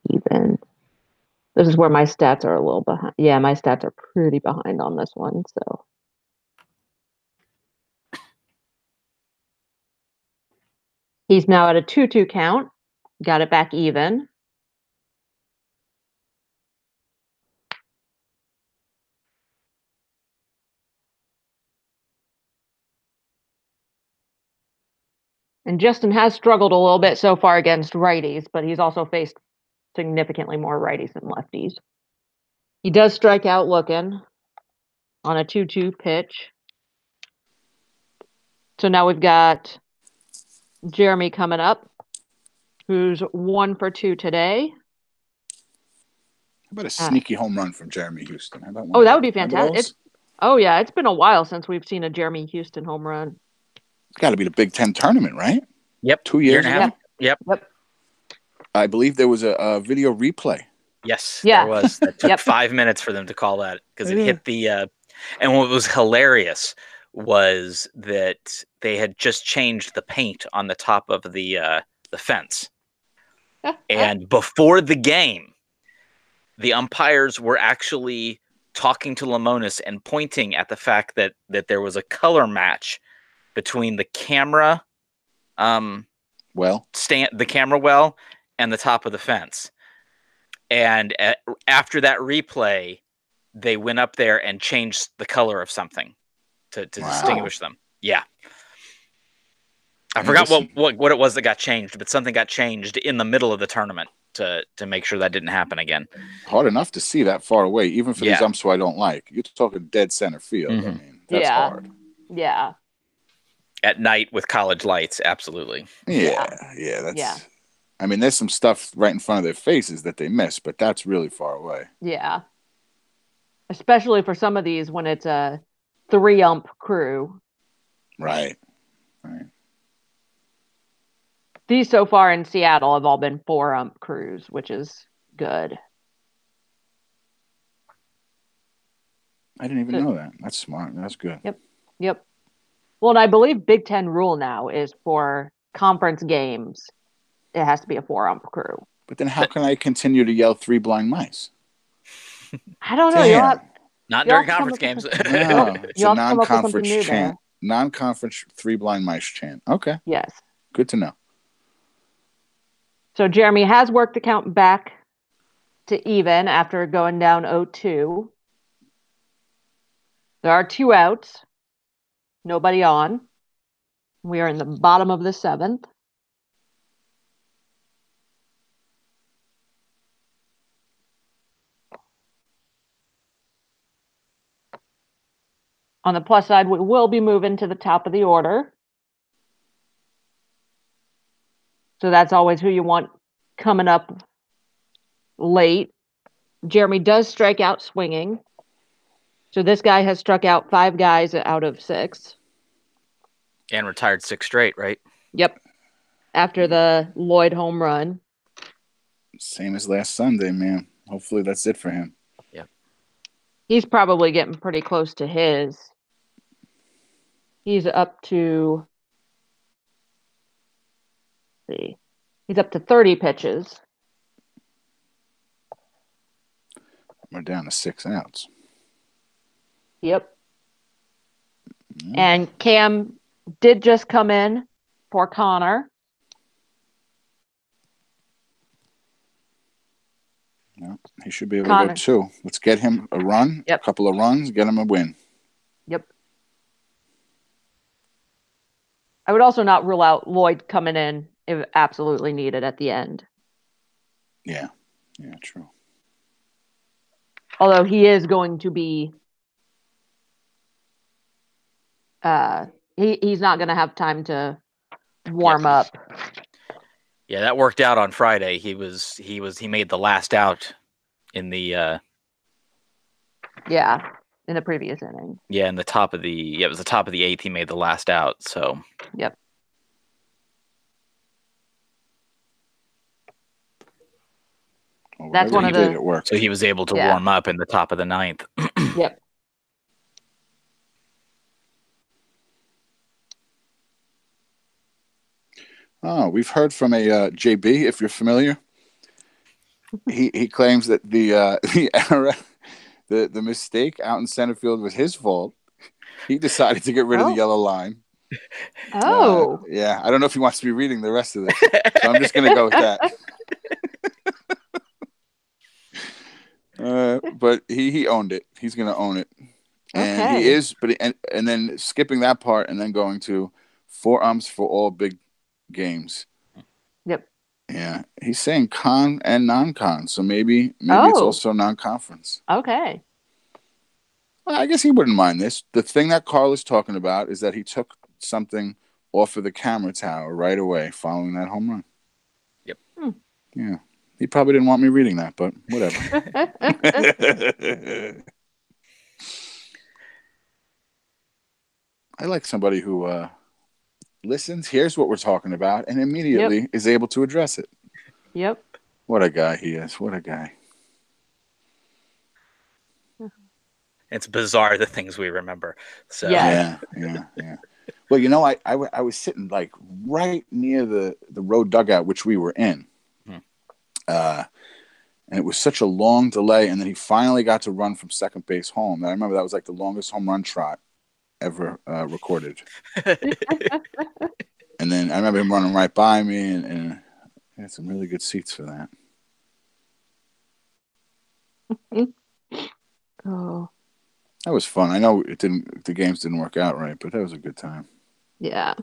even. This is where my stats are a little behind. Yeah, my stats are pretty behind on this one, so. He's now at a 2-2 count. Got it back even. And Justin has struggled a little bit so far against righties, but he's also faced significantly more righties than lefties. He does strike out looking on a 2-2 pitch. So now we've got Jeremy coming up, who's 1 for 2 today. about a sneaky home run from Jeremy Houston? How about one Oh, of that those? would be Remember fantastic. those? Oh yeah, it's been a while since we've seen a Jeremy Houston home run. It's got to be the Big Ten tournament, right? Yep. 2 Year years and a ago. half. Yep. Yep. I believe there was a video replay. Yes, Yeah. there was. That took Yep. 5 minutes for them to call that because it hit the. And what was hilarious was that they had just changed the paint on the top of the fence, and before the game, the umpires were actually talking to Lemonis and pointing at the fact that there was a color match between the camera, the camera well, and the top of the fence. And after that replay, they went up there and changed the color of something to distinguish them. Yeah. I forgot what it was that got changed, but something got changed in the middle of the tournament to make sure that didn't happen again. Hard enough to see that far away, even for these umps who I don't like. You're talking dead center field. I mean, that's hard. Yeah. At night with college lights, absolutely. Yeah. I mean, there's some stuff right in front of their faces that they miss, but that's really far away. Yeah. Especially for some of these when it's a 3-ump crew. Right. These so far in Seattle have all been 4-ump crews, which is good. I didn't even know that. That's smart. That's good. Yep. Well, and I believe Big Ten rule now is for conference games, it has to be a 4-ump crew. But then how can I continue to yell 3 blind mice? I don't know. Not during conference games. No, it's a non-conference chant. Non-conference 3 blind mice chant. Okay. Yes. Good to know. So Jeremy has worked the count back to even after going down 0-2. There are 2 outs. Nobody on. We are in the bottom of the 7th. On the plus side, we will be moving to the top of the order. So that's always who you want coming up late. Jeremy does strike out swinging. So this guy has struck out 5 guys out of 6. And retired 6 straight, right? Yep. After the Lloyd home run. Same as last Sunday, man. Hopefully that's it for him. Yep. He's probably getting pretty close to his. He's up to, he's up to 30 pitches. We're down to 6 outs. Yep. And Cam did just come in for Connor. Yeah, he should be able to go 2. Let's get him a run, a couple of runs, get him a win. Yep. I would also not rule out Lloyd coming in if absolutely needed at the end. Yeah, true. Although he is going to be, he's not going to have time to warm up. Yeah, that worked out on Friday. He made the last out in the in the previous inning. Yeah, in the top of the it was the top of the 8th he made the last out, so. Yep. Well, that's one of the it worked. So he was able to warm up in the top of the 9th. Yep. Oh, we've heard from a JB, if you're familiar. He claims that the error, the mistake out in center field was his fault. He decided to get rid of the yellow line. Oh. Yeah, I don't know if he wants to be reading the rest of this, so I'm just going to go with that. But he owned it. He's going to own it, and he is. But and then skipping that part and then going to 4 umps for all big games. Yep. Yeah, he's saying con and non-con, so maybe it's also non-conference. Okay. Well, I guess he wouldn't mind this. The thing that Carl is talking about is that he took something off of the camera tower right away following that home run. Yep. Yeah, He probably didn't want me reading that, but whatever. I like somebody who listens, hears what we're talking about, and immediately is able to address it. Yep. What a guy he is. What a guy. It's bizarre the things we remember. So Yes. Yeah. Well, you know, I was sitting like right near the road dugout, which we were in. And it was such a long delay. And then he finally got to run from second base home. And I remember that was like the longest home run trot ever recorded. And then I remember him running right by me, and I had some really good seats for that. Oh. That was fun. I know the games didn't work out right, but that was a good time. Yeah.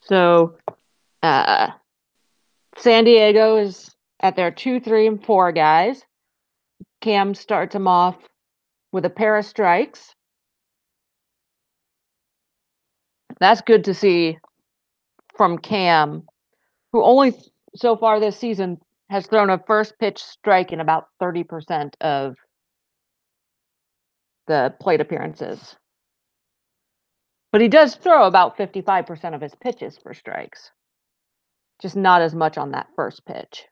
So, San Diego is at their 2, 3, and 4 guys. Cam starts him off with a pair of strikes. That's good to see from Cam, who only so far this season has thrown a first pitch strike in about 30% of the plate appearances. But he does throw about 55% of his pitches for strikes. Just not as much on that first pitch.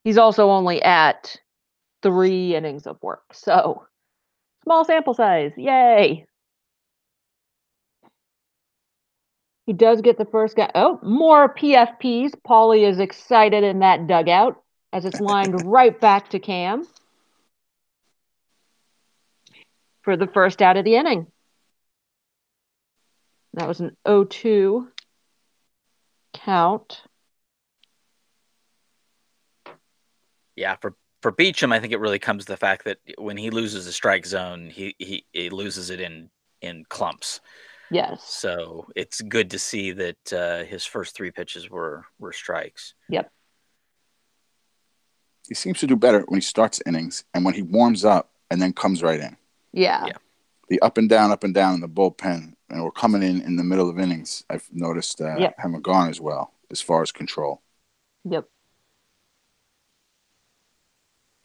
He's also only at 3 innings of work. So, small sample size. Yay. He does get the first guy. Oh, more PFPs. Paulie is excited in that dugout as it's lined right back to Cam for the first out of the inning. That was an 0-2 count. Yeah, for Beecham, I think it really comes to the fact that when he loses a strike zone, he loses it in clumps. Yes. So it's good to see that his first 3 pitches were strikes. Yep. He seems to do better when he starts innings and when he warms up and then comes right in. Yeah. The up and down in the bullpen, and we're coming in the middle of innings. I've noticed haven't gone as well as far as control. Yep.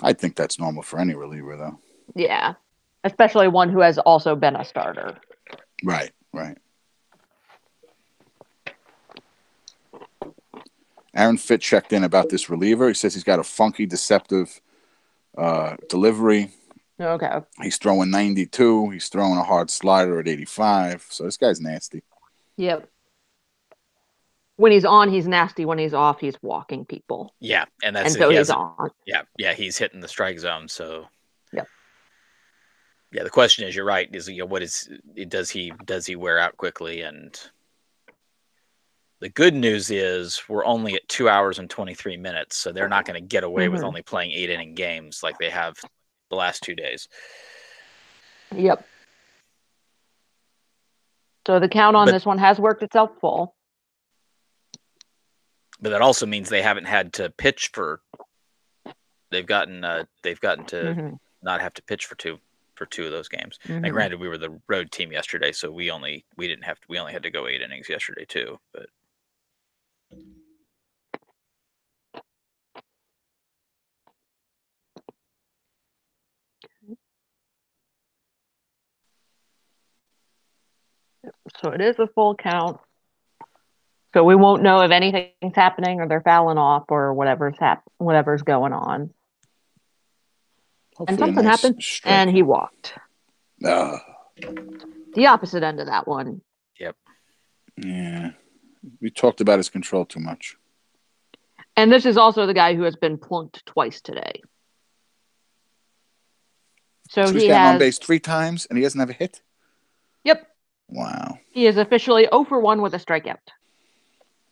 I think that's normal for any reliever, though. Yeah. Especially one who has also been a starter. Right. Aaron Fitt checked in about this reliever. He says he's got a funky, deceptive delivery. Okay. He's throwing 92. He's throwing a hard slider at 85. So this guy's nasty. Yep. When he's on, he's nasty. When he's off, he's walking people. Yeah, and that's and so he's on. Yeah, he's hitting the strike zone. So yep. Yeah, the question is, you're right. Does he wear out quickly? And the good news is we're only at 2 hours and 23 minutes, so they're not going to get away with only playing 8-inning games like they have the last 2 days. Yep. So the count on this one has worked itself full. But that also means they haven't had to pitch for. They've gotten to not have to pitch for two of those games. And granted, we were the road team yesterday, so we only had to go 8 innings yesterday too. But so it is a full count. So we won't know if anything's happening or they're fouling off or whatever's going on. Hopefully and something happened, and he walked. The opposite end of that one. Yep. Yeah. We talked about his control too much. And this is also the guy who has been plunked twice today. So he's gotten on base 3 times, and he doesn't have a hit? Yep. Wow. He is officially 0 for 1 with a strikeout.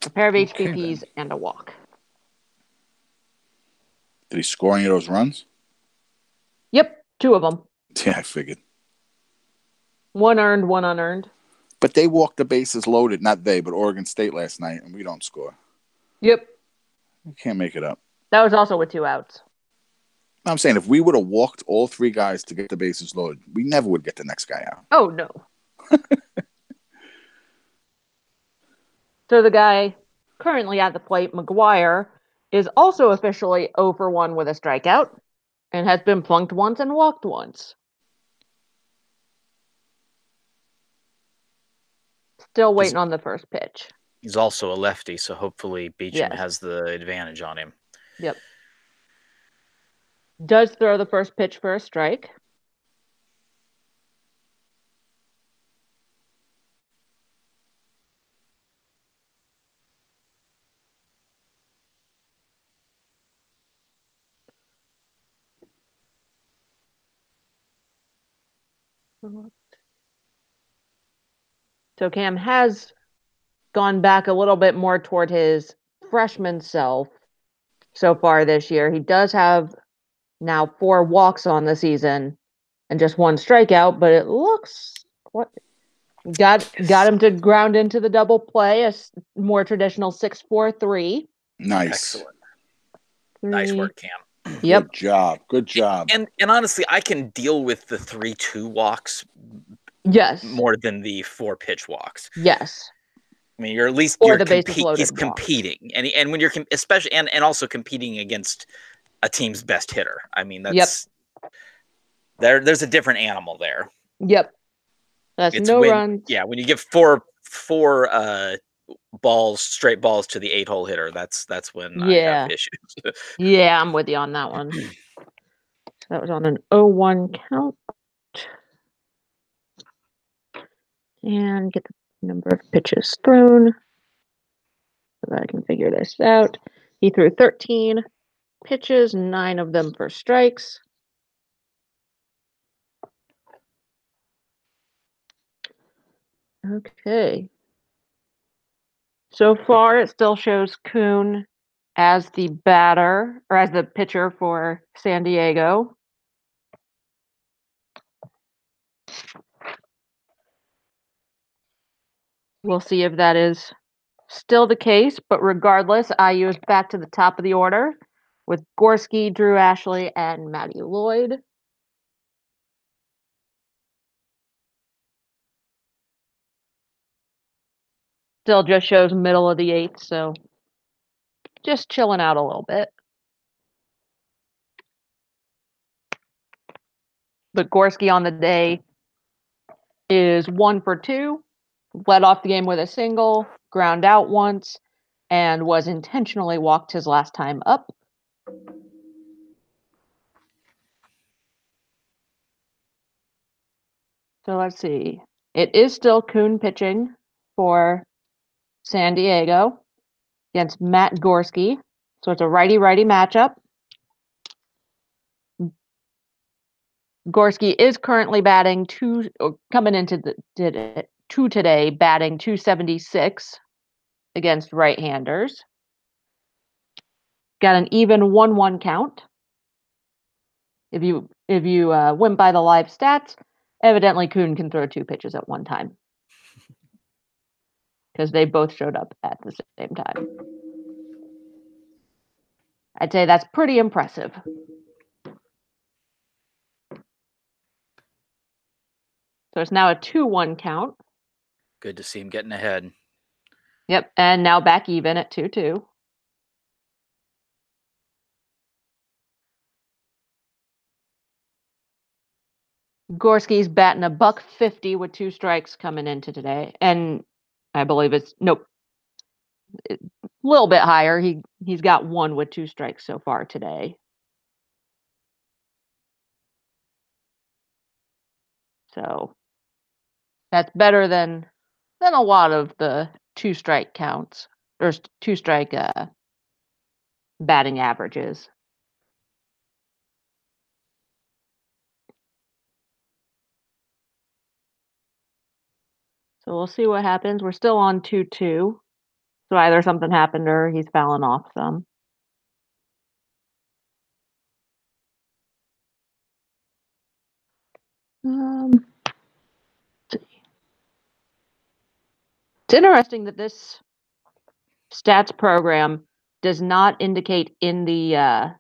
A pair of HBPs and a walk. Did he score any of those runs? Yep, 2 of them. Yeah, I figured. 1 earned, 1 unearned. But they walked the bases loaded, not they, but Oregon State last night, and we don't score. Yep. We can't make it up. That was also with 2 outs. I'm saying if we would have walked all 3 guys to get the bases loaded, we never would get the next guy out. Oh, no. So the guy currently at the plate, McGuire, is also officially 0 for 1 with a strikeout and has been plunked once and walked once. Still waiting on the first pitch. He's also a lefty, so hopefully Beecham Yes. has the advantage on him. Yep. Does throw the first pitch for a strike. So Cam has gone back a little bit more toward his freshman self so far this year. He does have now 4 walks on the season and just 1 strikeout, but it looks what got him to ground into the double play, a more traditional 6-4-3. Nice. Excellent. Nice work, Cam. Yep. Good job. And honestly, I can deal with the 3-2 walks Yes. more than the 4 pitch walks. Yes. I mean, you're at least he's competing, and when you're especially and also competing against a team's best hitter. I mean, that's there's a different animal there. Yep. That's it's no when, runs. Yeah, when you give four straight balls to the 8-hole hitter, that's when I have issues. Yeah, I'm with you on that one. That was on an 0-1 count. And get the number of pitches thrown so that I can figure this out. He threw 13 pitches, 9 of them for strikes. Okay. So far, it still shows Kuhn as the batter, or as the pitcher for San Diego. We'll see if that is still the case, but regardless, IU is back to the top of the order with Gorski, Drew Ashley, and Matty Lloyd. Still just shows middle of the 8th, so just chilling out a little bit. But Gorski on the day is 1 for 2, led off the game with a single, ground out once, and was intentionally walked his last time up. So let's see. It is still Kuhn pitching for San Diego against Matt Gorski. So it's a righty-righty matchup. Gorski is currently batting coming into today, batting 276 against right-handers. Got an even 1-1 count. If you went by the live stats, evidently Kuhn can throw 2 pitches at one time because they both showed up at the same time. I'd say that's pretty impressive. So it's now a 2-1 count. Good to see him getting ahead. Yep, and now back even at 2-2. Gorski's batting a $150 with 2 strikes coming into today, and I believe it's a little bit higher. He's got 1 with 2 strikes so far today. So that's better than a lot of the 2 strike counts or 2 strike batting averages. So we'll see what happens. We're still on 2-2. So either something happened or he's fouling off some. It's interesting that this stats program does not indicate in the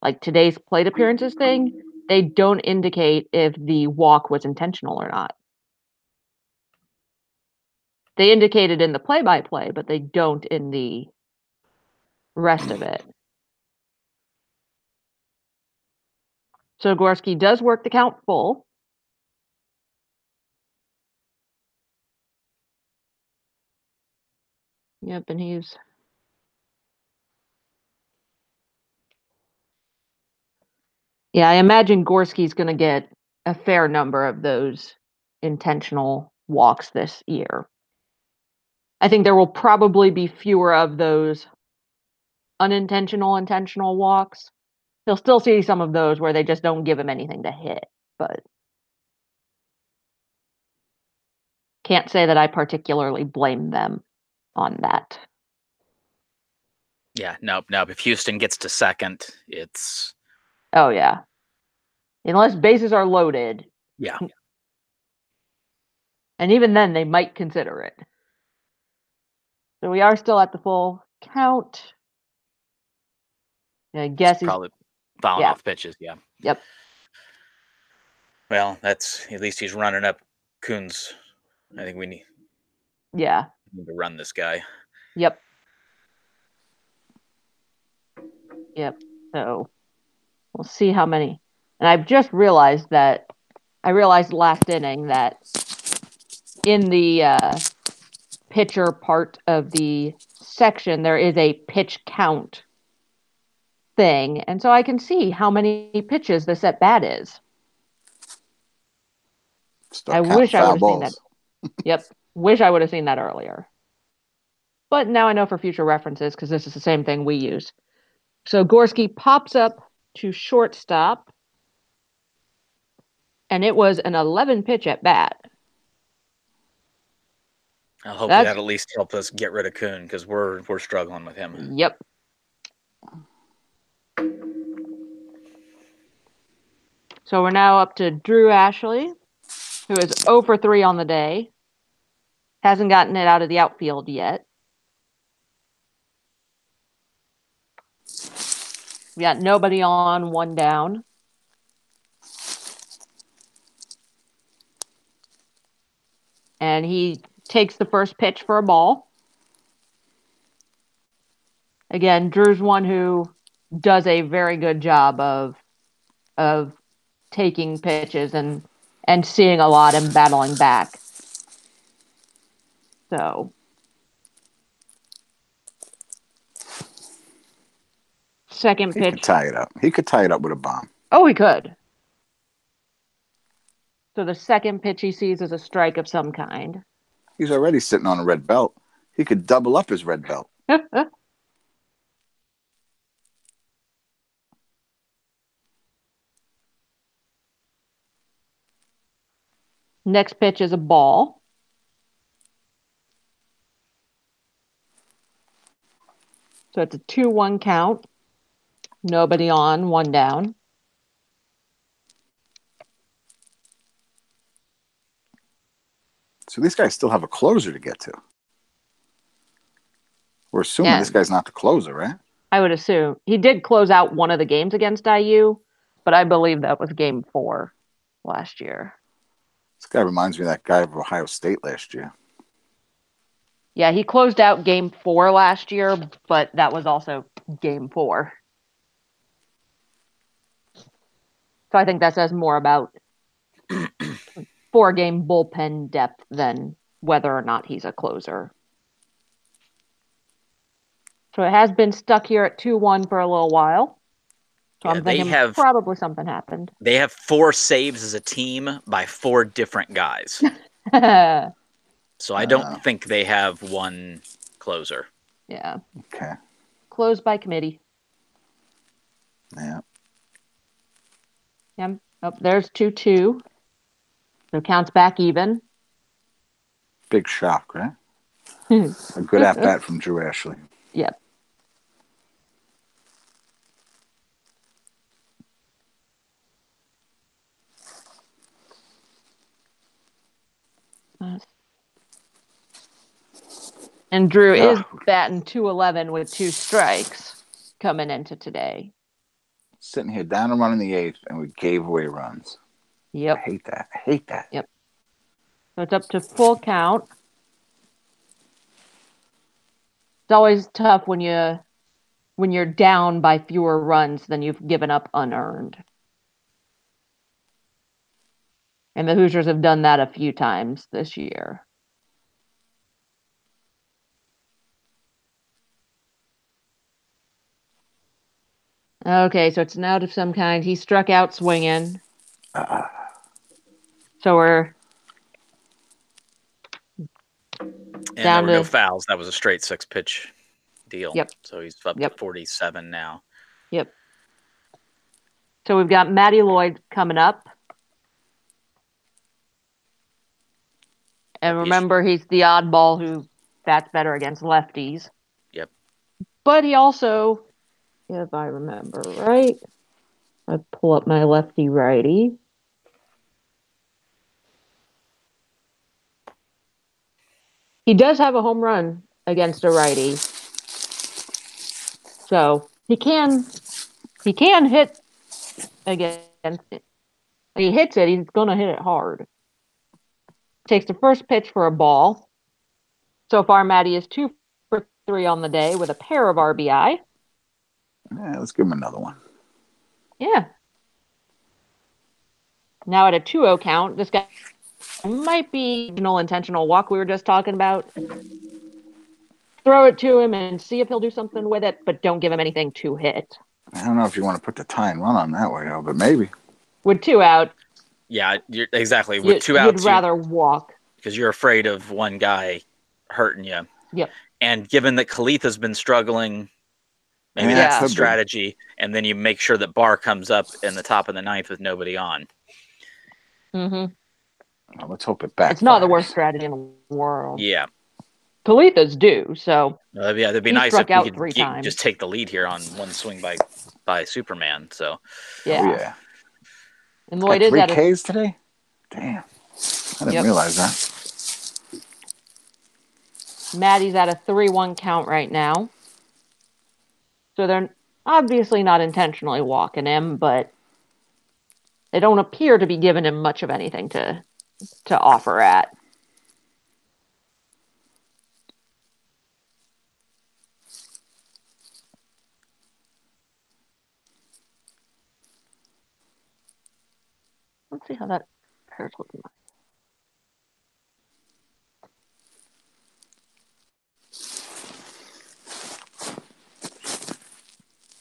like today's plate appearances thing. They don't indicate if the walk was intentional or not. They indicate it in the play-by-play, but they don't in the rest of it. So Gorski does work the count full. Yep, and he's... Yeah, I imagine Gorski's going to get a fair number of those intentional walks this year. I think there will probably be fewer of those intentional walks. He'll still see some of those where they just don't give him anything to hit, but can't say that I particularly blame them on that. Yeah, no. If Houston gets to second, it's... Oh, yeah. Unless bases are loaded. Yeah. And even then, they might consider it. So we are still at the full count. I guess he's probably fouling off pitches, yeah. Yep. Well, that's... At least he's running up Kuhn's. I think we need to run this guy. Yep. So we'll see how many. And I've just realized last inning that in the pitcher part of the section, there is a pitch count thing. And so I can see how many pitches this at bat is. I wish I would have seen that. Yep. Wish I would have seen that earlier. But now I know for future references, because this is the same thing we use. So Gorski pops up to shortstop. And it was an 11 pitch at bat. I'll hope that at least help us get rid of Kuhn, because we're struggling with him. Yep. So we're now up to Drew Ashley, who is 0 for 3 on the day. Hasn't gotten it out of the outfield yet. We got nobody on, 1 down. And he takes the first pitch for a ball. Again, Drew's one who does a very good job of taking pitches and seeing a lot and battling back. So second pitch. He could tie it up. He could tie it up with a bomb. Oh, he could. So the second pitch he sees is a strike of some kind. He's already sitting on a red belt. He could double up his red belt. Next pitch is a ball. So it's a 2-1 count. Nobody on, 1 down. So these guys still have a closer to get to. We're assuming this guy's not the closer, right? I would assume. He did close out one of the games against IU, but I believe that was game 4 last year. This guy reminds me of that guy of Ohio State last year. Yeah, he closed out game 4 last year, but that was also game 4. So I think that says more about 4-game bullpen depth than whether or not he's a closer. So it has been stuck here at 2-1 for a little while. So I'm thinking probably something happened. They have 4 saves as a team by 4 different guys. So I don't think they have one closer. Yeah. Okay. Closed by committee. Yeah. Yeah. Oh, there's 2-2. So counts back even. Big shock, right? A good at-bat from Drew Ashley. Yep. And Drew is batting .211 with 2 strikes coming into today. Sitting here down and running the 8th, and we gave away runs. Yep. I hate that. Yep. So it's up to full count. always tough when you're down by fewer runs than you've given up unearned. And the Hoosiers have done that a few times this year. Okay, so it's an out of some kind. He struck out swinging. So we're And down there were no to fouls. That was a straight 6-pitch deal. Yep. So he's up Yep. to 47 now. Yep. So we've got Matty Lloyd coming up. And remember, he's the oddball who bats better against lefties. Yep. But he also, if I remember right, I pull up my lefty righty. He does have a home run against a righty. So he can hit against it. When he hits it, he's gonna hit it hard. Takes the first pitch for a ball. So far, Matty is 2 for 3 on the day with a pair of RBI. Yeah, let's give him another one. Yeah. Now at a 2-0 count, this guy might be no intentional walk we were just talking about. Throw it to him and see if he'll do something with it, but don't give him anything to hit. I don't know if you want to put the tying run on that way, though, but maybe. With 2 out. Yeah, exactly. With 2 outs, you'd rather walk. Because you're afraid of one guy hurting you. Yep. And given that Khalith has been struggling, maybe that's the strategy. And then you make sure that Barr comes up in the top of the ninth with nobody on. Mm-hmm. Well, let's hope it backfires. It's not the worst strategy in the world. Yeah. Khalith's due, so yeah, it'd be nice if we could just take the lead here on one swing by Superman. So yeah. Oh, yeah. And Lloyd is 3 at Ks today? Damn. I didn't realize that. Matty's at a 3-1 count right now. So they're obviously not intentionally walking him, but they don't appear to be giving him much of anything to offer at. Let's see how that pairs with mine.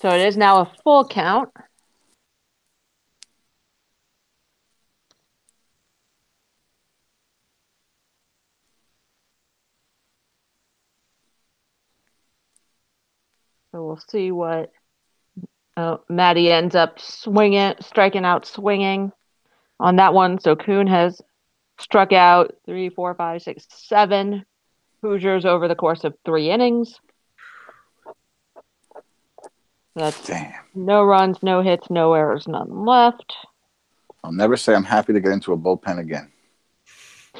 So it is now a full count. So we'll see what Matty ends up striking out swinging on that one. So Kuhn has struck out 3, 4, 5, 6, 7 Hoosiers over the course of 3 innings. That's no runs, no hits, no errors, none left. I'll never say I'm happy to get into a bullpen again.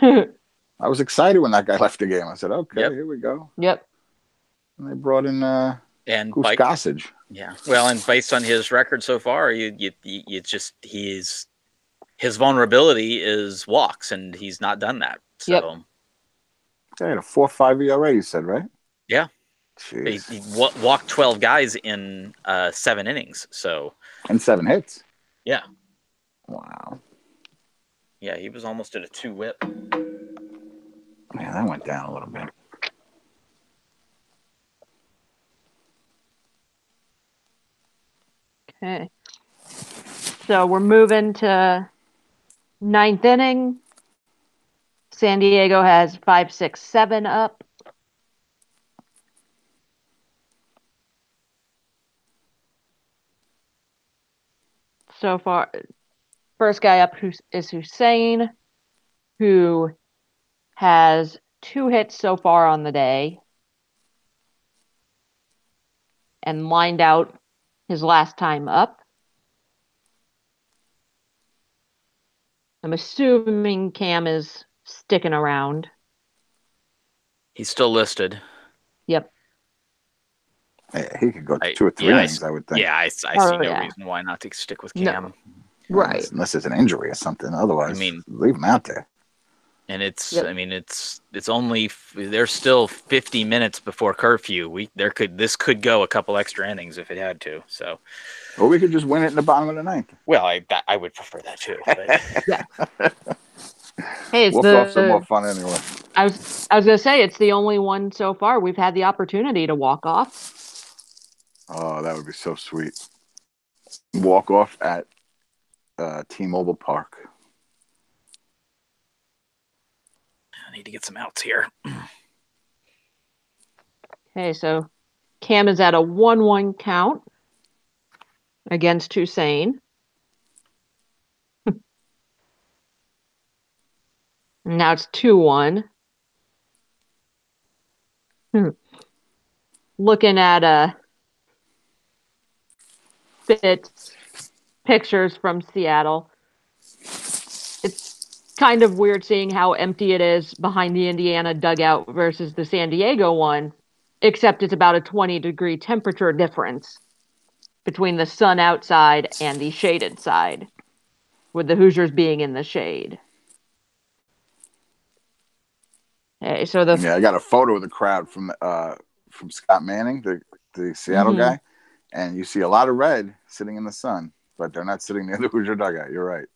I was excited when that guy left the game. I said, okay, here we go. Yep. And they brought in Cassady. Yeah. Well, and based on his record so far, his vulnerability is walks, and he's not done that. So They had a 4.5 ERA, you said, right? Yeah. He walked 12 guys in 7 innings. So and 7 hits. Yeah. Wow. Yeah, he was almost at a 2 whip. Man, that went down a little bit. Okay. So we're moving to 9th inning. San Diego has 5, 6, 7 up. So far, first guy up is Hussein, who has 2 hits so far on the day and lined out his last time up. I'm assuming Cam is sticking around. He's still listed. Yep. He could go 2 or 3 innings, I would think. Yeah, I see no reason why not to stick with Cam. No. Right. Unless it's an injury or something. Otherwise, leave him out there. And it's, Yep. I mean, it's only there's still 50 minutes before curfew. This could go a couple extra innings if it had to. So, Or we could just win it in the bottom of the ninth. well, I would prefer that too. But Yeah. Hey, it's Walk-offs are more the fun anyway. I was gonna say it's the only one so far we've had the opportunity to walk off. Oh, that would be so sweet. Walk-off at T-Mobile Park. I need to get some outs here. Okay, so Cam is at a 1-1 count against Hussein. Now it's 2-1. Looking at Fitz pictures from Seattle. It's kind of weird seeing how empty it is behind the Indiana dugout versus the San Diego one, except it's about a 20-degree temperature difference between the sun outside and the shaded side, with the Hoosiers being in the shade. Okay, so Yeah, I got a photo of the crowd from Scott Manning, the Seattle Mhm. guy, and you see a lot of red sitting in the sun, but they're not sitting near the Hoosier dugout. You're right.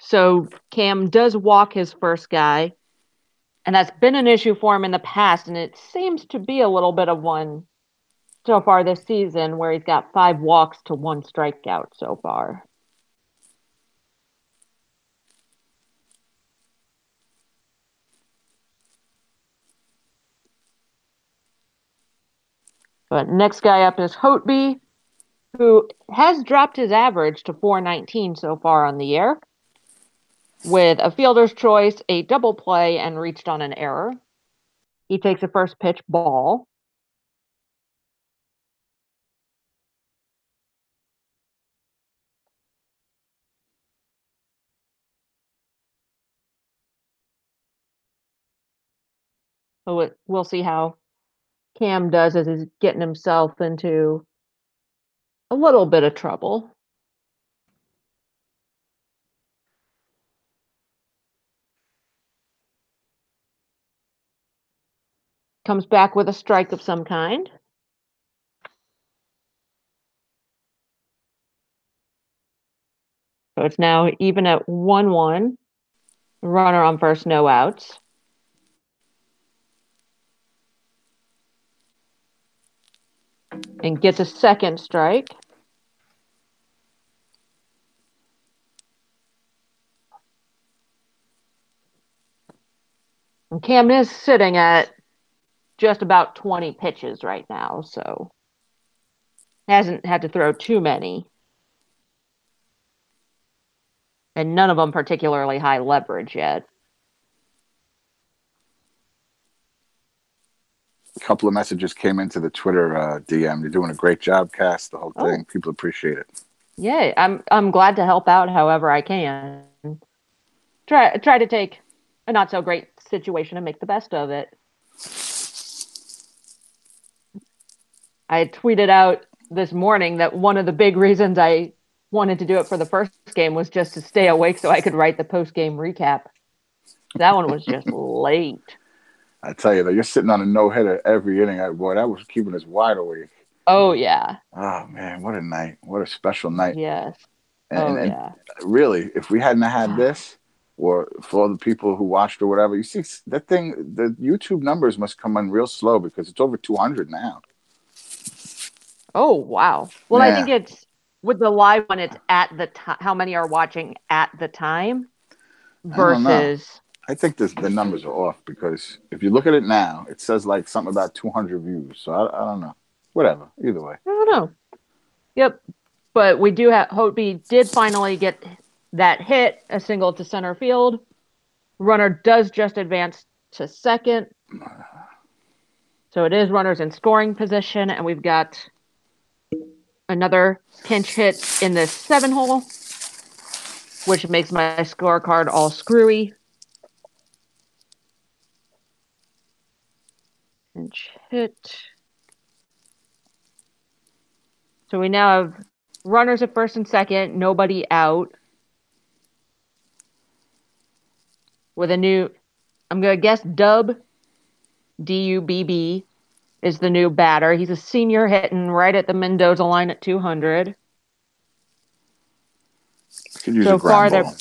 So Cam does walk his first guy, and that's been an issue for him in the past, and it seems to be a little bit of one so far this season, where he's got 5 walks to 1 strikeout so far. But next guy up is Hotby, who has dropped his average to 419 so far on the year, with a fielder's choice, a double play, and reached on an error. He takes a first pitch ball. So we'll see how Cam does as he's getting himself into a little bit of trouble. Comes back with a strike of some kind. So it's now even at 1-1. Runner on first, no outs. And gets a second strike. And Cam is sitting at just about 20 pitches right now, so hasn't had to throw too many. And none of them particularly high leverage yet. A couple of messages came into the Twitter DM. You're doing a great job, Cass. The whole thing. Oh, People appreciate it. yay. I'm glad to help out however I can. Try to take a not so great situation and make the best of it. I tweeted out this morning that one of the big reasons I wanted to do it for the first game was just to stay awake so I could write the post game recap. That one was just late. I tell you, though, you're sitting on a no-hitter every inning. Boy, that was keeping us wide awake. Oh yeah. Oh, man, what a night. What a special night. Yes. And, Oh and, yeah. really, if we hadn't had this, or for all the people who watched or whatever, you see that thing, the YouTube numbers must come in real slow because it's over 200 now. Oh wow. Well, I think Yeah, it's with the live one. It's at the time. How many are watching at the time I don't know. versus? I think the numbers are off because if you look at it now, it says like something about 200 views. So I don't know. Whatever. Either way. I don't know. Yep. But we do have Hotby did finally get that hit, a single to center field. Runner does just advance to second. So it is runners in scoring position, and we've got another pinch hit in the 7 hole, which makes my scorecard all screwy. Pinch hit. So we now have Runners at first and second, nobody out. With a new, I'm going to guess Dubb, Dubb, is the new batter. He's a senior hitting right at the Mendoza line at 200. Could use So a ground far, ball.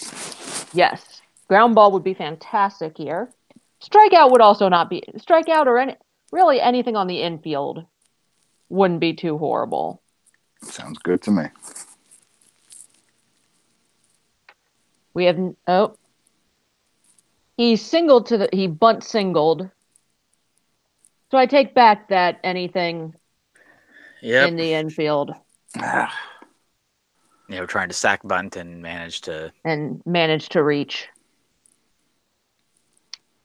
yes, ground ball would be fantastic here. Strikeout would also not be strikeout or really anything on the infield wouldn't be too horrible. Sounds good to me. We have he bunt singled. So I take back that anything in the infield. We're trying to sack bunt and managed to reach.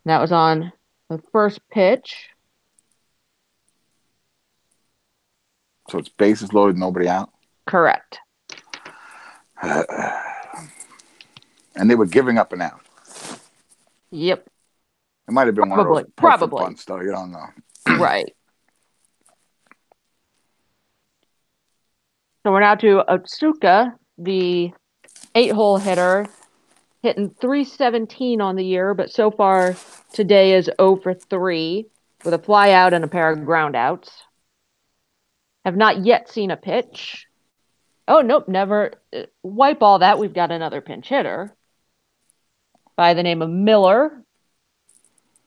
That was on the first pitch. So it's bases loaded, nobody out? Correct. And they were giving up an out. Yep. It might have been one of those perfect bunts, though. You don't know. Right. So we're now to Otsuka, the 8-hole hitter, hitting .317 on the year, but so far today is 0 for 3 with a fly out and a pair of ground outs. Have not yet seen a pitch. Oh, nope, never. Wipe all that. We've got another pinch hitter by the name of Miller.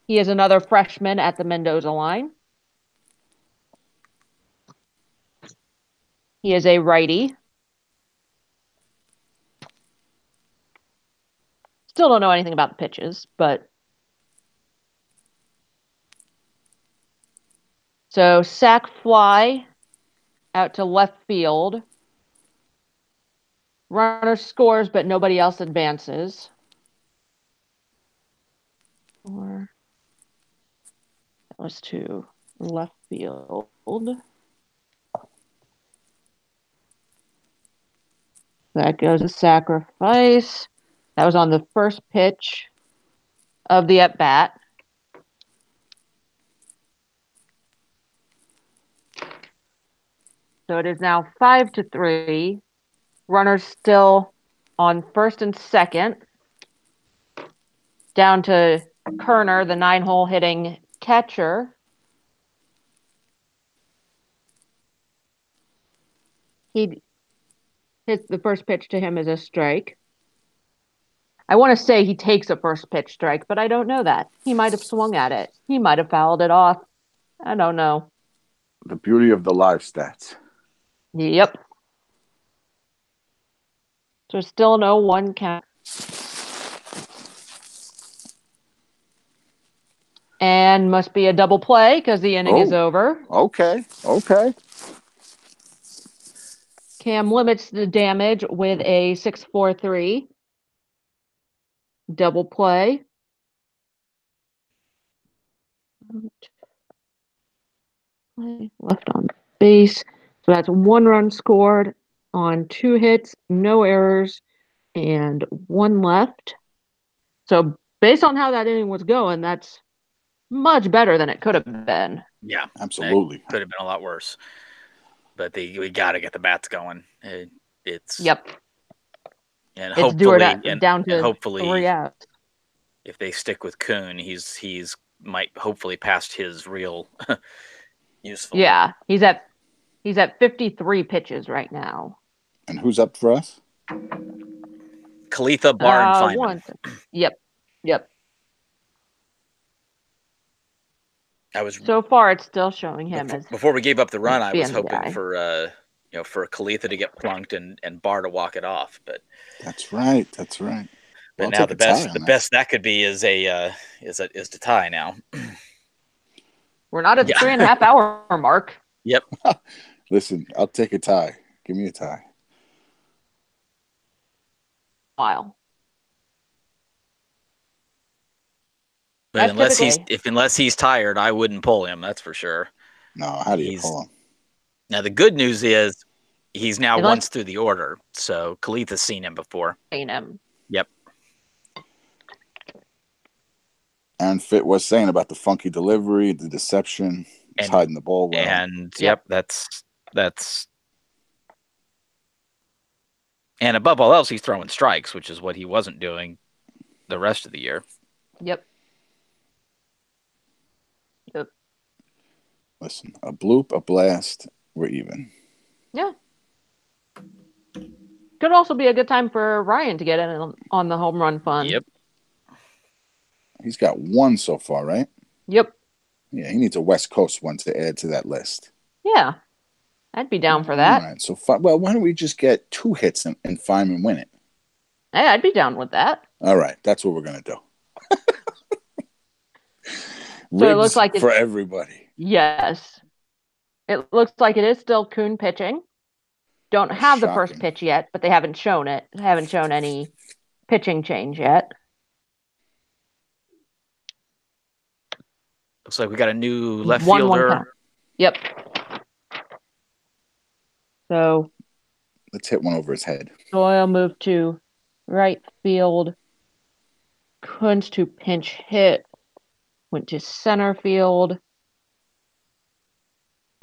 He is another freshman at the Mendoza line. He is a righty. Still don't know anything about the pitches, but so sac fly out to left field. Runner scores, but nobody else advances. Or that was to left field. That goes a sacrifice. That was on the first pitch of the at-bat. So it is now 5 to 3. Runners still on first and second. Down to Kerner, the 9-hole hitting catcher. He hits the first pitch to him as a strike. I want to say he takes a first pitch strike, but I don't know that. He might have swung at it. He might have fouled it off. I don't know. The beauty of the live stats. Yep. So still no 1 count. And must be a double play because the inning is over. Okay. Cam limits the damage with a 6-4-3. Double play. Left on base. So that's 1 run scored on 2 hits, no errors, and 1 left. So based on how that inning was going, that's much better than it could have been. Yeah, absolutely. It could have been a lot worse. But we got to get the bats going. It's yep. And it's hopefully, down to hopefully, 3 outs. If they stick with Kuhn, he's might hopefully past his real useful. Yeah, he's at 53 pitches right now. And who's up for us? Kalitha, Barr, and Feynman. Yep. So far, it's still showing him as before we gave up the run. I was hoping for for Kalitha to get plunked and Barr to walk it off, but that's right. But now the best that could be is to tie now. We're not at the 3.5 hour mark. Yep. Listen, I'll take a tie. Give me a tie. Wow. But unless he's tired, I wouldn't pull him. That's for sure. No, how do you pull him? Now the good news is he's now once through the order, so Kalitha's seen him before. Yep. Aaron Fitt was saying about the funky delivery, the deception, hiding the ball well. And yep, that's And above all else, he's throwing strikes, which is what he wasn't doing the rest of the year. Yep. Yep. Listen, a bloop, a blast, we're even. Yeah. Could also be a good time for Ryan to get in on the home run fund. Yep. He's got one so far, right? Yep. Yeah, he needs a West Coast one to add to that list. Yeah. I'd be down for that. All right. So, well, why don't we just get 2 hits and Feynman win it? Hey, I'd be down with that. All right. That's what we're going to do. So Ribs it looks like for everybody. Yes. It looks like it is still Kuhn pitching. Don't have the first pitch yet, but they haven't shown it. Haven't shown any pitching change yet. Looks like we got a new left 1-1 fielder. count. Yep. So let's hit one over his head. Doyle moved to right field. Kuntz to pinch hit. Went to center field.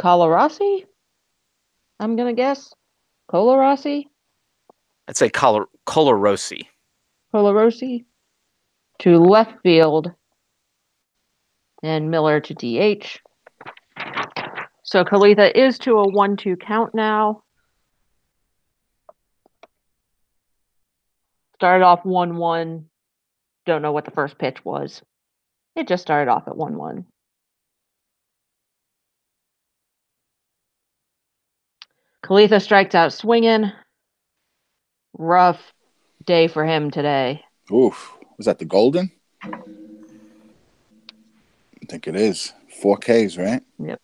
Colarossi? I'm going to guess. Colarossi? I'd say Colarosi. Colarossi to left field. And Miller to DH. So Kalitha is to a 1-2 count now. Started off 1-1. Don't know what the first pitch was. It just started off at 1-1. Kalitha strikes out swinging. Rough day for him today. Oof. Was that the Golden? I think it is. 4 Ks, right? Yep.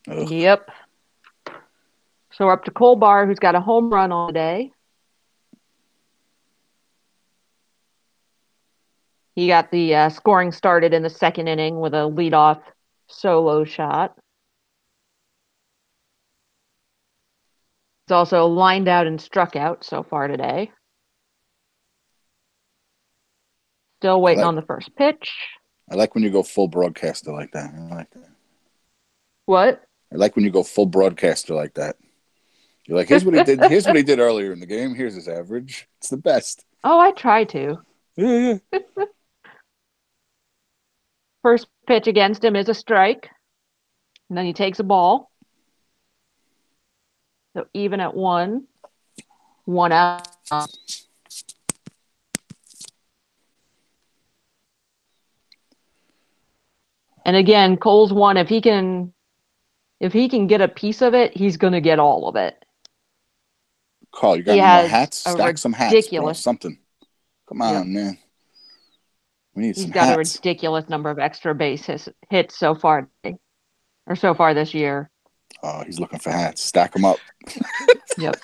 Ugh. Yep. So we're up to Colbar, who's got a home run all day. He got the scoring started in the second inning with a leadoff solo shot. He's also lined out and struck out so far today. Still waiting on the first pitch. I like when you go full broadcaster like that. I like that. What? I like when you go full broadcaster like that. You're like, here's what he did. Here's what he did earlier in the game. Here's his average. It's the best. Oh, I try to. Yeah. First pitch against him is a strike. And then he takes a ball. So even at 1 out. And again, Cole's one. If he can get a piece of it, he's gonna get all of it. Carl, you got any more hats? Stack some hats, bro. Something. Come on, man. We need some hats. He's got a ridiculous number of extra base hits so far this year. Oh, he's looking for hats. Stack them up. Yep.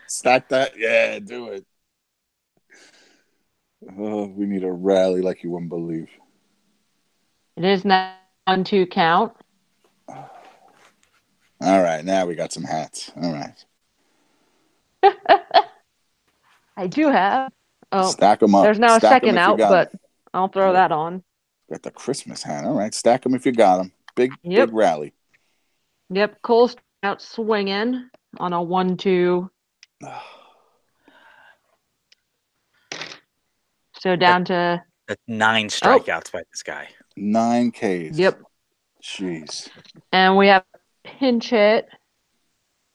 Stack that. Yeah, do it. Oh, we need a rally like you wouldn't believe. It is now 1-2 count. All right, now we got some hats. All right. I do have. Oh, stack them up. There's now a second out, but I'll throw that on. Got the Christmas hat. All right, stack them if you got them. Big rally. Yep, Cole's out swinging on a 1-2. So down to 9 strikeouts by this guy. 9 Ks. Yep. Jeez. And we have pinch hit.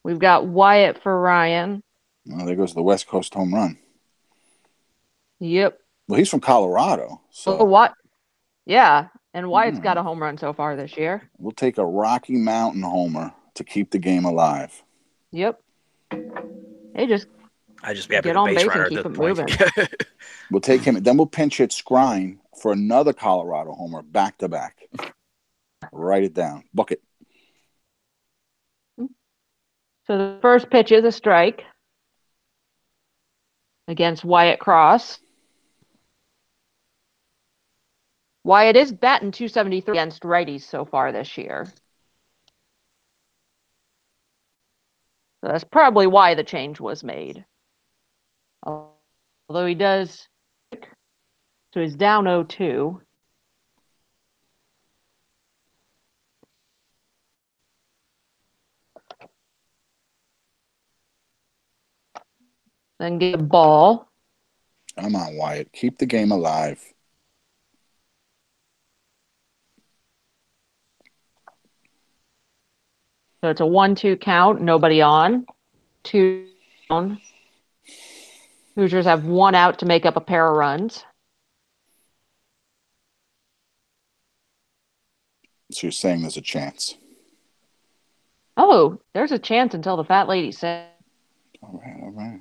We've got Wyatt for Ryan. Oh, there goes the West Coast home run. Yep. Well, he's from Colorado. So what? Yeah, and Wyatt's got a home run so far this year. We'll take a Rocky Mountain homer to keep the game alive. Yep. I just be happy get on base and keep it moving. We'll take him. Then we'll pinch hit Scrine for another Colorado homer back to back. Write it down. Book it. So the first pitch is a strike against Wyatt Cross. Wyatt is batting .273 against righties so far this year. So that's probably why the change was made. Although he does, so he's down 0-2. Then get a ball. Come on, Wyatt. Keep the game alive. So it's a 1-2 count. Nobody on. 2 down. Hoosiers have 1 out to make up a pair of runs. So you're saying there's a chance. Oh, there's a chance until the fat lady says. All right.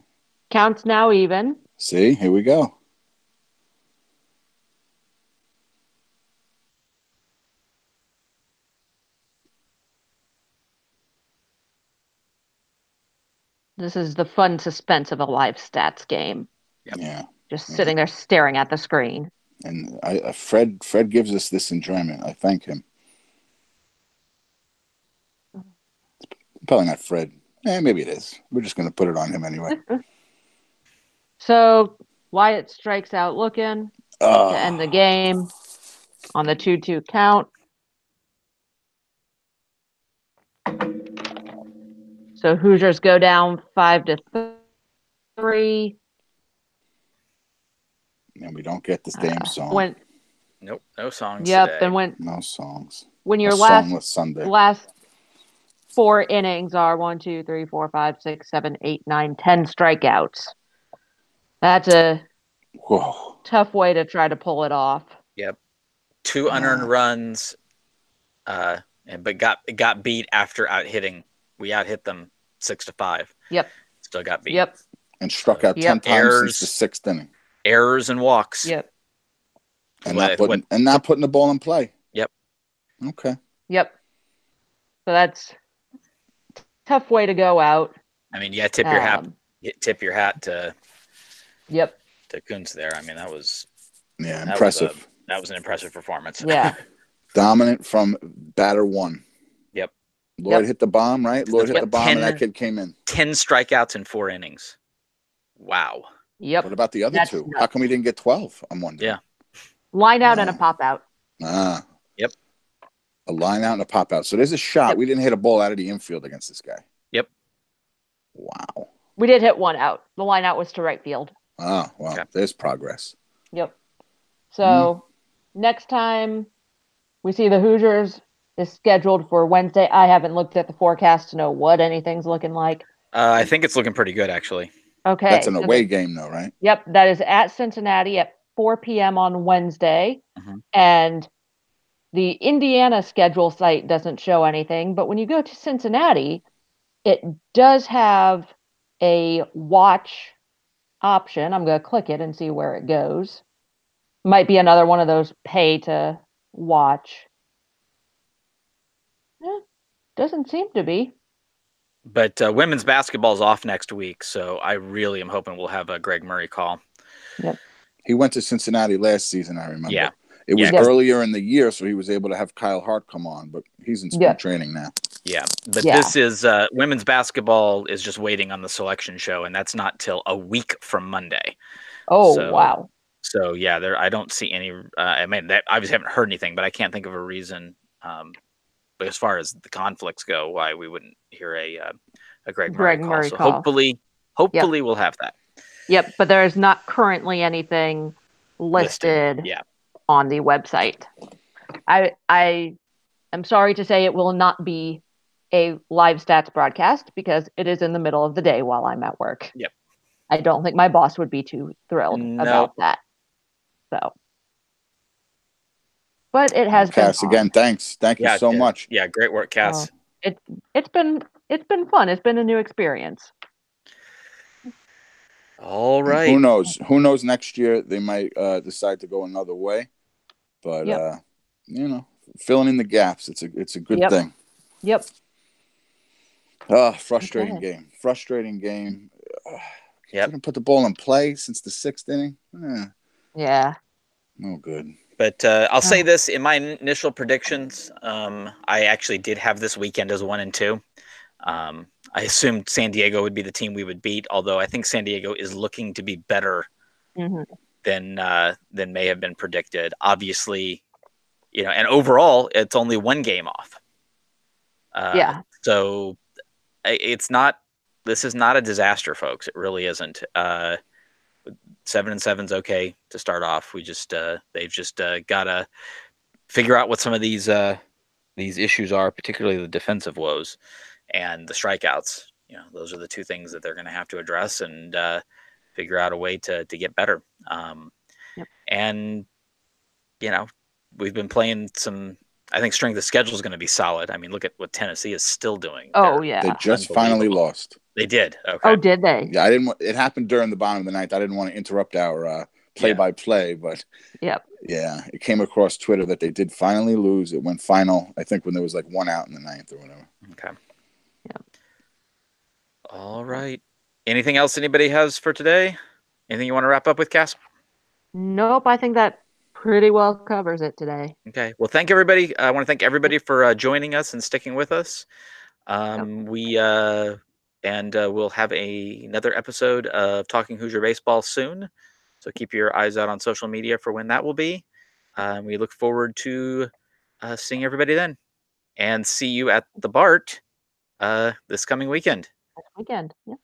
Counts now even. See, here we go. This is the fun suspense of a live stats game. Yep. Yeah. Just sitting there staring at the screen. And Fred gives us this enjoyment. I thank him. Probably not Fred. Maybe it is. We're just going to put it on him anyway. So Wyatt strikes out looking to end the game on the 2-2 count. So Hoosiers go down 5-3. And we don't get this damn song. Nope, no songs Yep, today. and no songs. When your last 4 innings are 1, 2, 3, 4, 5, 6, 7, 8, 9, 10 strikeouts. That's a tough way to try to pull it off. Yep. 2 unearned runs, but got beat after out hitting. We out hit them 6-5. Yep. Still got beat. Yep. And struck out 10 times since the 6th inning. Errors and walks. Yep. And not putting the ball in play. Yep. Okay. Yep. So that's a tough way to go out. I mean, yeah, tip your hat to Yep. to Kuntz there. I mean, that was impressive. That was an impressive performance. Yeah. Dominant from batter 1. Yep. Lloyd hit the bomb, right? Lloyd hit the bomb, and that kid came in. 10 strikeouts in 4 innings. Wow. Yep. What about the other 2? How come we didn't get 12? I'm wondering. Yeah. Line out and a pop out. Yep. A line out and a pop out. So there's a shot. Yep. We didn't hit a ball out of the infield against this guy. Yep. Wow. We did hit 1 out. The line out was to right field. Oh, well, there's progress. Yep. So next time we see the Hoosiers is scheduled for Wednesday. I haven't looked at the forecast to know what anything's looking like. I think it's looking pretty good, actually. Okay. That's an away game, though, right? Yep. That is at Cincinnati at 4 p.m. on Wednesday. Mm-hmm. And the Indiana schedule site doesn't show anything. But when you go to Cincinnati, it does have a watch option. I'm going to click it and see where it goes. Might be another one of those pay to watch. Doesn't seem to be. But women's basketball is off next week, so I really am hoping we'll have a Greg Murray call. Yep. He went to Cincinnati last season, I remember. Yeah. It was earlier in the year, so he was able to have Kyle Hart come on, but he's in spring training now. Yeah, but this is women's basketball is just waiting on the selection show, and that's not till a week from Monday. Oh, wow. So, yeah, I don't see any I mean, I obviously haven't heard anything, but I can't think of a reason but as far as the conflicts go, why we wouldn't hear a Greg Murray call. So hopefully we'll have that. Yep, but there is not currently anything listed on the website. I am sorry to say it will not be a live stats broadcast because it is in the middle of the day while I'm at work. Yep. I don't think my boss would be too thrilled about that. So. But it has been Cass, again, thanks. Thank you so much. Yeah, great work, Cass. It's been fun. It's been a new experience. All right. Who knows? Who knows? Next year they might decide to go another way. But filling in the gaps, it's a good thing. Yep. Frustrating game. Frustrating game. Yep. Couldn't put the ball in play since the 6th inning. Yeah. No good. But I'll say this in my initial predictions. I actually did have this weekend as 1 and 2. I assumed San Diego would be the team we would beat, although I think San Diego is looking to be better than may have been predicted. Obviously, and overall, it's only 1 game off. So it's not this is not a disaster, folks. It really isn't. 7-7's okay to start off. We just they've just gotta figure out what some of these issues are, particularly the defensive woes and the strikeouts. Those are the two things that they're going to have to address and figure out a way to get better. Yep. And we've been playing some. I think strength of schedule is going to be solid. I mean, look at what Tennessee is still doing. Oh, yeah. They just finally lost. They did. Okay. Oh, did they? Yeah, I didn't. It happened during the bottom of the ninth. I didn't want to interrupt our play-by-play, but yep. Yeah, it came across Twitter that they did finally lose. It went final, I think, when there was like 1 out in the ninth or whatever. Okay. Yeah. All right. Anything else anybody has for today? Anything you want to wrap up with, Cass? Nope. I think that pretty well covers it today. Okay. Well, thank everybody. I want to thank everybody for joining us and sticking with us. We'll have another episode of Talking Hoosier Baseball soon. So keep your eyes out on social media for when that will be. We look forward to seeing everybody then, and see you at the BART this coming weekend. Weekend. Yeah.